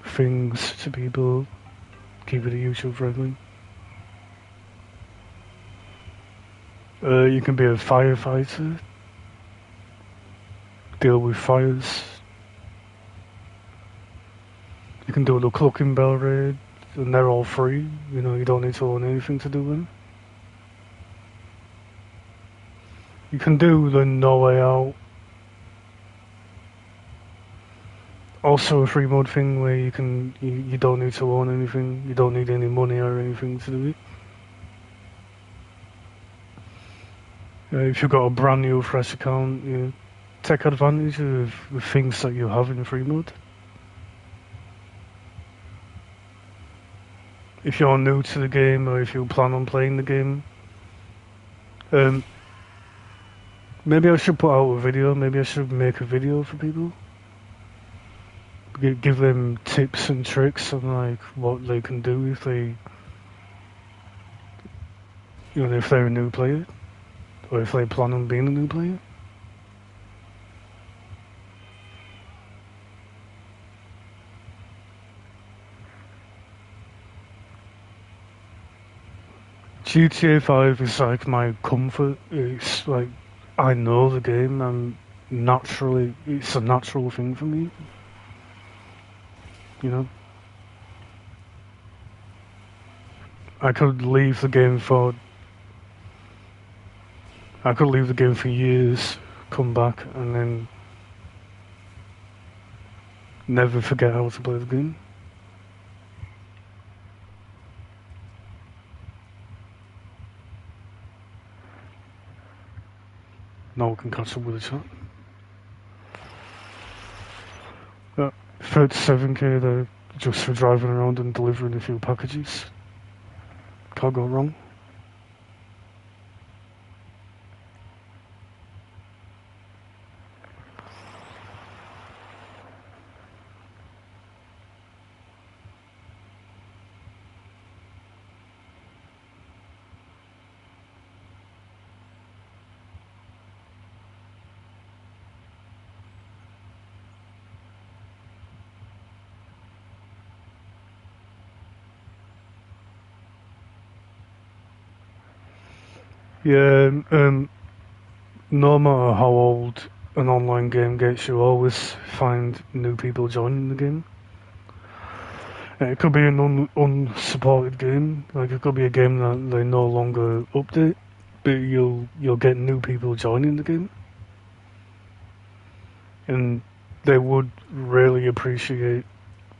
things to people. Keep it user friendly. You can be a firefighter, deal with fires. You can do the clocking bell raid, and they're all free. You know, you don't need to own anything to do them. You can do the No Way Out. Also a free mode thing where you don't need to own anything. You don't need any money or anything to do it. If you've got a brand new fresh account, you take advantage of the things that you have in free mode. If you're new to the game or if you plan on playing the game, maybe I should put out a video, maybe I should make a video for people. Give them tips and tricks on like what they can do if they You know, if they're a new player, or if they plan on being a new player. GTA 5 is like my comfort. It's like I know the game. It's a natural thing for me. You know, I could leave the game for years, come back, and then never forget how to play the game. Now we can catch up with the chat. 37k there just for driving around and delivering a few packages. Can't go wrong. Yeah, no matter how old an online game gets, you always find new people joining the game. It could be an unsupported game, like it could be a game that they no longer update, but you'll get new people joining the game, and they would really appreciate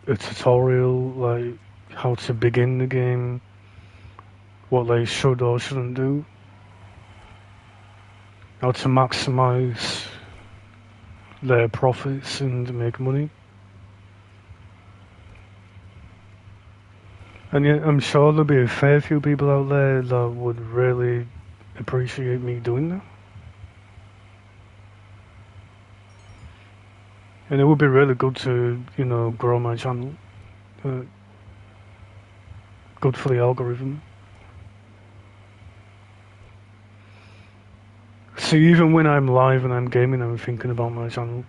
a tutorial, like how to begin the game, what they should or shouldn't do, how to maximize their profits and make money. And yet, I'm sure there'll be a fair few people out there that would really appreciate me doing that. And it would be really good to, you know, grow my channel. Good for the algorithm. See, even when I'm live and I'm gaming, I'm thinking about my channel.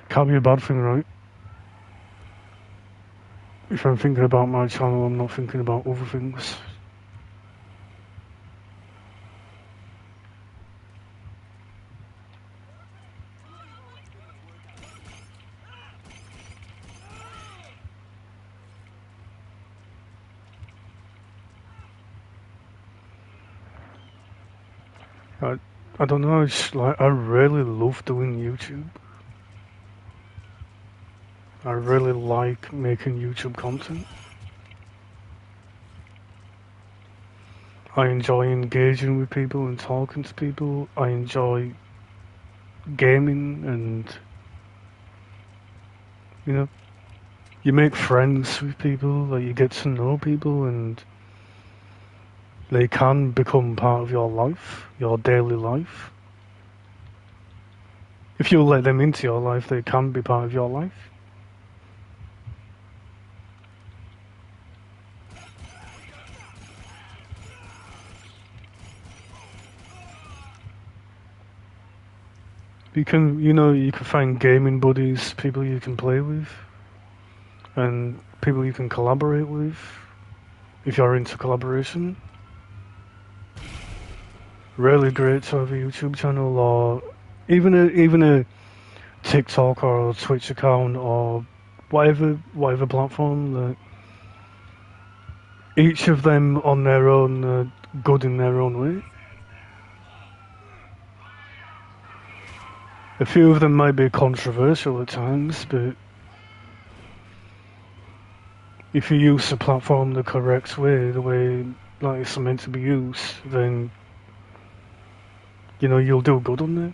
Can't be a bad thing, right? If I'm thinking about my channel, I'm not thinking about other things. I don't know, it's like I really love doing YouTube. I really like making YouTube content. I enjoy engaging with people and talking to people. I enjoy gaming and, you know, you make friends with people, like you get to know people and they can become part of your life, your daily life. If you let them into your life, they can be part of your life. You can find gaming buddies, people you can play with, and people you can collaborate with, if you're into collaboration. Really great to have a YouTube channel or even a TikTok or a Twitch account or whatever platform. That each of them on their own good in their own way. A few of them might be controversial at times, but if you use the platform the correct way, the way like it's meant to be used, then you'll do good on there.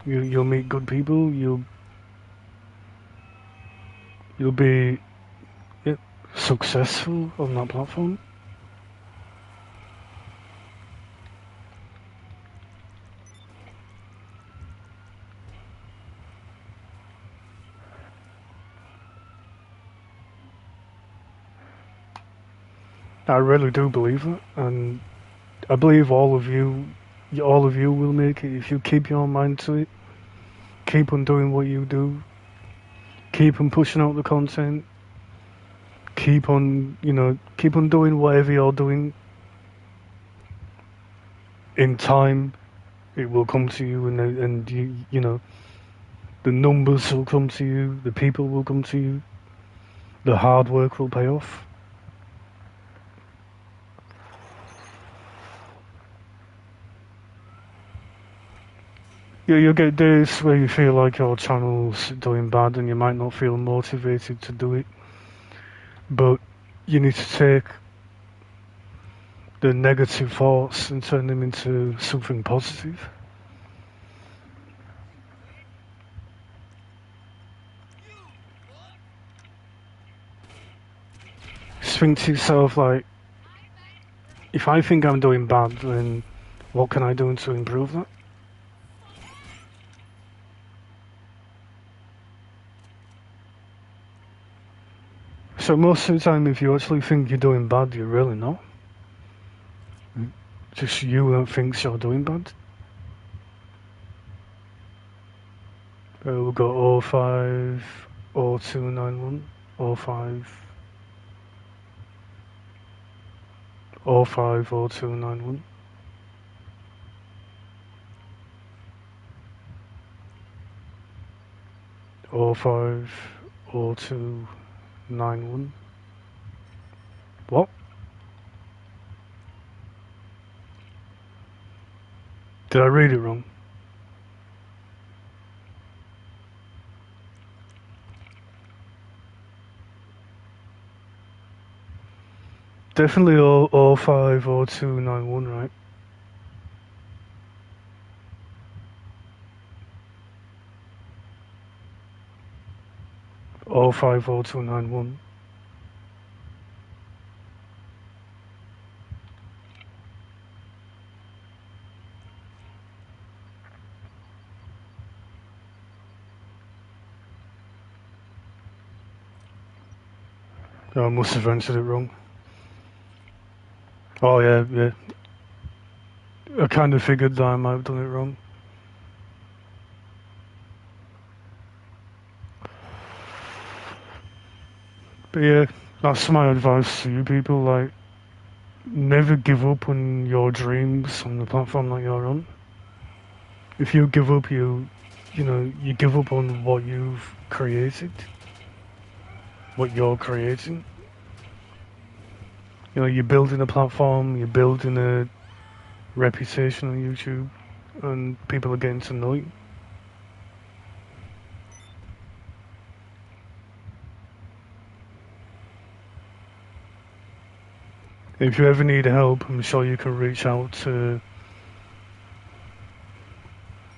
You'll meet good people. You'll be successful on that platform. I really do believe it, and I believe all of you will make it if you keep your mind to it. Keep on doing what you do. Keep on pushing out the content. Keep on, keep on doing whatever you're doing. In time, it will come to you, and the numbers will come to you. The people will come to you. The hard work will pay off. You'll get days where you feel like your channel's doing bad and you might not feel motivated to do it. But you need to take the negative thoughts and turn them into something positive. Just think to yourself, like, if I think I'm doing bad, then what can I do to improve that? So most of the time, if you actually think you're doing bad, you're really not. Just you that thinks you're doing bad. We've got 05, 0291, 05, 05, 0291. Or 5 or 2 9 1. What? Did I read it wrong? Definitely 05 or 291, right? Or 5 or 291. I must have answered it wrong. Oh yeah. I kind of figured that I might have done it wrong. But yeah, that's my advice to you people, like, never give up on your dreams on the platform that you're on. If you give up, you give up on what you've created, what you're creating. You're building a platform, you're building a reputation on YouTube, and people are getting to know you. If you ever need help, I'm sure you can reach out to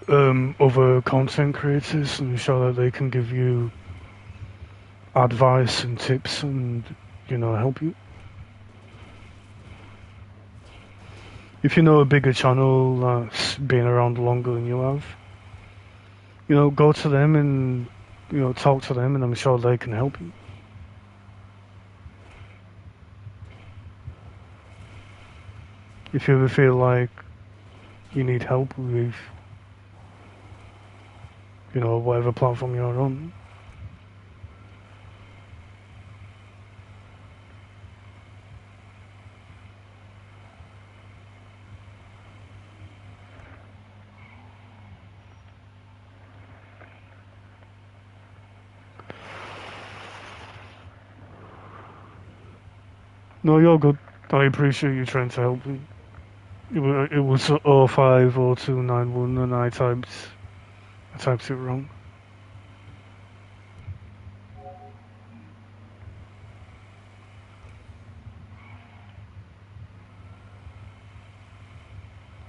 other content creators. I'm sure that they can give you advice and tips and, help you. If you know a bigger channel that's been around longer than you have, go to them and, talk to them, and I'm sure they can help you. If you ever feel like you need help with, whatever platform you're on. No, you're good. I appreciate you trying to help me. It was 05 or 291 and I typed it wrong.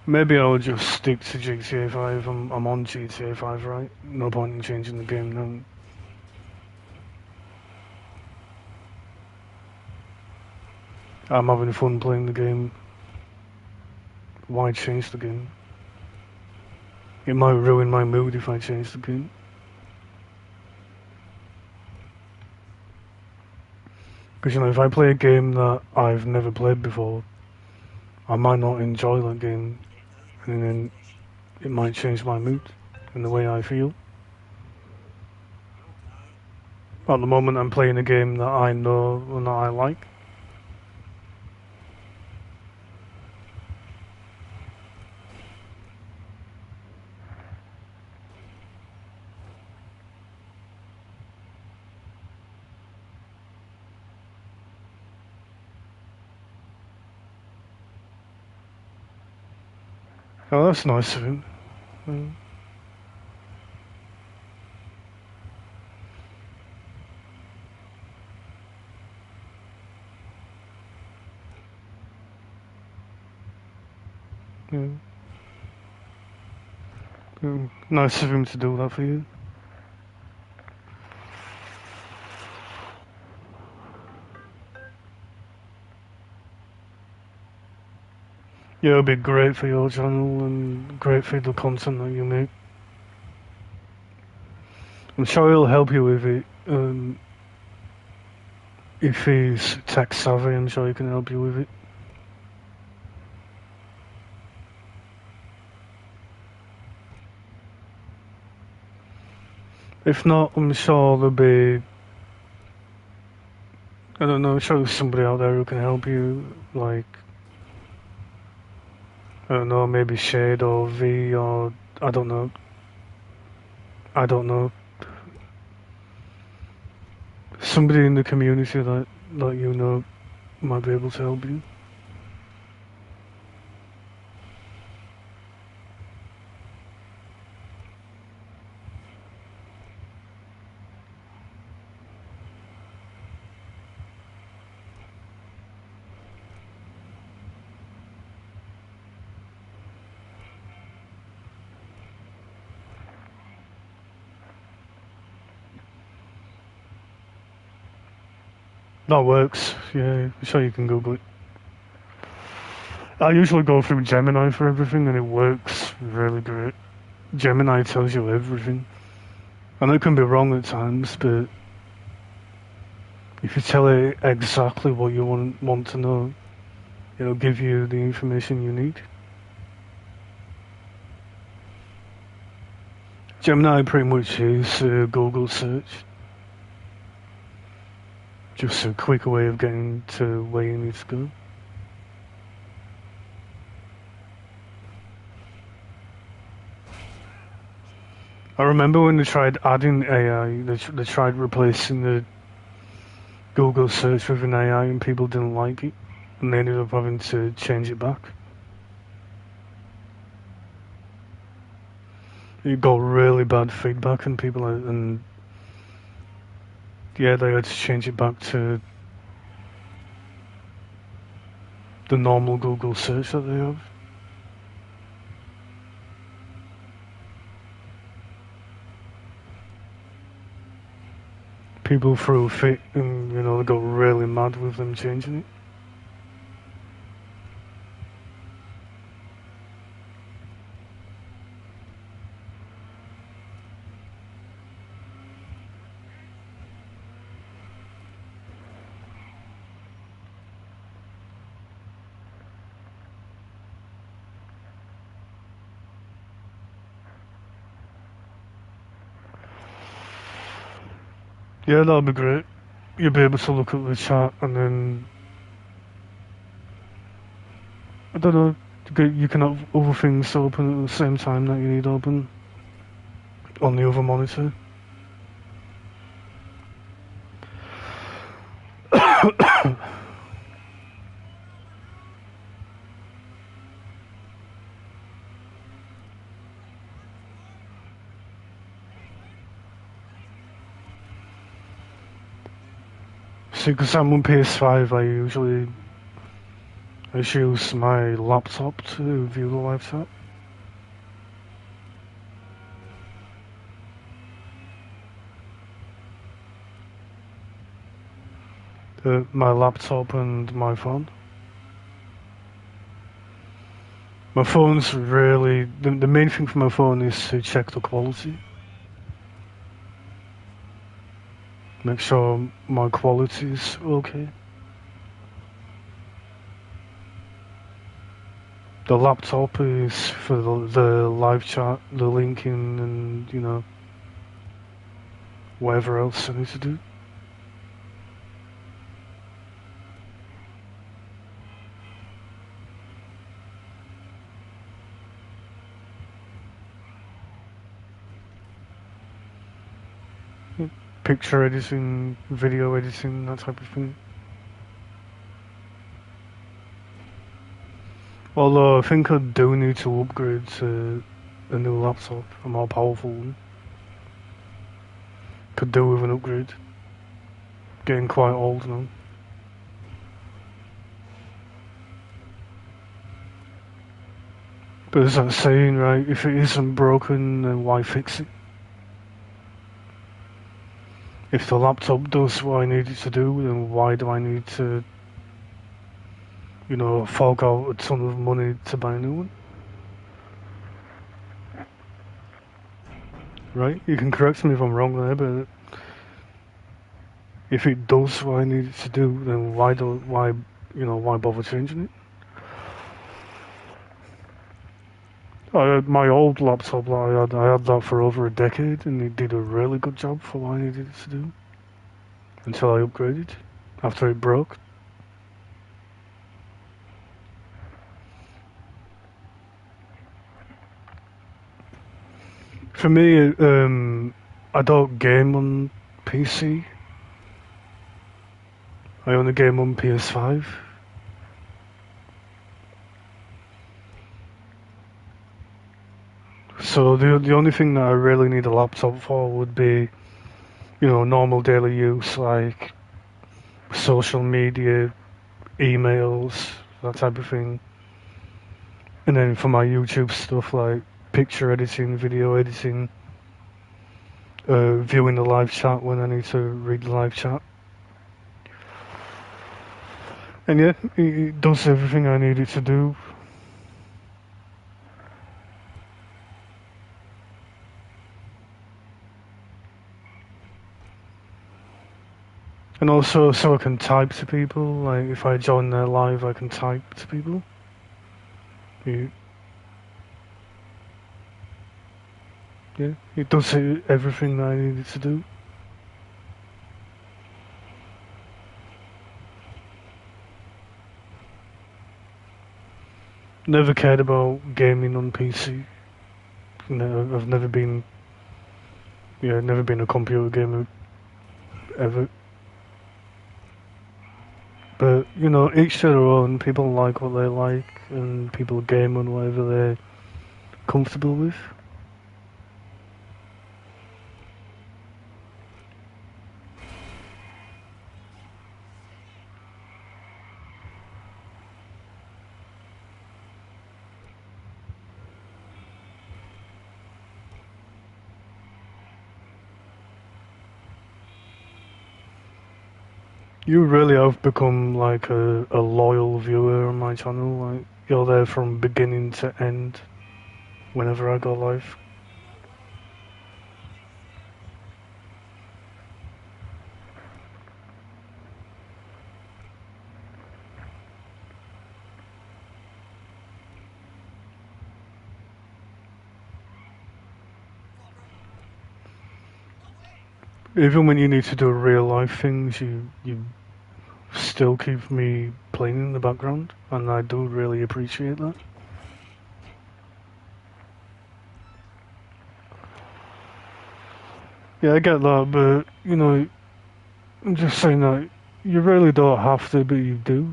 Maybe I'll just stick to GTA 5. I'm on GTA 5, right? No point in changing the game now. I'm having fun playing the game. Why change the game? It might ruin my mood if I change the game. Because, you know, if I play a game that I've never played before, I might not enjoy that game, and then it might change my mood and the way I feel. At the moment, I'm playing a game that I know and that I like. Oh, that's nice of him. Yeah. Nice of him to do that for you. Yeah, it'll be great for your channel and great for the content that you make. I'm sure he'll help you with it. If he's tech savvy, I'm sure he can help you with it. If not, I'm sure there'll be, I don't know, I'm sure there's somebody out there who can help you, like, I don't know, maybe Shade or V or, I don't know. Somebody in the community that you know might be able to help you. That works, yeah, I'm sure you can Google it. I usually go through Gemini for everything and it works really great. Gemini tells you everything. And it can be wrong at times, but if you tell it exactly what you want to know, it'll give you the information you need. Gemini pretty much is Google search. Just a quicker way of getting to where you need to go. I remember when they tried adding AI, they tried replacing the Google search with an AI and people didn't like it, and they ended up having to change it back. It got really bad feedback and people, and yeah, they had to change it back to the normal Google search that they have. People threw a fit and, you know, they got really mad with them changing it. Yeah, that'll be great. You'll be able to look at the chat and then, I don't know, you can have other things open at the same time that you need open on the other monitor. See, because I'm on PS5, I just use my laptop to view the live chat. My laptop and my phone. My phone's really, the main thing for my phone is to check the quality. make sure my quality is okay. The laptop is for the live chat, the linking, and whatever else I need to do. Picture editing, video editing, that type of thing. Although I think I do need to upgrade to a new laptop, a more powerful one. Could do with an upgrade. Getting quite old now. But there's that saying, right, if it isn't broken, then why fix it? If the laptop does what I need it to do, then why do I need to, fork out a ton of money to buy a new one? Right? You can correct me if I'm wrong there, but if it does what I need it to do, then why bother changing it? My old laptop that I had that for over a decade, and it did a really good job for what I needed it to do. Until I upgraded, after it broke. For me, I don't game on PC. I only game on PS5. So the only thing that I really need a laptop for would be, normal daily use like social media, emails, that type of thing. And then for my YouTube stuff like picture editing, video editing, viewing the live chat when I need to read the live chat. And yeah, it does everything I need it to do. And also, so I can type to people. Like, if I join their live, I can type to people. Yeah, it does everything that I need it to do. Never cared about gaming on PC. I've never been a computer gamer ever. But each to their own. People like what they like, and people game on whatever they're comfortable with. You really have become like a loyal viewer on my channel. Like, you're there from beginning to end whenever I go live. Even when you need to do real life things, you still keep me playing in the background, and I do really appreciate that. Yeah, I get that, but I'm just saying that you really don't have to, but you do.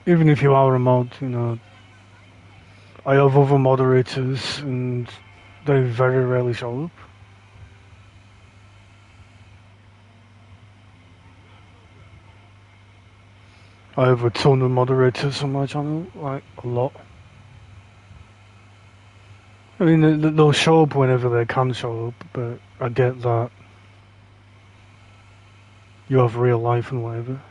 Even if you are a mod, I have other moderators, and they very rarely show up. I have a ton of moderators on my channel, like a lot. I mean, they'll show up whenever they can show up, but I get that you have real life and whatever.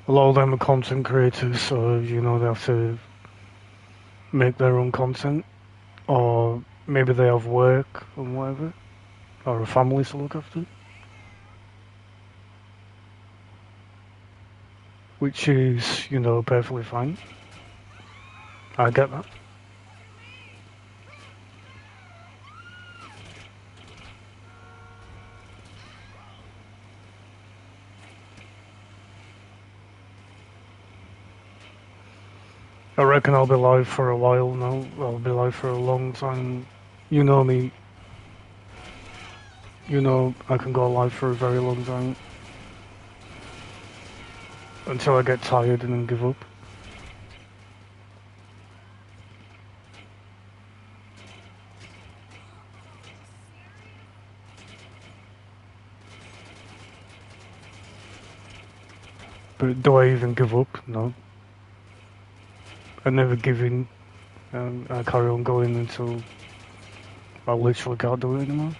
A lot of them are content creators, so they have to make their own content, or maybe they have work and whatever, or a family to look after, which is, you know, perfectly fine. I get that. I reckon I'll be live for a while now. I'll be live for a long time. You know me. You know I can go live for a very long time. Until I get tired and then give up. But do I even give up? No. I never give in. I carry on going until I literally can't do it anymore.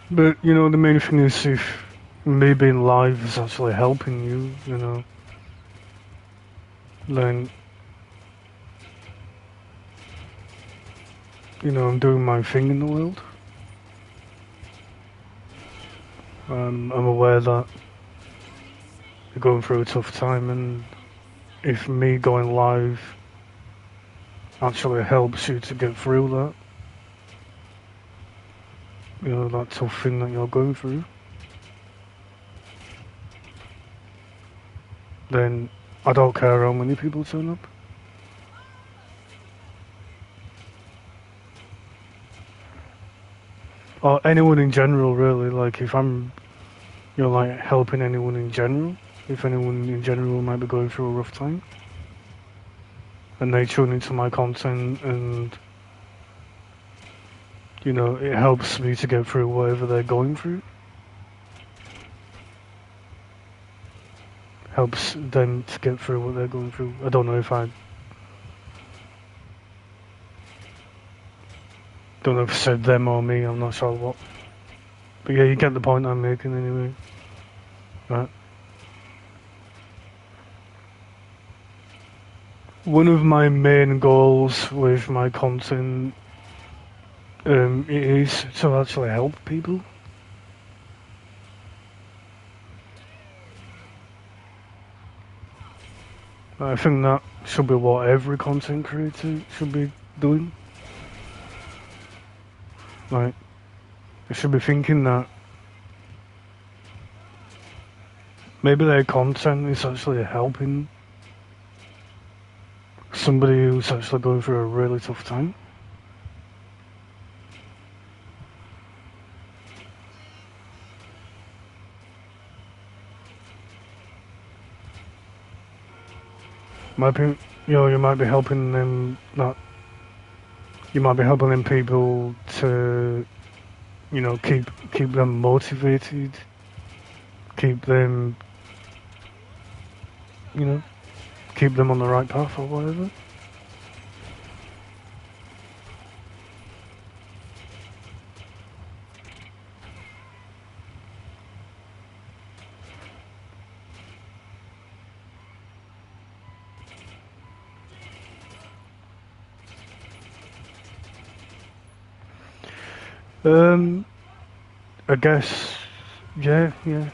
But, you know, the main thing is if me being live is actually helping you, you know, then, you know, I'm doing my thing in the world. I'm aware that you're going through a tough time, and if me going live actually helps you to get through that, you know, that tough thing that you're going through, then I don't care how many people turn up. Or anyone in general, really. Like, if I'm, you know, like, helping anyone in general, if anyone in general might be going through a rough time, and they tune into my content and, you know, it helps me to get through whatever they're going through. Helps them to get through what they're going through. I don't know if I said them or me, I'm not sure what. But yeah, you get the point I'm making anyway. Right. One of my main goals with my content it is to actually help people. I think that should be what every content creator should be doing. Like, they should be thinking that maybe their content is actually helping somebody who's actually going through a really tough time. Might be, you know, you might be helping them not. You might be helping them people to, you know, keep them motivated, keep them, you know, keep them on the right path or whatever. I guess, yeah. You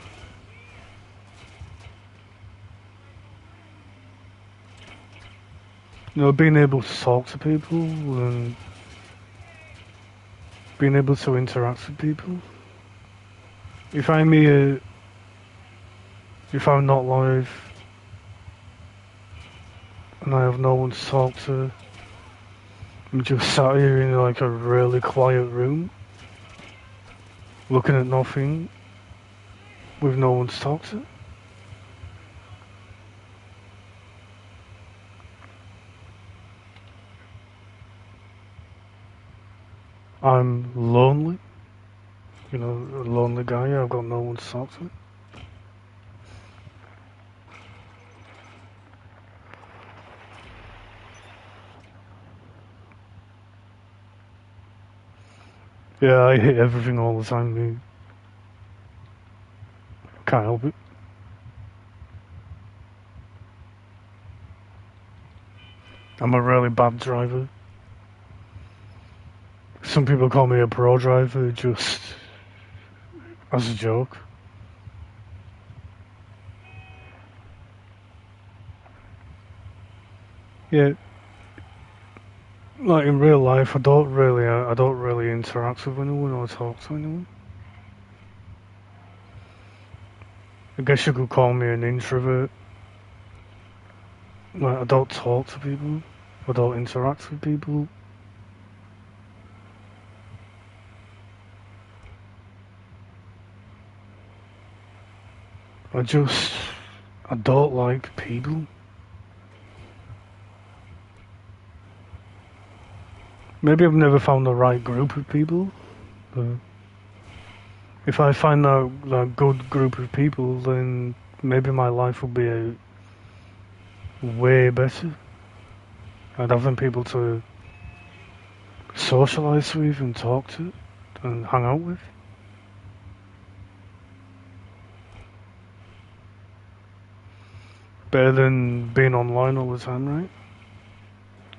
know, being able to talk to people and being able to interact with people. If I'm here, if I'm not live, and I have no one to talk to, I'm just sat here in like a really quiet room, looking at nothing, with no one to talk to. I'm lonely, you know, a lonely guy, I've got no one to talk to. Yeah, I hit everything all the time, dude. Can't help it. I'm a really bad driver. Some people call me a pro driver just as a joke. Yeah, like in real life, I don't really interact with anyone or talk to anyone. I guess you could call me an introvert. Like, I don't talk to people. I don't interact with people. I just, I don't like people. Maybe I've never found the right group of people, but if I find that good group of people, then maybe my life will be way better. I'd have them people to socialise with and talk to and hang out with. Better than being online all the time, right?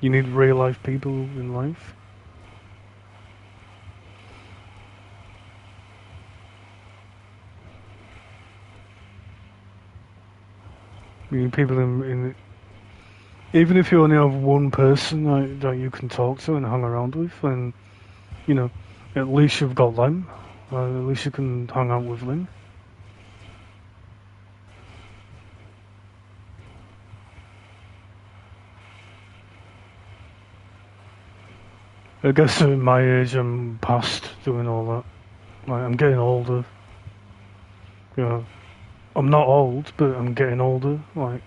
You need real life people in life. You need people in even if you only have one person that you can talk to and hang around with, then you know, at least you've got them. At least you can hang out with them. I guess at my age, I'm past doing all that. Like, I'm getting older. You know, I'm not old, but I'm getting older. Like,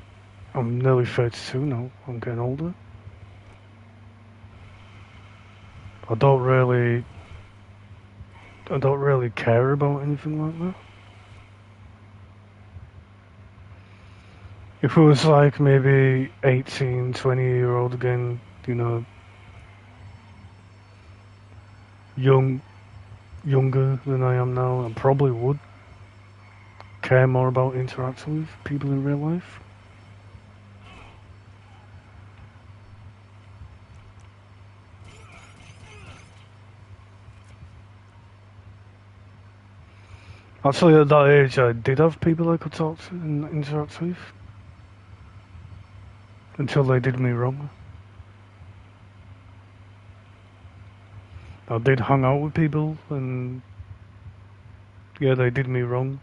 I'm nearly 32 now. I'm getting older. I don't really, I don't really care about anything like that. If it was like maybe 18, 20-year-old again, you know, younger than I am now, I probably would care more about interacting with people in real life. Actually, at that age, I did have people I could talk to and interact with until they did me wrong. I did hang out with people, and yeah, they did me wrong.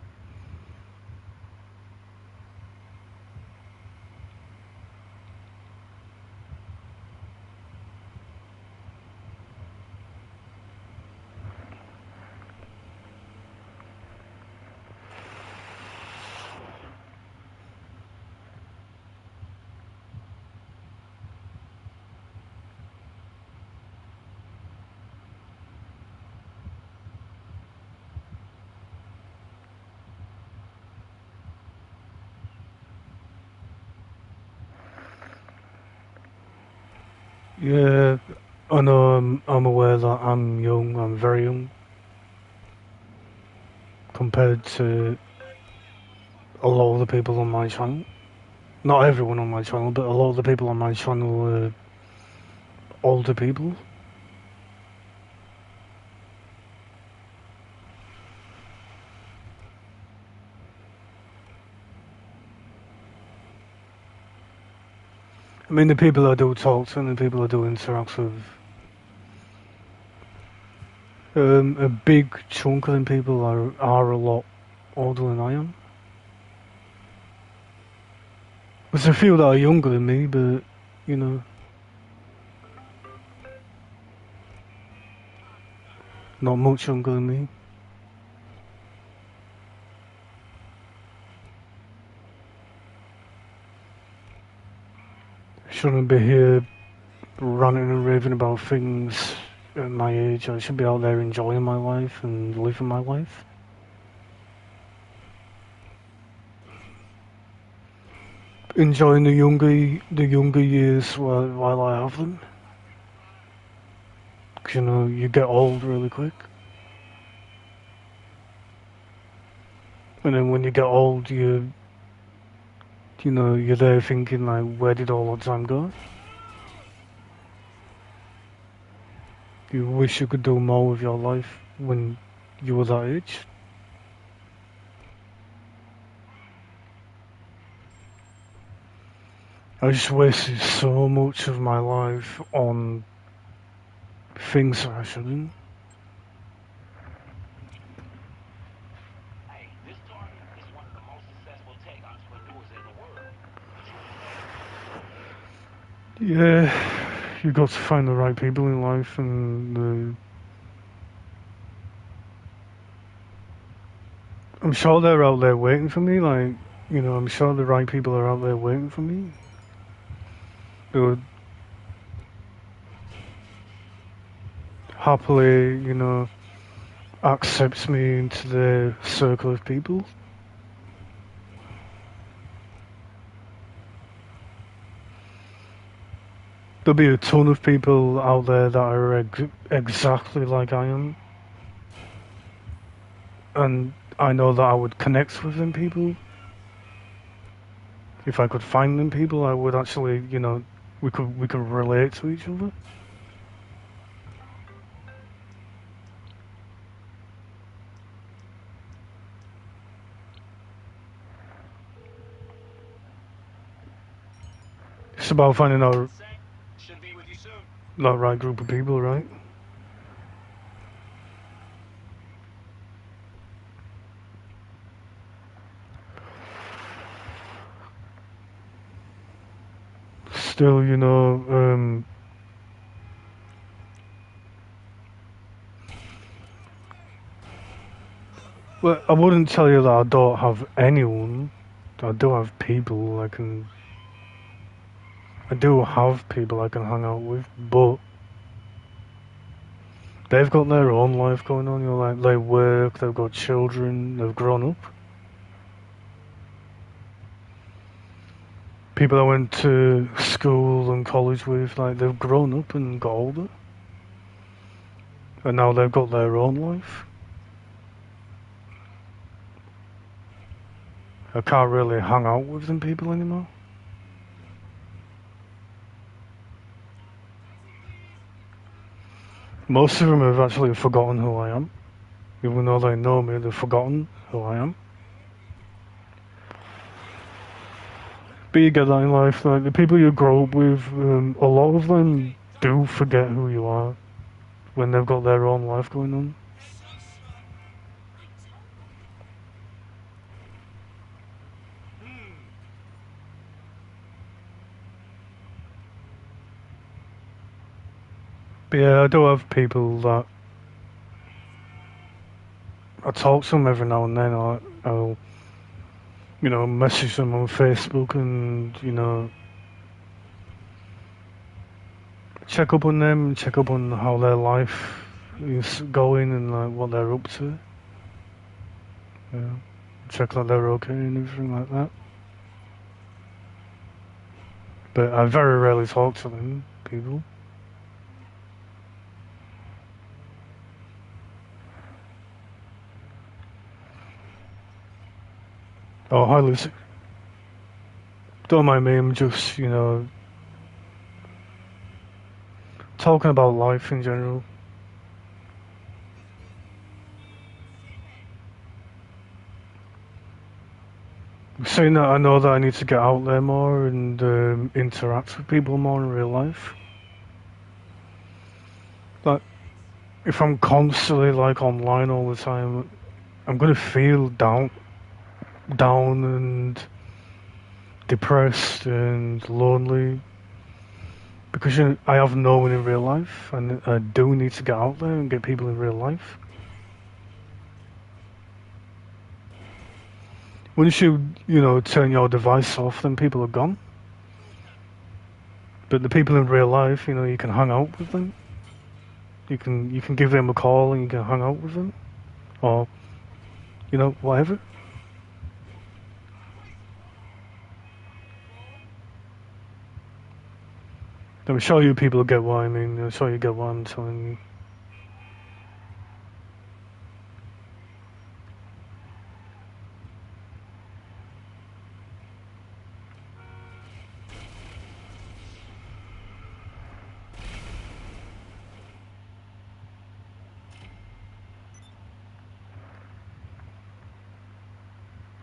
Yeah, I know I'm aware that I'm young, I'm very young compared to a lot of the people on my channel. Not everyone on my channel, but a lot of the people on my channel are older people. I mean, the people I do talk to and the people I do interact with, a big chunk of them people are a lot older than I am. There's a few that are younger than me, but you know, not much younger than me. Shouldn't be here ranting and raving about things at my age. I should be out there enjoying my life and living my life. Enjoying the younger years while I have them. 'Cause, you know, you get old really quick. And then when you get old, you're there thinking like, where did all the time go? You wish you could do more with your life when you were that age. I just wasted so much of my life on things that I shouldn't. Hey, this target is one of the most successful tech entrepreneurs in the world. Did you know that? Yeah, you got to find the right people in life, and I'm sure they're out there waiting for me. Like, I'm sure the right people are out there waiting for me. They would happily, accept me into their circle of people. There'll be a ton of people out there that are exactly like I am, and I know that I would connect with them people. If I could find them people, I would actually, we could relate to each other. It's about finding Should be with you soon. that right group of people, right? Still, well, I wouldn't tell you that I don't have anyone. I do have people I do have people I can hang out with, but they've got their own life going on. Like they work, they've got children, they've grown up. People I went to school and college with, like they've grown up and got older, and now they've got their own life. I can't really hang out with them people anymore. Most of them have actually forgotten who I am. Even though they know me, they've forgotten who I am. But you get that in life, like the people you grow up with, a lot of them do forget who you are when they've got their own life going on. But yeah, I do have people that I talk to them every now and then. I'll message them on Facebook and, check up on them, check up on how their life is going and like what they're up to. Yeah. Check that they're okay and everything like that. But I very rarely talk to them, people. Oh, hi Lucy. Don't mind me, I'm just, talking about life in general. Saying that I know that I need to get out there more and interact with people more in real life. Like, if I'm constantly like online all the time, I'm gonna feel down and depressed and lonely because I have no one in real life, and I do need to get out there and get people in real life. Once you turn your device off, then people are gone. But the people in real life, you can hang out with them. You can give them a call and you can hang out with them, or whatever. I'm sure you people get what I mean. I'm sure you get what I'm telling you.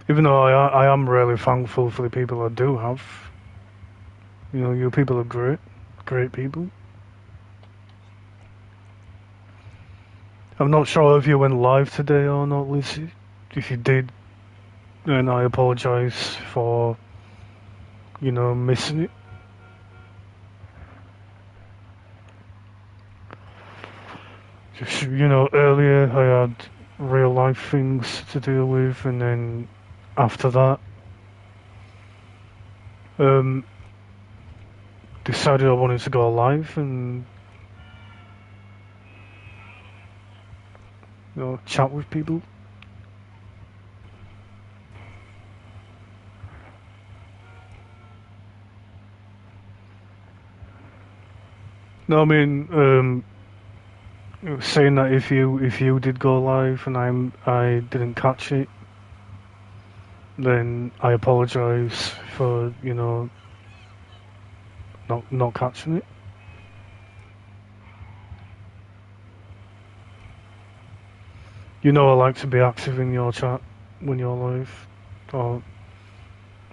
Even though I am really thankful for the people I do have. You know, you people are great. Great people. I'm not sure if you went live today or not, Lizzie. If you did, then I apologise for, you know, missing it. Just, you know, earlier I had real life things to deal with, and then after that, decided I wanted to go live and, you know, chat with people. No, I mean, saying that if you did go live and I didn't catch it, then I apologise for, you know, not catching it. You know I like to be active in your chat when you're live, or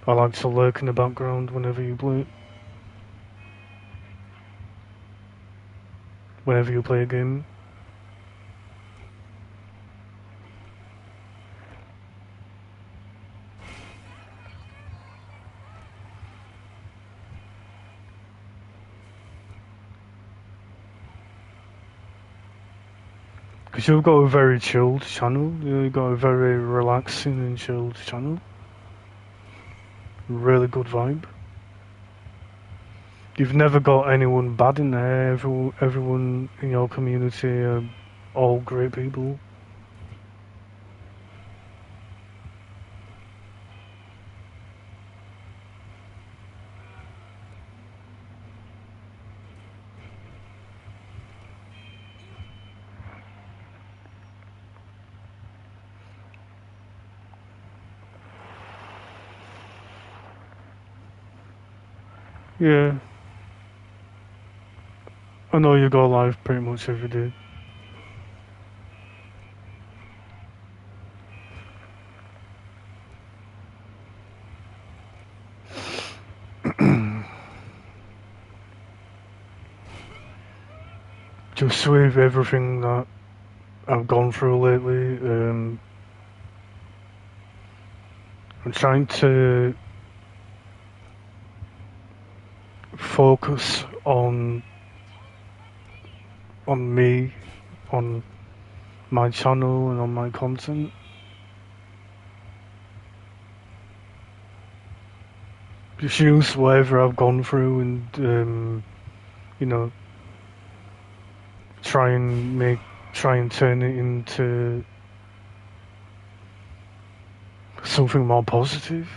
I like to lurk in the background whenever you play it. Whenever you play a game. Because you've got a very chilled channel, you've got a very relaxing and chilled channel. Really good vibe. You've never got anyone bad in there, everyone in your community are all great people. Yeah. I know you go live pretty much every day. Just with everything that I've gone through lately, I'm trying to focus on me, on my channel and on my content. Just use whatever I've gone through and, you know, try and turn it into something more positive.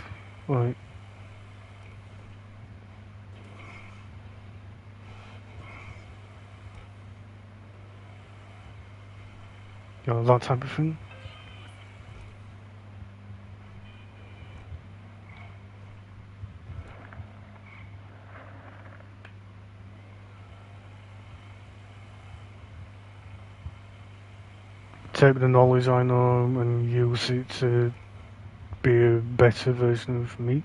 Like, you know, that type of thing. Take the knowledge I know and use it to be a better version of me.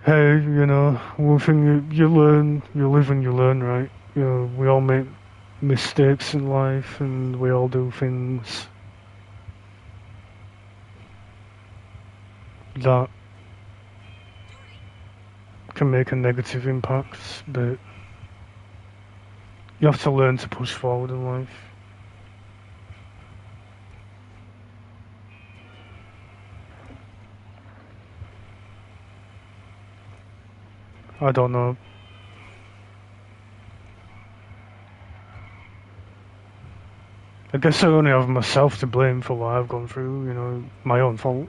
Hey, you know, one thing you learn, you live and you learn, right? You know, we all make mistakes in life and we all do things that can make a negative impact, but you have to learn to push forward in life. I don't know. I guess I only have myself to blame for what I've gone through, you know, my own fault.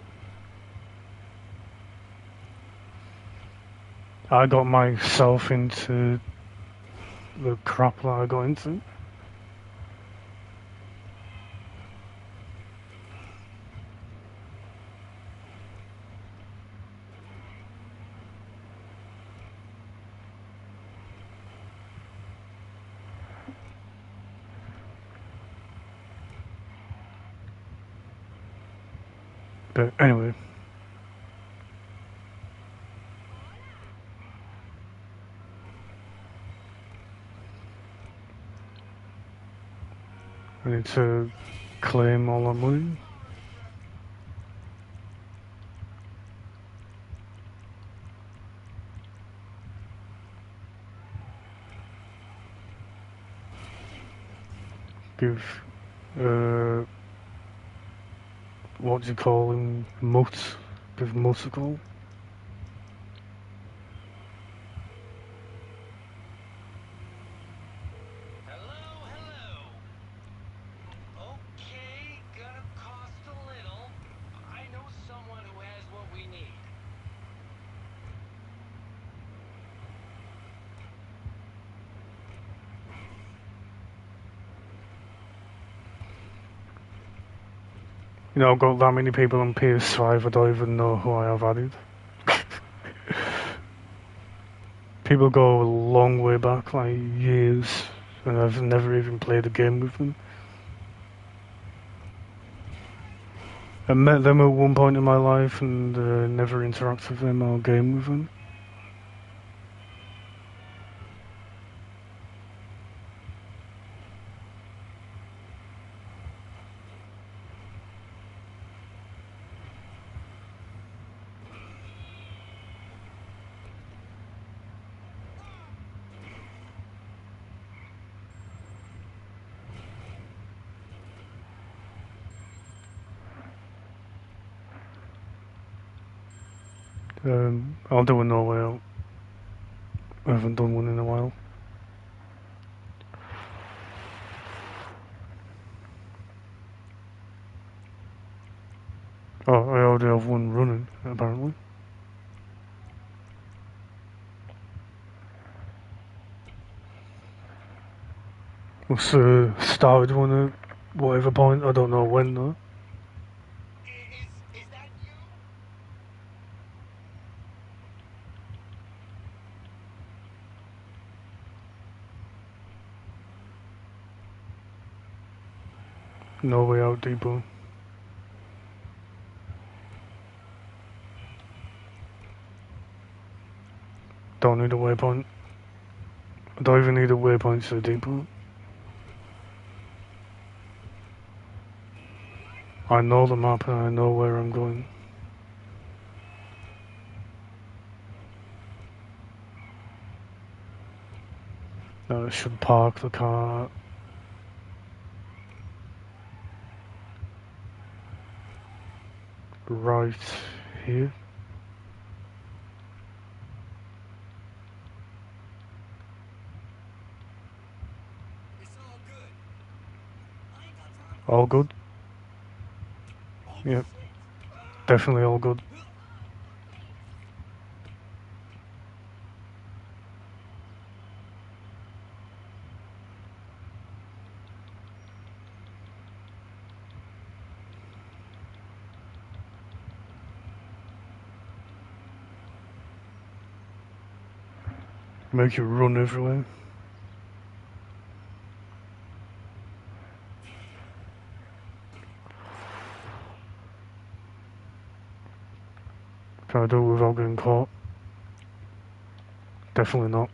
I got myself into the crap that I got into. But anyway. I need to claim all that money. Give, what do you call him? Mutt. Give Mutt a call. Hello, hello. Okay, gonna cost a little. I know someone who has what we need. You know, I've got that many people on PS5, I don't even know who I have added. People go a long way back, like years, and I've never even played a game with them. I met them at one point in my life and never interacted with them or game with them. I'll do a No Way Out. I haven't done one in a while. Oh, I already have one running, apparently. Must started one at whatever point, I don't know when though. Is that you? No Way Out Depot. Don't need a waypoint. I don't even need a waypoint to the depot. I know the map and I know where I'm going. Now I should park the car right here. All good? Yep, definitely all good. Make you run everywhere. Can I do it without getting caught? Definitely not.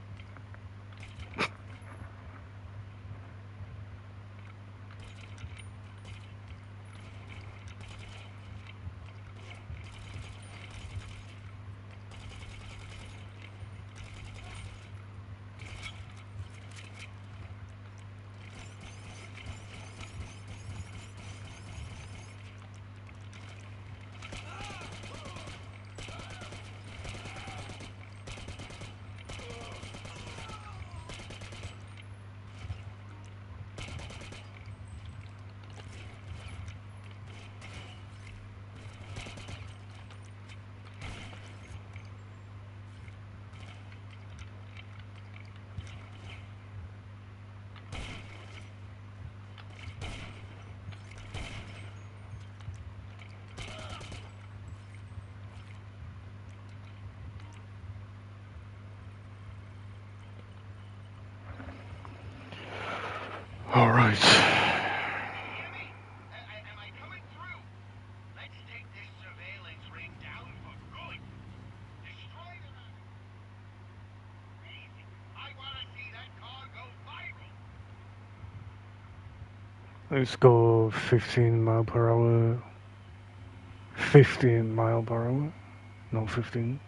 Alright. Am I coming through? Let's take this surveillance Let's go 15 mile per hour. 15 mile per hour. No, 15.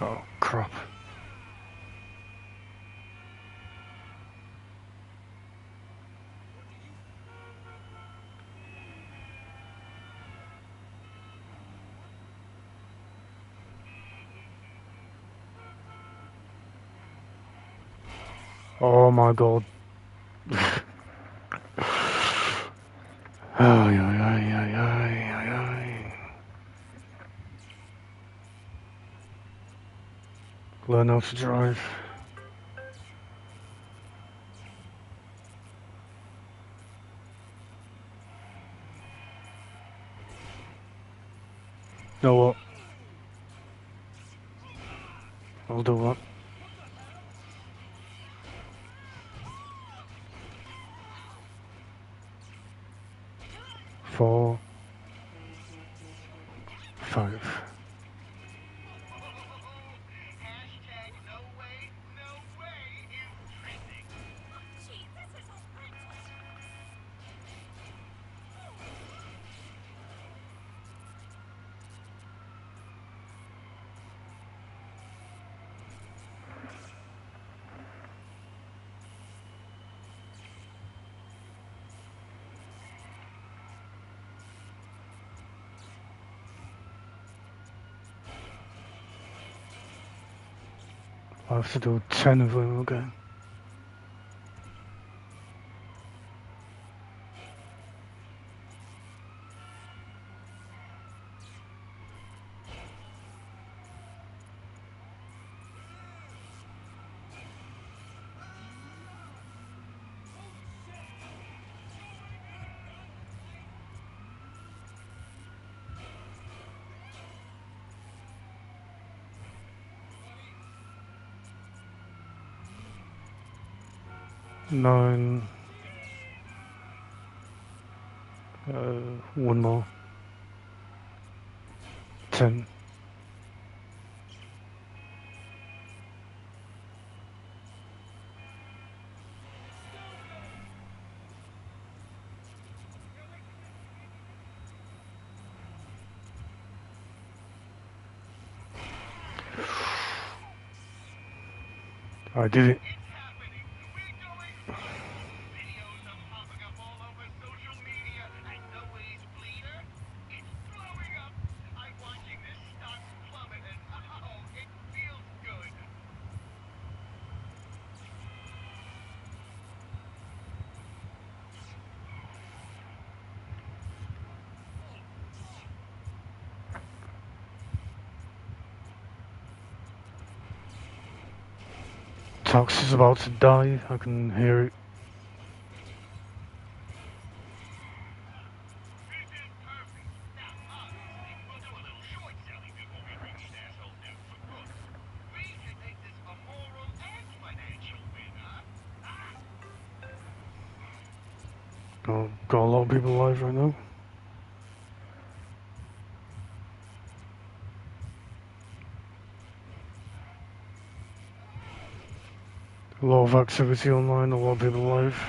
Oh, crap. Oh my god. Ay, ay, ay, ay, ay, ay, ay. Learn how to drive. Know what? I'll do that. 4, 5. Hashtag no way is trending. Gee, this is horrendous. I have to do 10 of them again. Nine. One more. 10. I did it. It's happening. We're going through. Videos are popping up all over social media, and no way's bleeder. It's blowing up. I'm watching this stock plummet, and oh, it feels good. Tox is about to die. I can hear it. This is perfect. Now, obviously, we'll do a little short selling before we bring these assholes down for good. We can make this a moral and financial win, huh? Got a lot of people live right now. A lot of activity online, a lot of people live.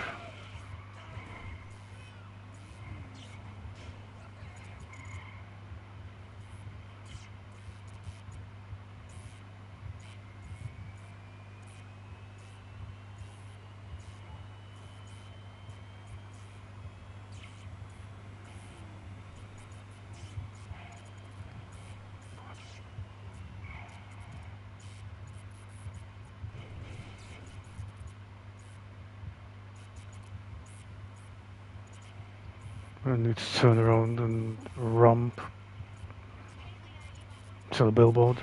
I need to turn around and ramp to the billboard.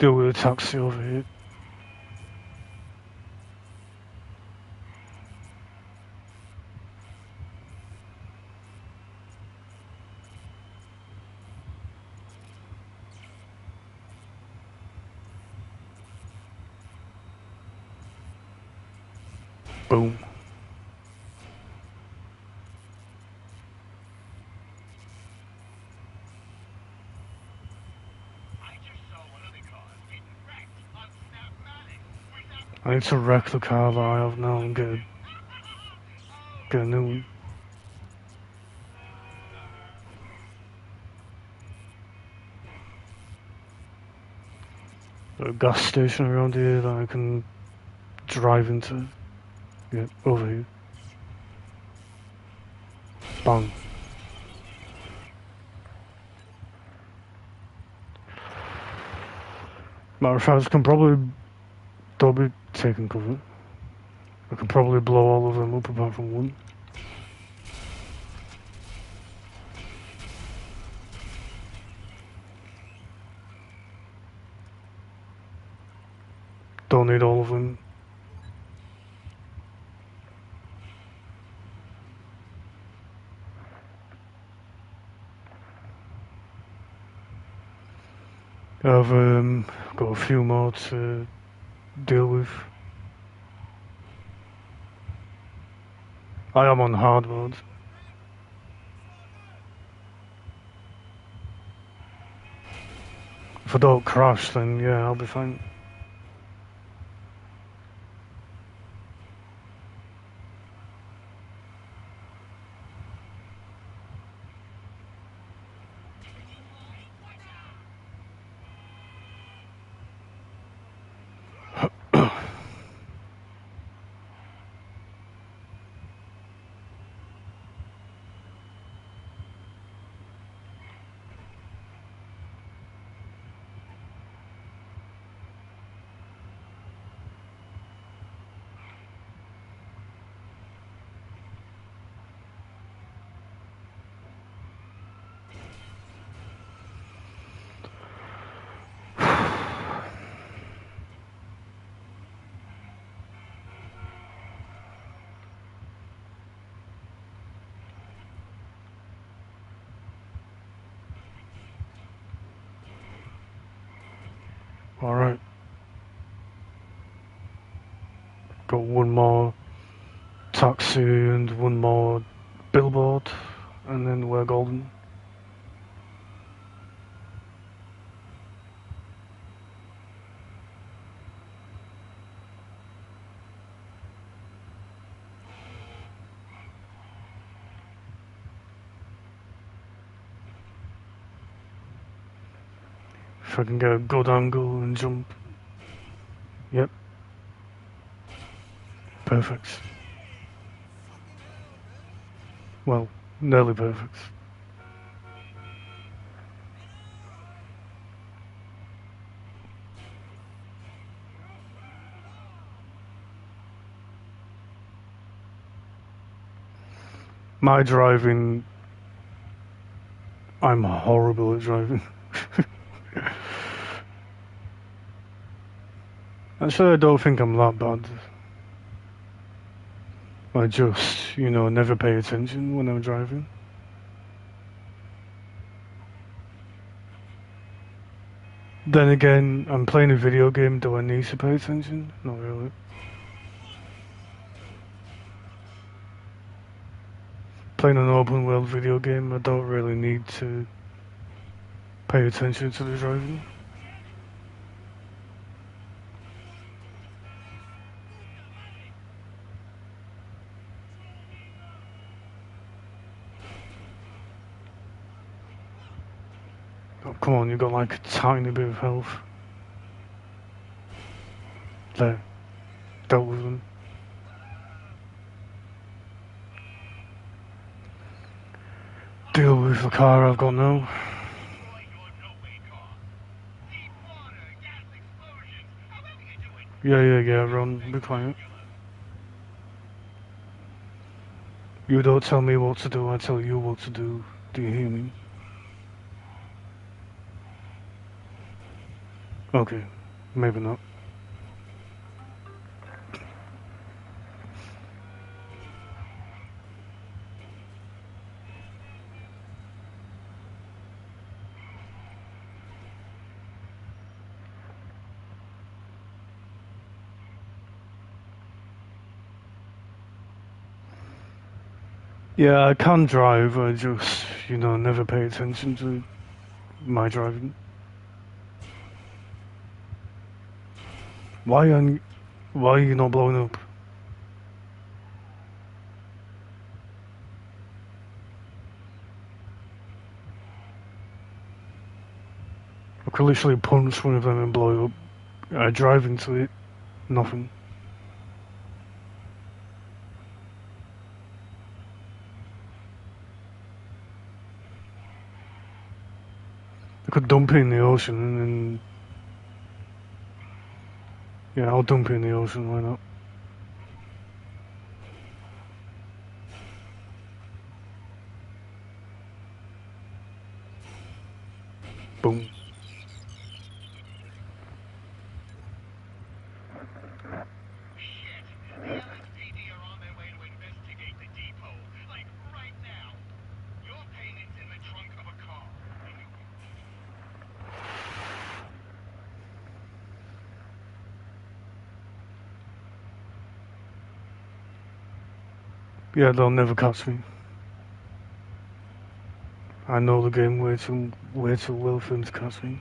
Deal with a taxi over here. Boom. I just saw one of the cars getting wrecked on Snapmatic. Was that I need to wreck the car that I have now and get a new one. There's a gas station around here that I can drive into. Yeah, over here. Bang. Matter of fact, I can probably double taking cover. I can probably blow all of them up apart from one. Don't need all of them. I've got a few more to deal with. I am on hard mode. If I don't crash, then yeah, I'll be fine. Alright. Got one more taxi and one more billboard, and then we're golden. If I can get a good angle and jump. Yep. Perfect. Well, nearly perfect. My driving, I'm horrible at driving. Actually, I don't think I'm that bad. I just, never pay attention when I'm driving. Then again, I'm playing a video game, do I need to pay attention? Not really. Playing an open world video game, I don't really need to pay attention to the driving. Oh, come on, you've got like a tiny bit of health. There. Dealt with them. Deal with the car I've got now. destroy your no-way car? Deep water, gas explosions. However you do it. Yeah, Ron, be quiet. You don't tell me what to do, I tell you what to do. Do you hear me? Okay, maybe not. Yeah, I can drive, I just, never pay attention to my driving. Why are you not blowing up? I could literally punch one of them and blow it up. I drive into it, nothing. I could dump it in the ocean and then... Yeah, I'll dump it in the ocean, why not? Boom. Shit. The LSPD are on their way to investigate the depot. Like, right now. Your payment's in the trunk of a car. Yeah, they'll never catch me. I know the game way too well for them to catch me.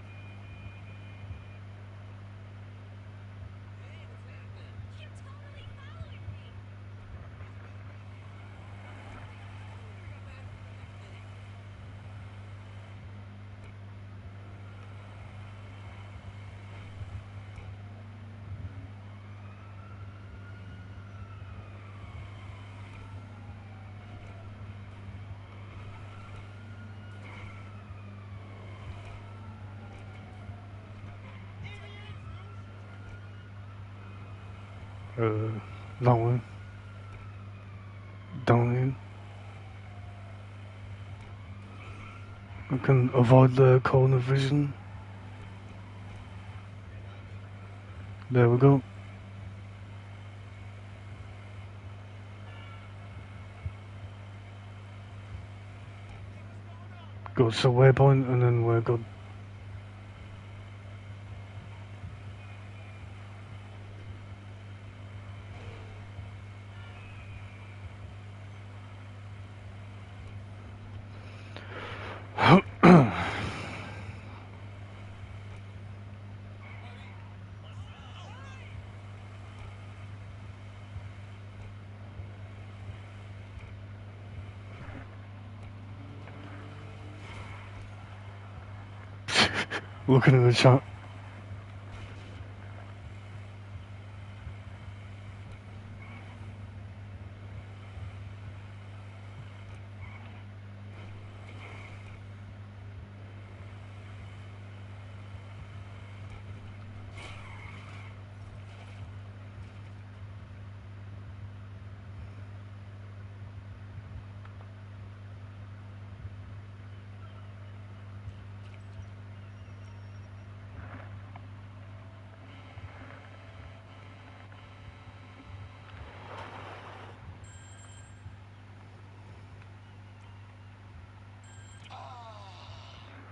That way. Down here. I can avoid the corner vision. There we go. Go to waypoint and then we're good. Looking at the chat.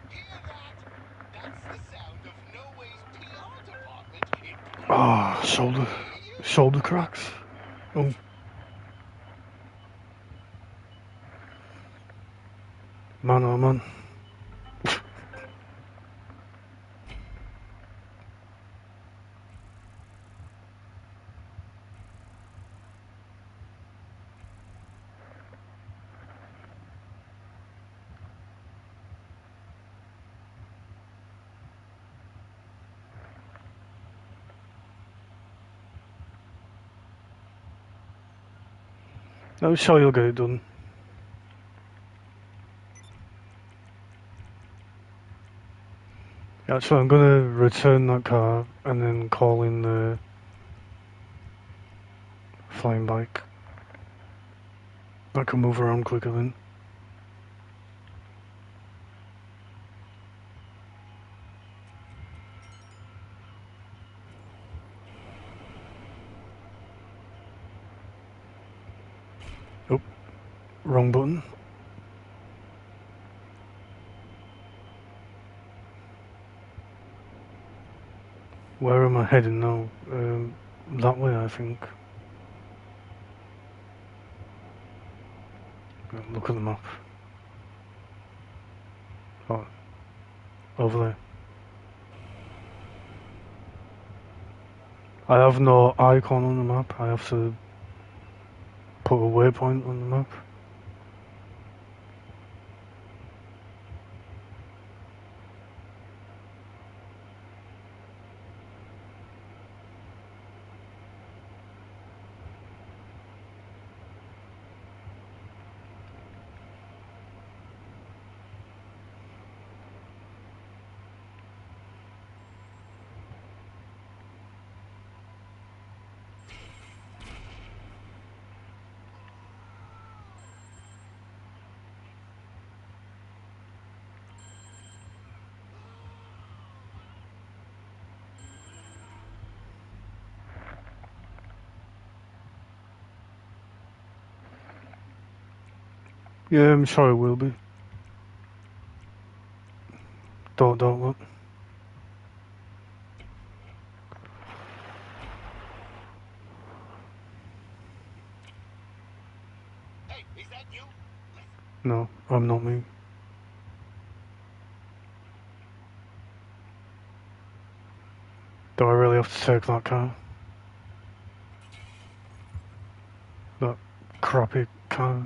Hear that? That's the sound of Norway's PR department in Ah, shoulder cracks. Oh, man, oh man. I'm sure you'll get it done. Yeah, so I'm gonna return that car and then call in the flying bike. I can move around quicker then. Oh, wrong button. Where am I heading now? That way, I think. Yeah. look at the map. Oh, over there. I have no icon on the map. I have to put a waypoint on the map. Yeah, I'm sure it will be. Don't look. Hey, is that you? Listen. No, I'm not me. Do I really have to take that car? That crappy car?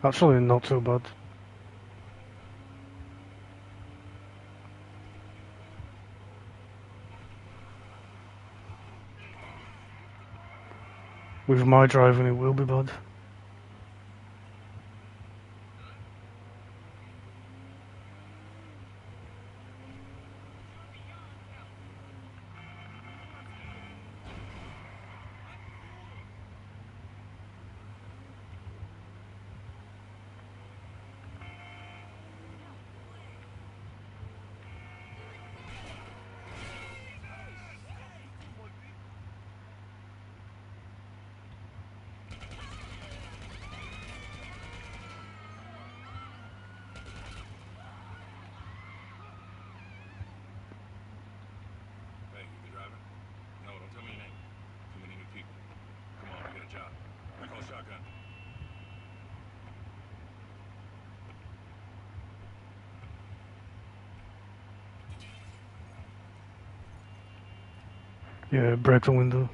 Actually, not too bad. With my driving, it will be bad. Hey, you the driver? No, don't tell me your name. Too many new people. Come on, we got a job. I call shotgun. Yeah, break the window.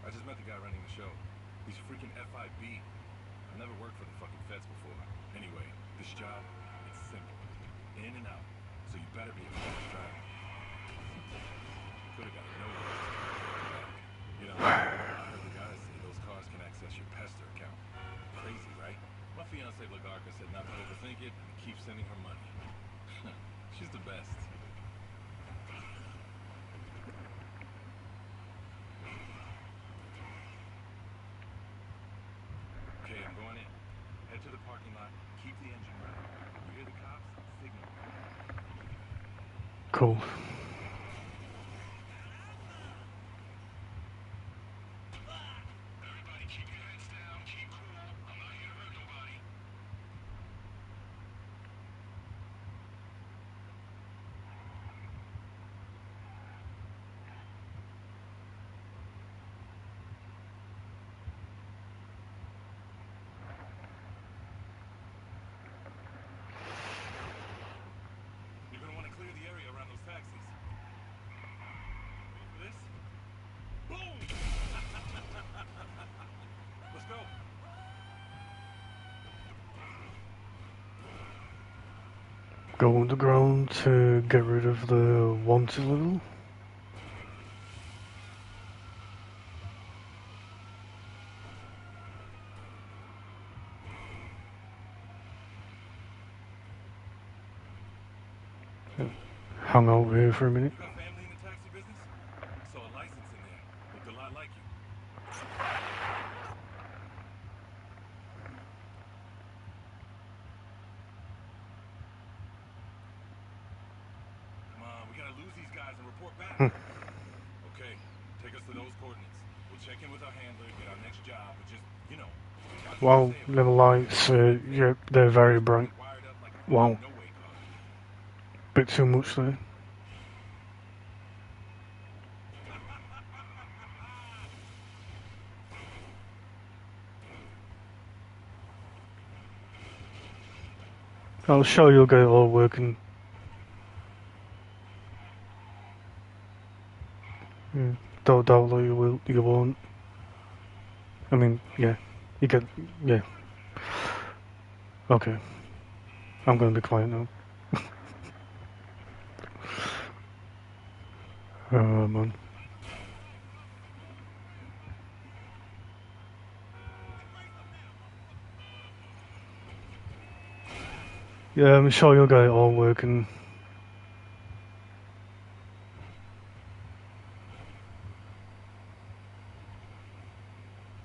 I just met the guy running the show. He's freaking FIB. I've never worked for the fucking feds before. Anyway, this job, it's simple. In and out. So you better be a fast driver. Could've got a no. You know, I heard the guys say those cars can access your Pester account. Crazy, right? My fiance Lagarca said not to overthink it and keep sending her money. She's the best. Okay, I'm going in. Head to the parking lot. Keep the engine running. You hear the cops? Signal. Cool. Everybody keep your heads down, keep cool. I'm not here to hurt nobody. You're gonna want to clear the area around those taxis. Ready for this? Boom! Let's go. Go underground to get rid of the wanted level. Hang out here for a minute. You got family in the taxi business? I saw a license in there. Looked a lot like you. Come on, we gotta lose these guys and report back. Wow, little lights, yeah, they're very bright. Wired up like a Wow, no-way car. bit too much there. I'll show you'll get it all working. Yeah, don't doubt that you will, you won't. I mean, yeah, you get, yeah. Okay, I'm gonna be quiet now. Man. Yeah, I'm sure you'll get it all working.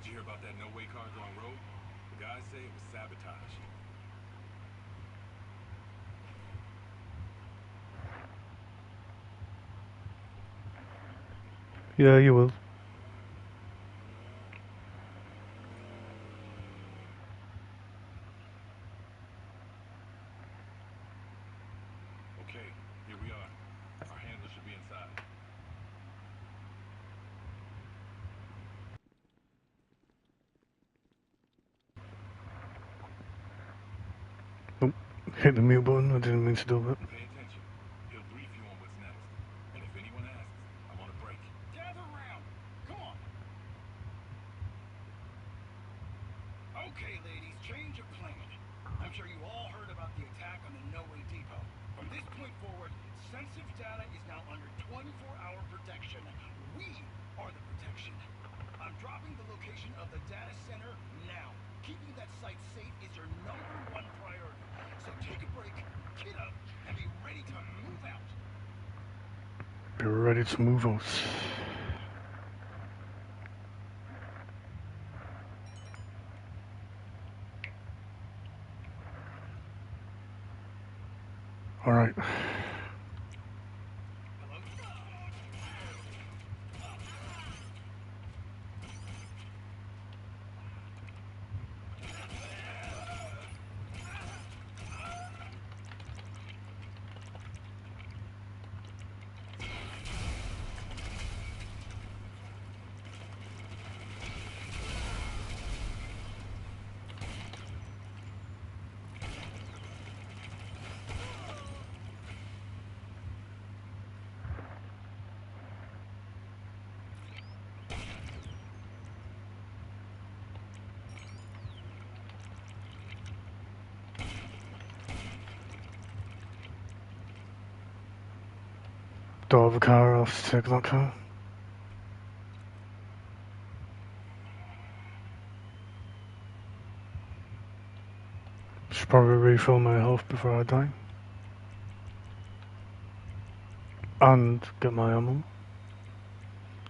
Did you hear about that no-way car going rogue? The guys say it was sabotage. Yeah, you will. Okay, here we are. Our handler should be inside. Oh, hit the mute button, I didn't mean to do that. Pay attention. He'll brief you on what's next. And if anyone asks, I'm on a break. Gather round. Come on. Okay, ladies, change of plan. I'm sure you all heard about the attack on the No Way Depot. From this point forward, sensitive data is now under 24-hour protection. We are the protection. I'm dropping the location of the data center now. Keeping that site safe is your #1 priority. So take a break, get up, and be ready to move out. Be ready to move out. Alright. Hello? Don't have a car, I'll have to take that car. Should probably refill my health before I die. And get my ammo.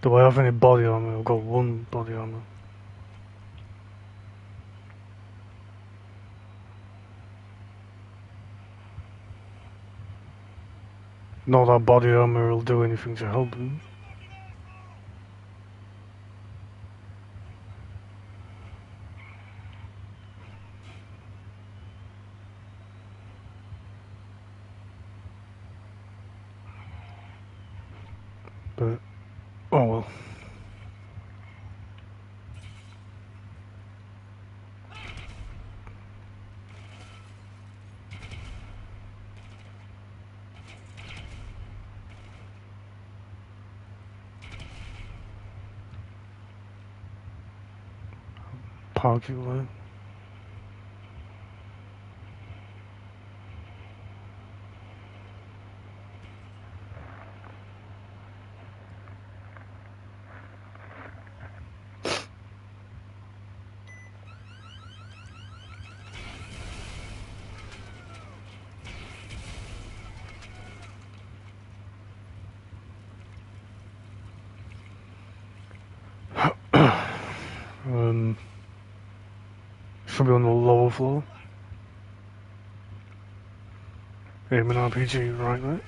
Do I have any body armor? I've got 1 body armor. Not that body armor will do anything to help him. But, oh well. Park you there. Should be on the lower floor. Aim an RPG right there.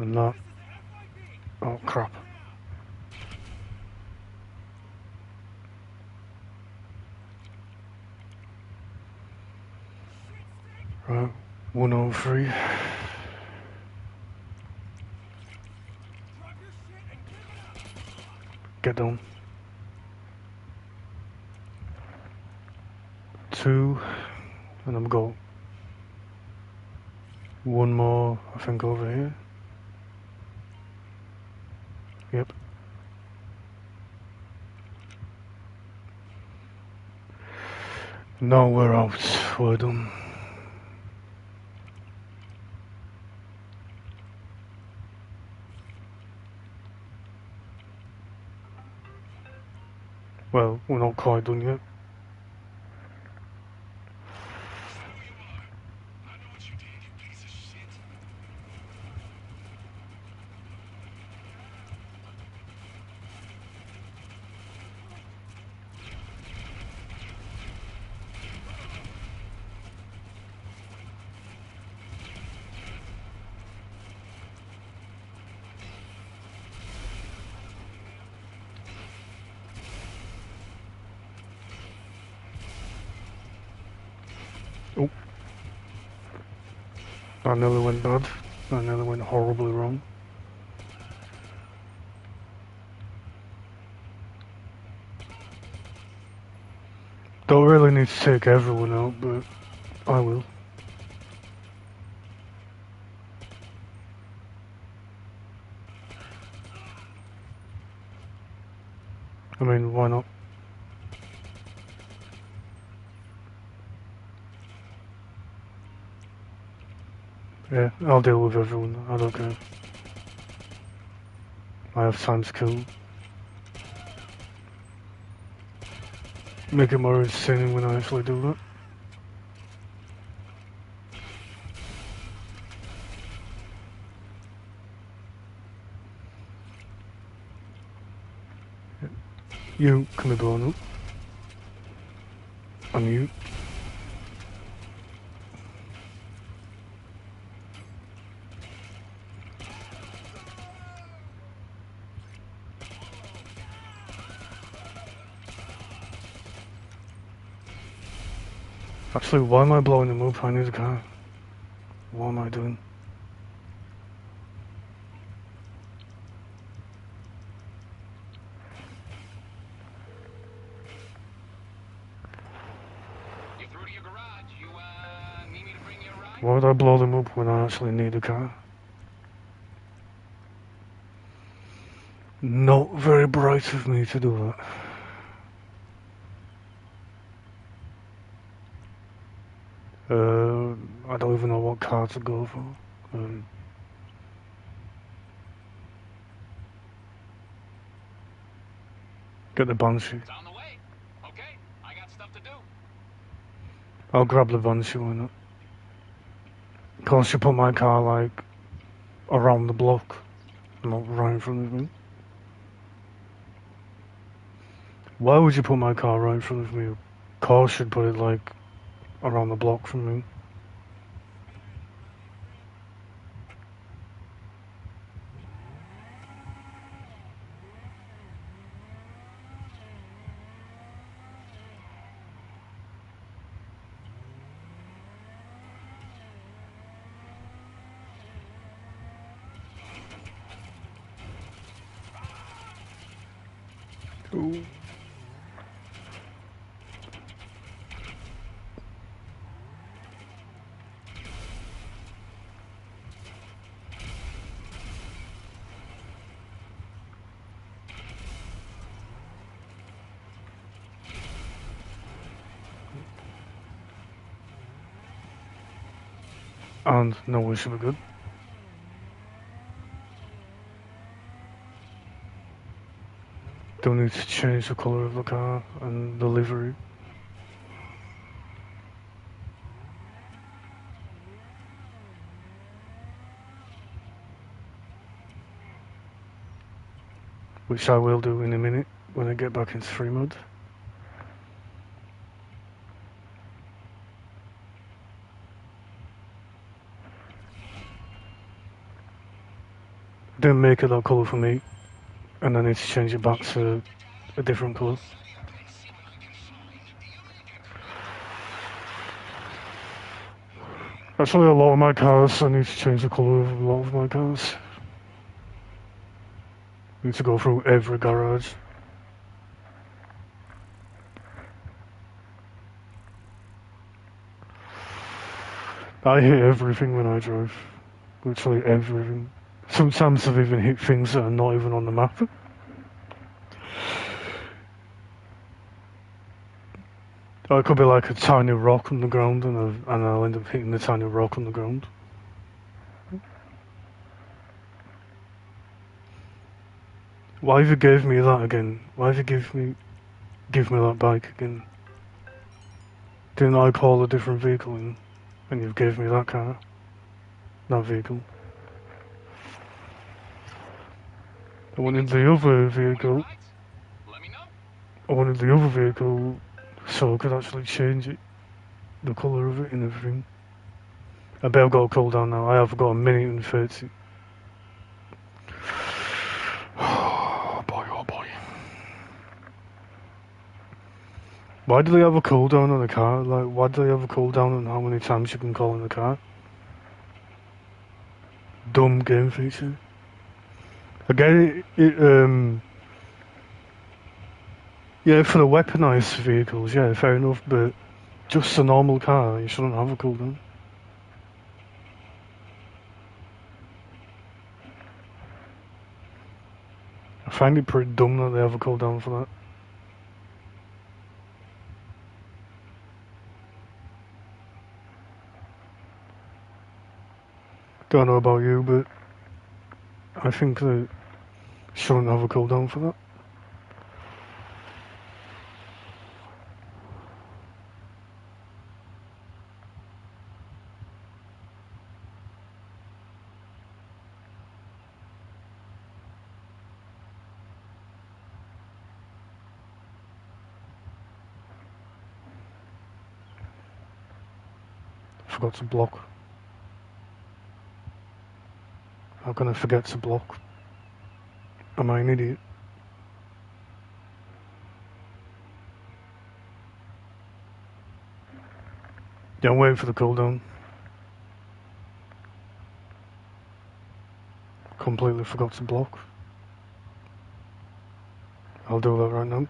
And that. Oh crap. Right, 103. Get down. 2, and I've got one more, I think, over here. Yep. Now we're out. We're done. Well, we're not quite done yet. Oh. That nearly went bad. That nearly went horribly wrong. Don't really need to take everyone out, but I will. I mean, why not? Yeah, I'll deal with everyone. I don't care. I have time to kill. Make it more insane when I actually do that. You can be blown up. And you. Actually, why am I blowing them up? I need a car. What am I doing? You through to your garage? You, need me to bring you a ride? Why would I blow them up when I actually need a car? Not very bright of me to do that. I don't even know what car to go for. Get the Banshee. It's on the way. Okay, I got stuff to do. I'll grab the Banshee, why not? Can't you put my car, like, around the block? Not right in front of me? Why would you put my car right in front of me? Car should put it, like, around the block from me. Ooh. And no, we should be good. Don't need to change the colour of the car and the livery. Which I will do in a minute when I get back into free mode. didn't make it that colour for me, and I need to change it back to a different colour. Actually, a lot of my cars, I need to change the colour of a lot of my cars. I need to go through every garage. I hit everything when I drive. Literally everything. Sometimes I've even hit things that are not even on the map. Or it could be like a tiny rock on the ground, and I'll end up hitting the tiny rock on the ground. Why have you gave me that again? Why have you give me that bike again? Didn't I call a different vehicle in, and you've gave me that car, that vehicle? I wanted the other vehicle. Let me know. I wanted the other vehicle so I could actually change it, the colour of it and everything. I bet I've got a cooldown now. I have got a minute and 30. Oh boy, oh boy. Why do they have a cooldown on a car? Like, why do they have a cooldown on how many times you can call in a car? Dumb game feature. I get it, yeah, for the weaponized vehicles, yeah, fair enough, but just a normal car, you shouldn't have a cooldown. I find it pretty dumb that they have a cooldown for that. Don't know about you, but I think they shouldn't have a cooldown for that. Forgot to block. How can I forget to block? Am I an idiot? Yeah, I'm waiting for the cooldown. Completely forgot to block. I'll do that right now.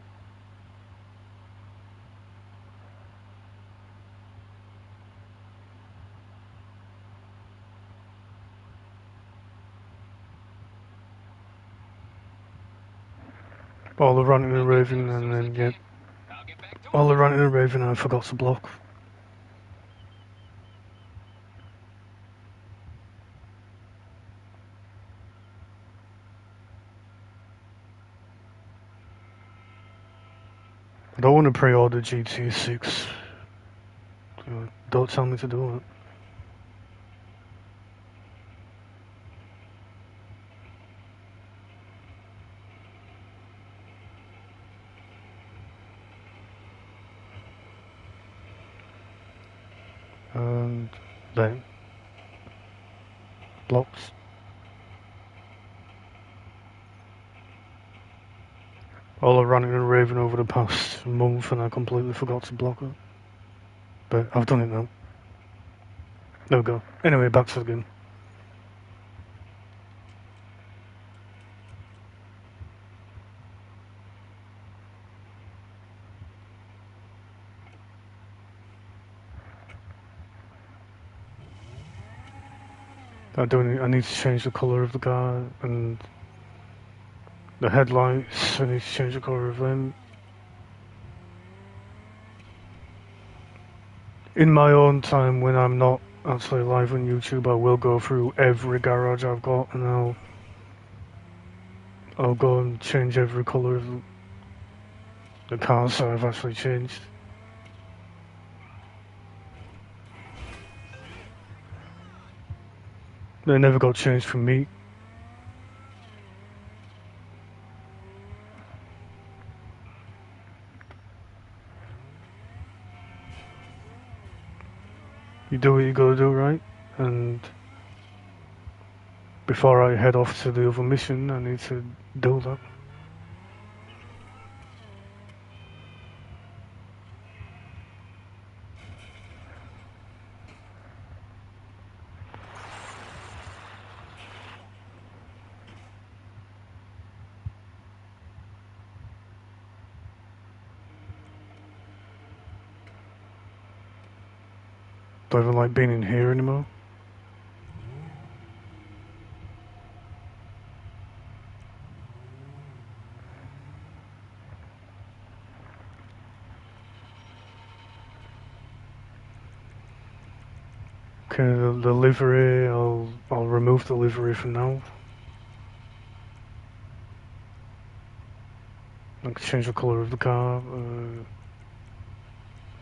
All the ranting and raving, and then, yeah. I'll get back to All the ranting and raving, and I forgot to block. I don't want to pre-order GTA 6. Don't tell me to do it. And then blocks. All the ranting and raving over the past month, and I completely forgot to block it. But I've done it now. There we go. Anyway, back to the game. I need to change the colour of the car, and the headlights, I need to change the colour of them. In my own time, when I'm not actually live on YouTube, I will go through every garage I've got, and I'll go and change every colour of the cars that I've actually changed. They never got changed from me. You do what you gotta do, right? And before I head off to the other mission, I need to do that. Don't even like being in here anymore. Okay, the livery, I'll remove the livery for now. I can change the colour of the car,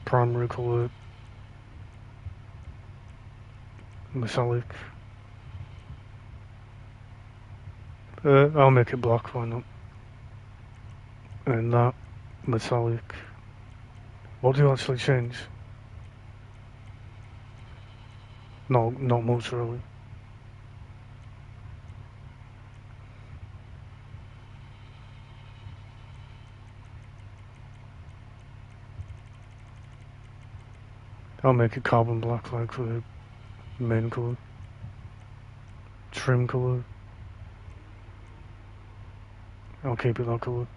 primary colour, metallic. I'll make it black, why not? And that, metallic. What do you actually change? No, not much really. I'll make it carbon black like the main colour. Trim colour. I'll keep it that colour.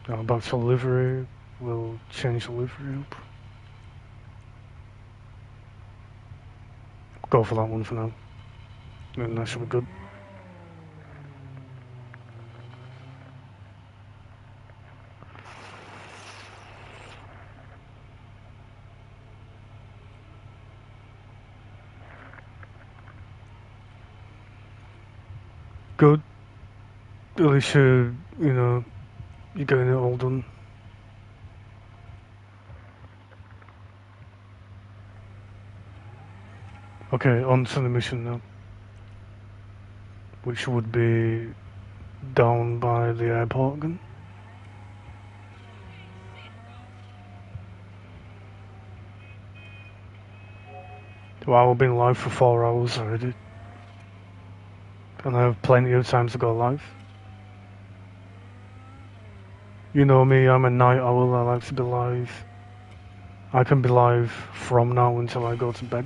Now back to livery. We'll change the livery up. Go for that one for now. And that should be good. Good. At least you're getting it all done. Okay, on to the mission now. Which would be down by the airport again. Wow, I've been live for 4 hours already. And I have plenty of time to go live. You know me, I'm a night owl, I like to be live. I can be live from now until I go to bed.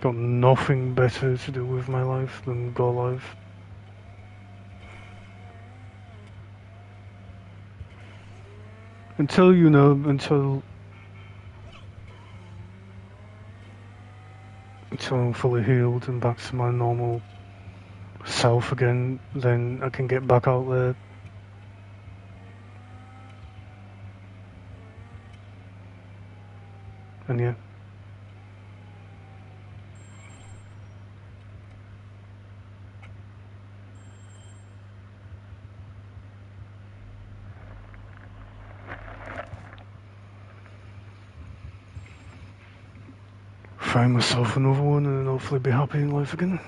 Got nothing better to do with my life than go live. Until I'm fully healed and back to my normal self again, then I can get back out there. And yeah. Find myself another one and hopefully be happy in life again.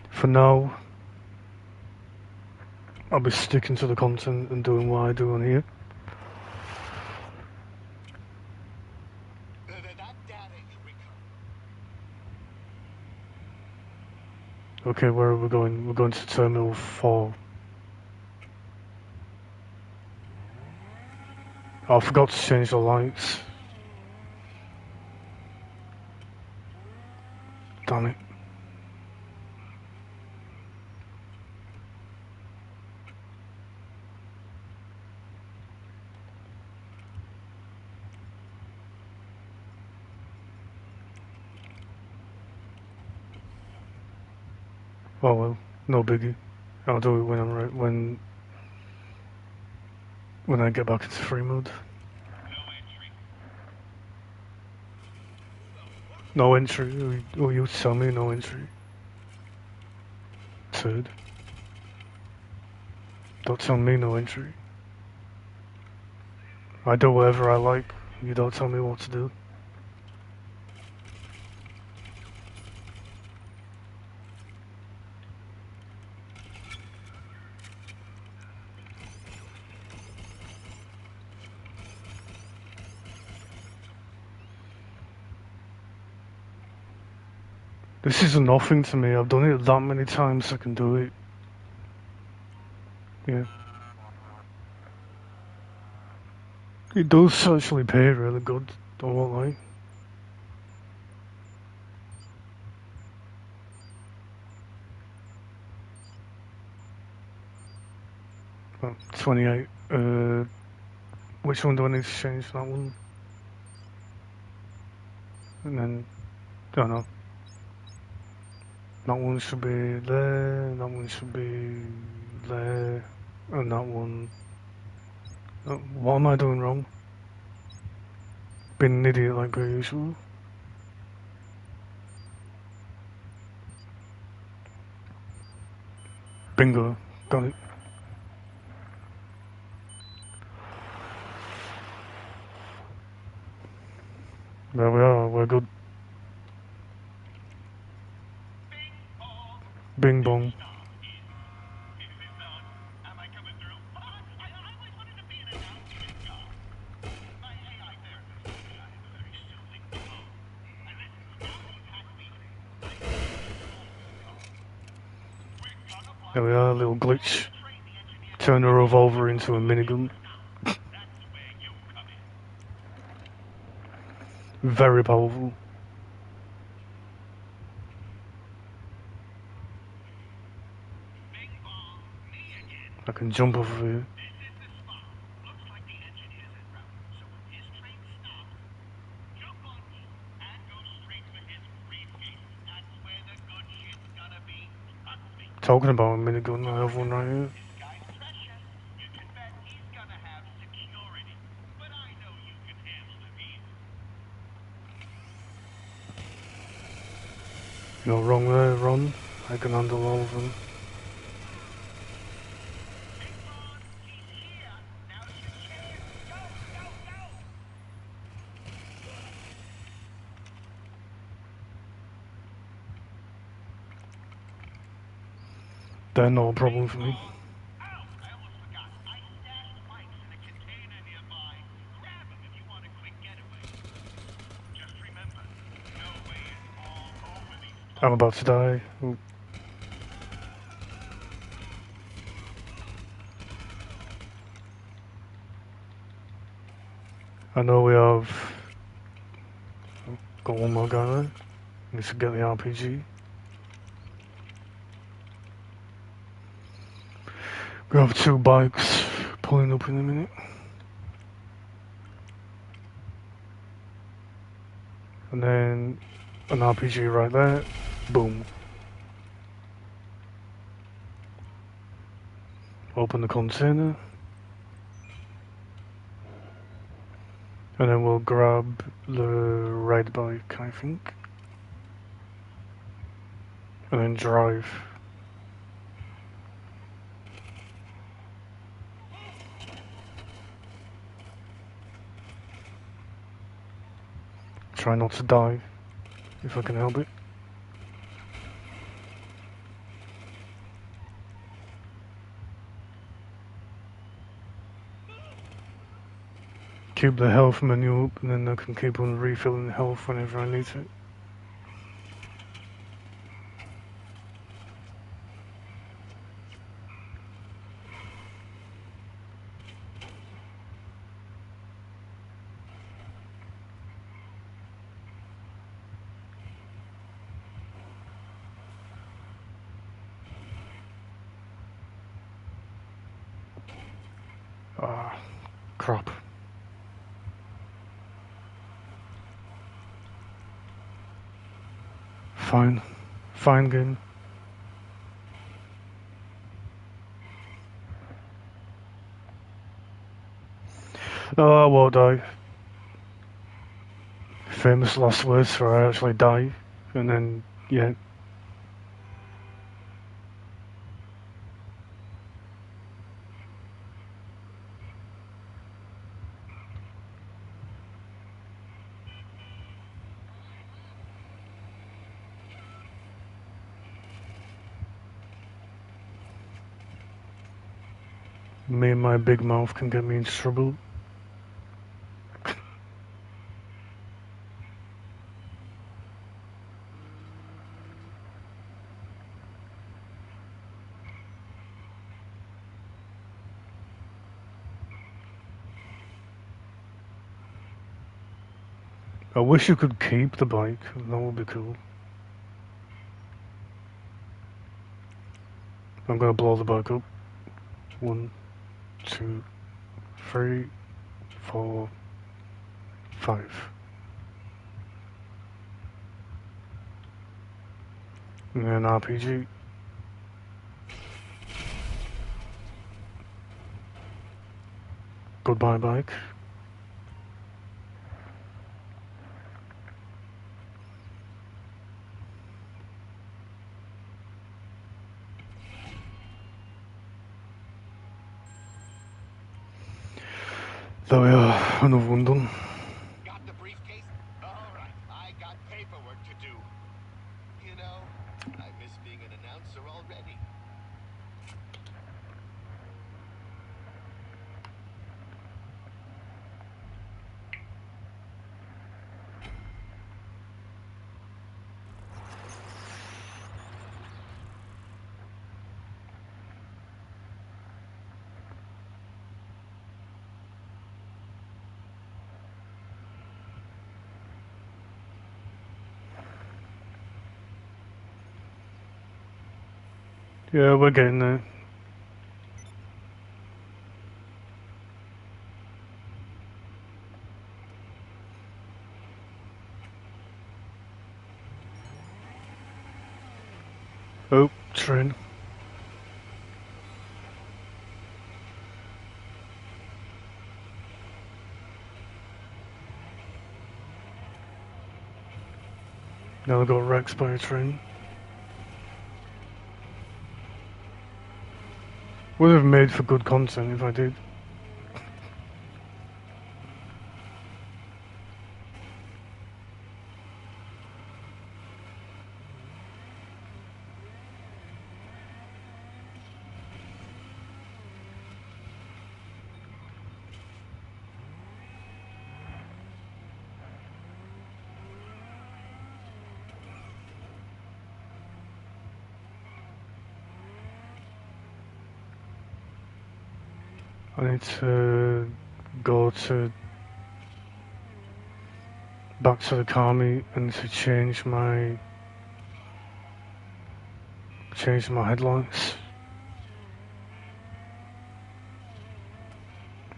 For now, I'll be sticking to the content and doing what I do on here. That data you recovered. Okay, where are we going? We're going to Terminal 4. Oh, I forgot to change the lights. Damn it. Oh well, no biggie. I'll do it when I'm right, when I get back into free mode. No entry. Oh, you tell me no entry. Third. Don't tell me no entry. I do whatever I like. You don't tell me what to do. This is nothing to me. I've done it that many times I can do it. Yeah. It does actually pay really good, I won't lie. Well, 28. Which one do I need to change? That one? And then, I don't know. That one should be there, that one should be there, and that one... Oh, what am I doing wrong? Being an idiot like per usual. Bingo. Got it. There we are, we're good. Bing bong. Am I coming through? I always wanted to be an announcement guy. My AI therapist said I have a very soothing tone. And this snout has me. There we are, a little glitch. Turn a revolver into a minigun. That's where you come in. Very powerful. Bing bong, me again. I can jump off of here. This is the spot. Looks like the engineer's en route. So when his train stops, jump on me and go straight for his briefcase. That's where the good shit's gonna be. Trust me. Talking about a minigun, I have one right here. This guy's precious. You can bet he's gonna have security. But I know you can handle him easy. No wrong there, Ron. I can handle all of them. Bing bong, he's here. Now's your chance. Go, go, go. They're not a problem for me. Oh, I almost forgot. I stashed mics in a container nearby. Grab them if you want a quick getaway. Just remember, no way is all over these. I'm about to die. Ooh. I know we have got one more guy there. Need to get the RPG. We have two bikes pulling up in a minute. And then an RPG right there. Boom. Open the container. And then we'll grab the red bike, I think. And then drive. Try not to die, if I can help it. Keep the health menu up, and then I can keep on refilling health whenever I need it. Ah, crap. Fine. Fine game. Oh, I won't die. Famous last words where I actually die. And then, yeah. Me and my big mouth can get me into trouble. I wish you could keep the bike. That would be cool. I'm gonna blow the bike up. 1, 2, 3, 4, 5. And then RPG. Goodbye, bike. There we are, another one done. Got the briefcase? All right, I got paperwork to do. You know, I miss being an announcer already. Yeah, we're getting there. Oh, train. Now I got wrecked by a train. Would have made for good content if I did. I need to go to back to the car meet and to change my headlights.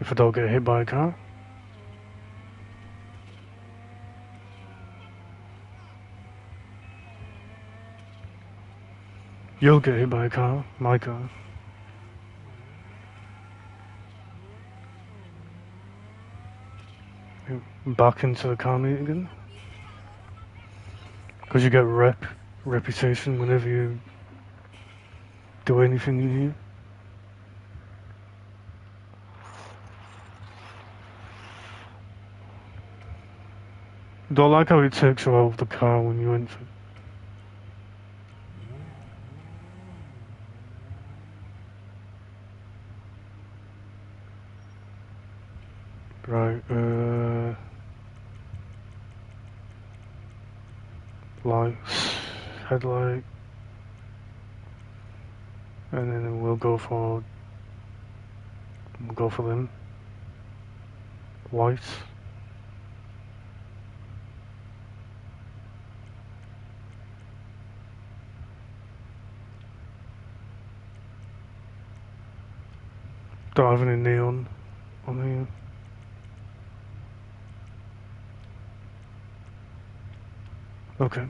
If I don't get hit by a car. You'll get hit by a car, my car. Back into the car meet again. Because you get reputation whenever you do anything in here. Don't like how it takes you out of the car when you enter. Right, lights, headlight, and then we'll go for them. Lights. Don't have any neon on here. Okay.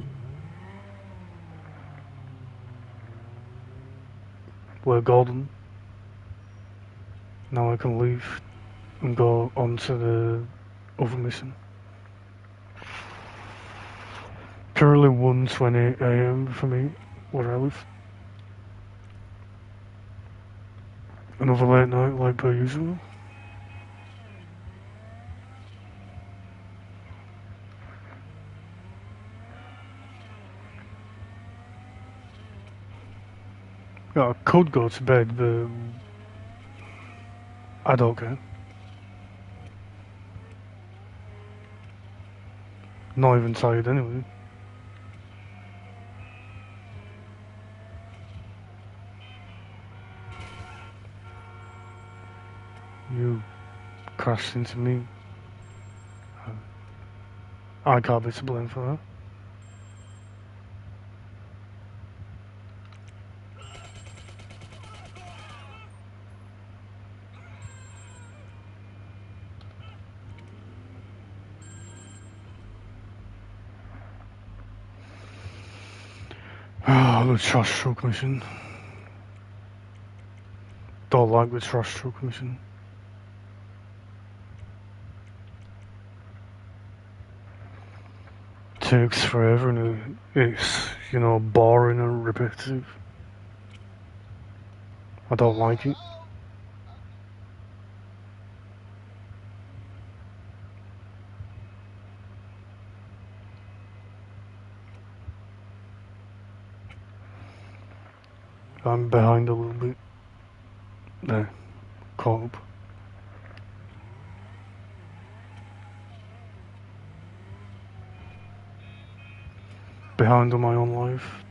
We're golden. Now I can leave and go on to the other mission. Currently 1:20 AM for me, where I live. Another late night like per usual. Yeah, I could go to bed, but I don't care. Not even tired anyway. You crashed into me. I can't be to blame for that. Oh, the trash truck mission. Don't like the trash truck mission. Takes forever and it's, you know, boring and repetitive. I don't like it. I'm behind a little bit. There, caught up. Behind on my own life.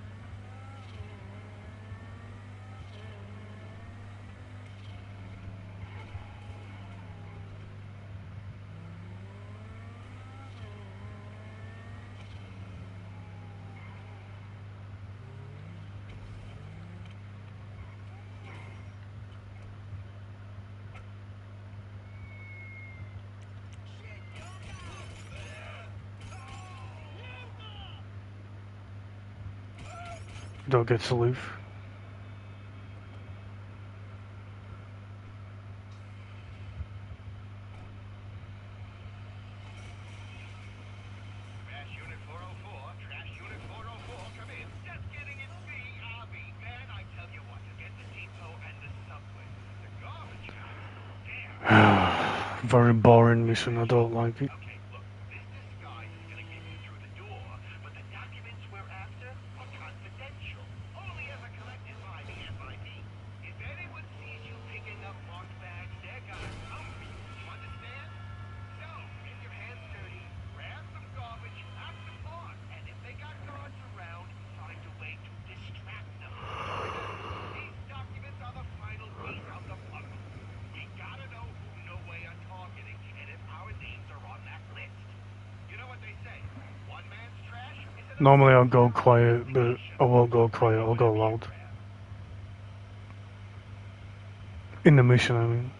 Don't get to leave. Trash Unit 404, Trash Unit 404, come in. Just getting in CRB. Man, I tell you what, forget the depot and the subway. The garbage house. Damn. Very boring mission, I don't like it. Okay, look, this disguise is gonna get you through the door, but the documents we're after are confidential. Only ever collected by the FIB. If anyone sees you picking up marked bags, they're gonna come for you. You understand? So, get your hands dirty, grab some garbage, act the part, and if they got guards around, find a way to distract them. These documents are the final piece of the puzzle. We gotta know who no way are targeting, and if our names are on that list. You know what they say? One man's trash is Normally I'll go quiet, but I won't go quiet, I'll go loud. In the mission, I mean.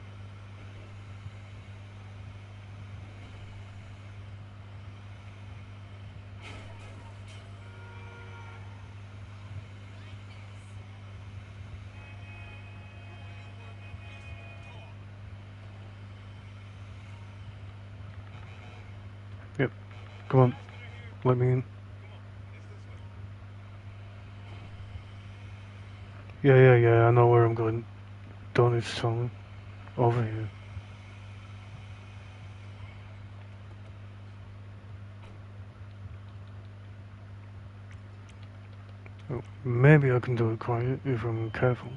Yep. Come on. Let me in. Yeah, I know where I'm going. Don't need to tell me. Over here. Oh, maybe I can do it quiet if I'm careful.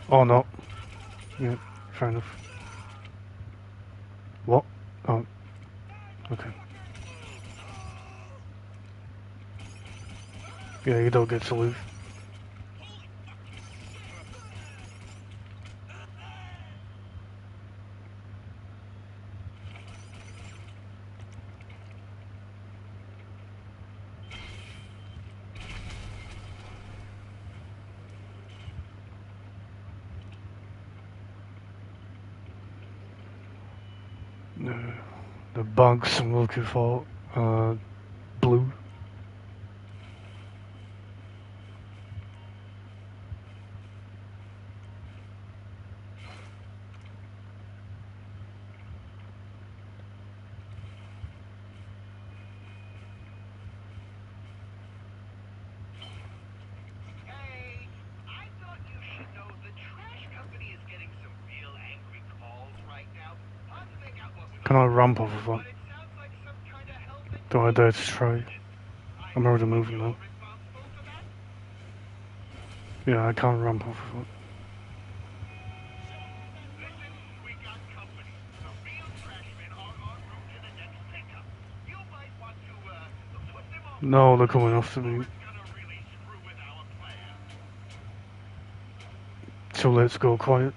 Oh no. Yeah, fair enough. What? Oh. Okay. Yeah, you don't get to leave. The bugs I'm looking for are blue. Hey, I thought you should know the trash company is getting some real angry calls right now. Hard to make out what was Can I ramp off of but that? it sounds like some kind of health and Do I dare to try? I'm already moving you're now. responsible for that? Yeah, I can't ramp off of it. Listen, we got company. The real trashmen are en route to the next pickup. You might want to, put them on. No, they're coming after Or me. it's gonna really screw with our plan. So let's go quiet.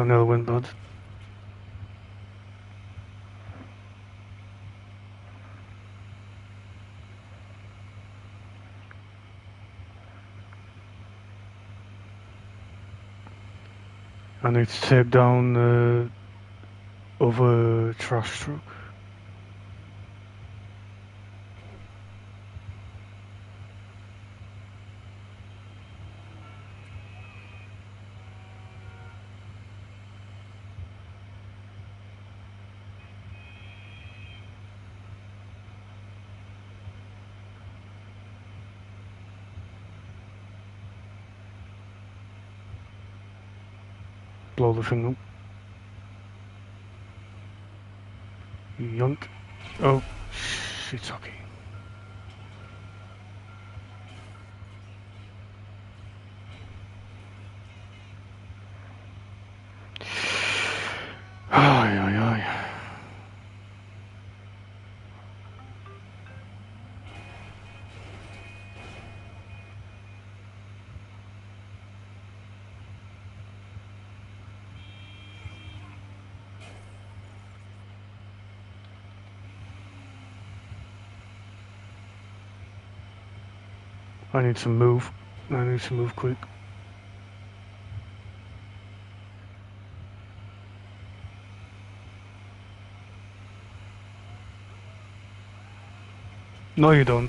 That nearly went bad. I need to take down the other trash truck. Blow the thing up. Yoink. Oh, shit, okay. Ay, ay, ay. I need to move. I need to move quick. No, you don't.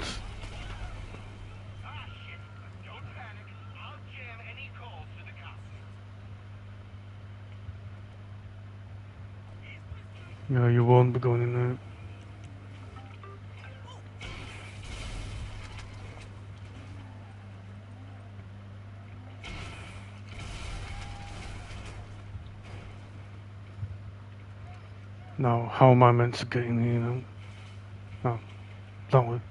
Ah, shit. Don't panic. I'll jam any calls to the cops. No, you won't be going in there. Now, how am I meant to get in here now? Oh, that way.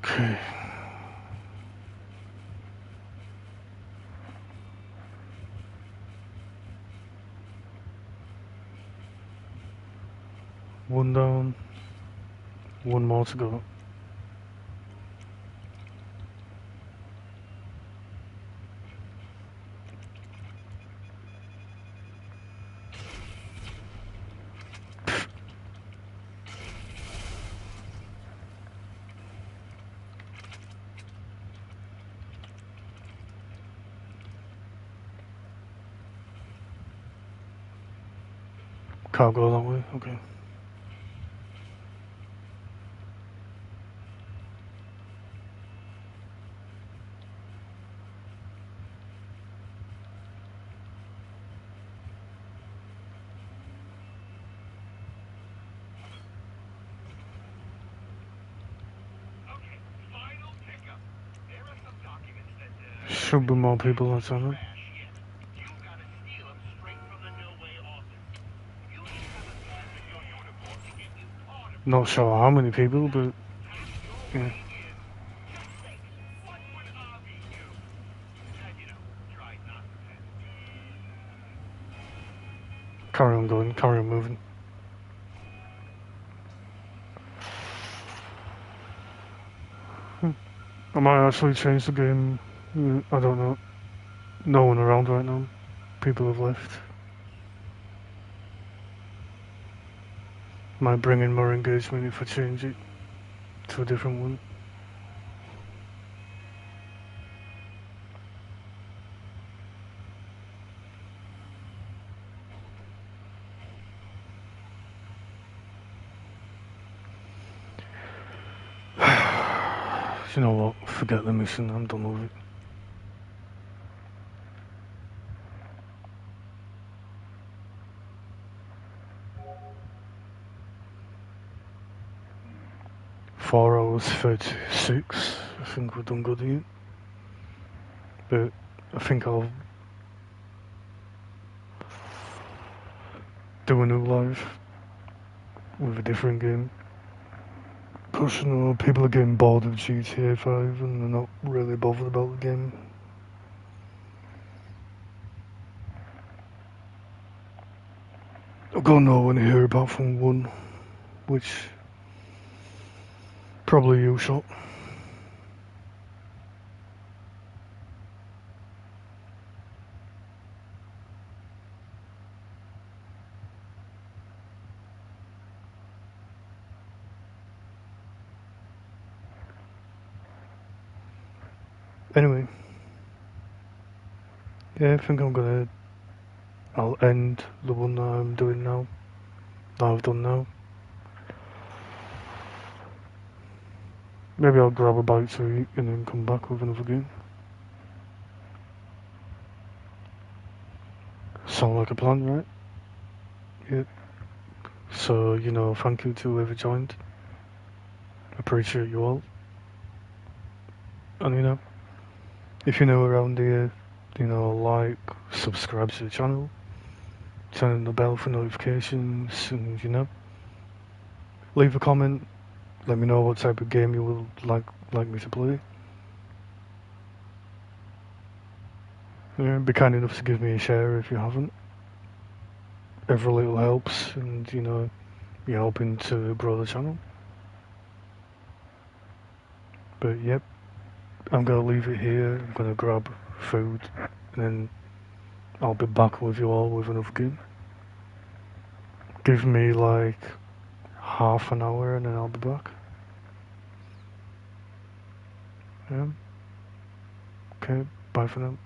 Okay. One down. One more to go. Can't go that way. Okay. Okay, final pickup. There are some documents that, Should be more people outside. trash yet. You gotta steal them straight from the Millway office. You should have a badge in your uniform to get you part of Not sure how many people, but yeah. Just think, what would Avi do? And, try not to. Carry on going. Carry on moving. I might actually change the game. I don't know. No one around right now. People have left. Might bring in more engagement if I change it to a different one. You know what? Forget the mission. I'm done with it. 4 hours 36. I think we're done good here. But I think I'll do a new live with a different game. Plus, you know, people are getting bored of GTA 5 and they're not really bothered about the game. I've got no one here apart from one, which probably you shot. Anyway, yeah, I think I'll end the one that I'm doing now, that I've done now. Maybe I'll grab a bite to eat and then come back with another game. Sound like a plan, right? Yep. So, you know, thank you to whoever joined. Appreciate you all. And, you know, if you're new around here, you know, like, subscribe to the channel, turn on the bell for notifications, and, you know, leave a comment, let me know what type of game you would like me to play. Yeah, be kind enough to give me a share if you haven't. Every little helps, and, you know, you're helping to grow the channel. But, yep, I'm gonna leave it here, I'm gonna grab food, and then I'll be back with you all with another game. Give me like half an hour and then I'll be back. Yeah. Okay, bye for now.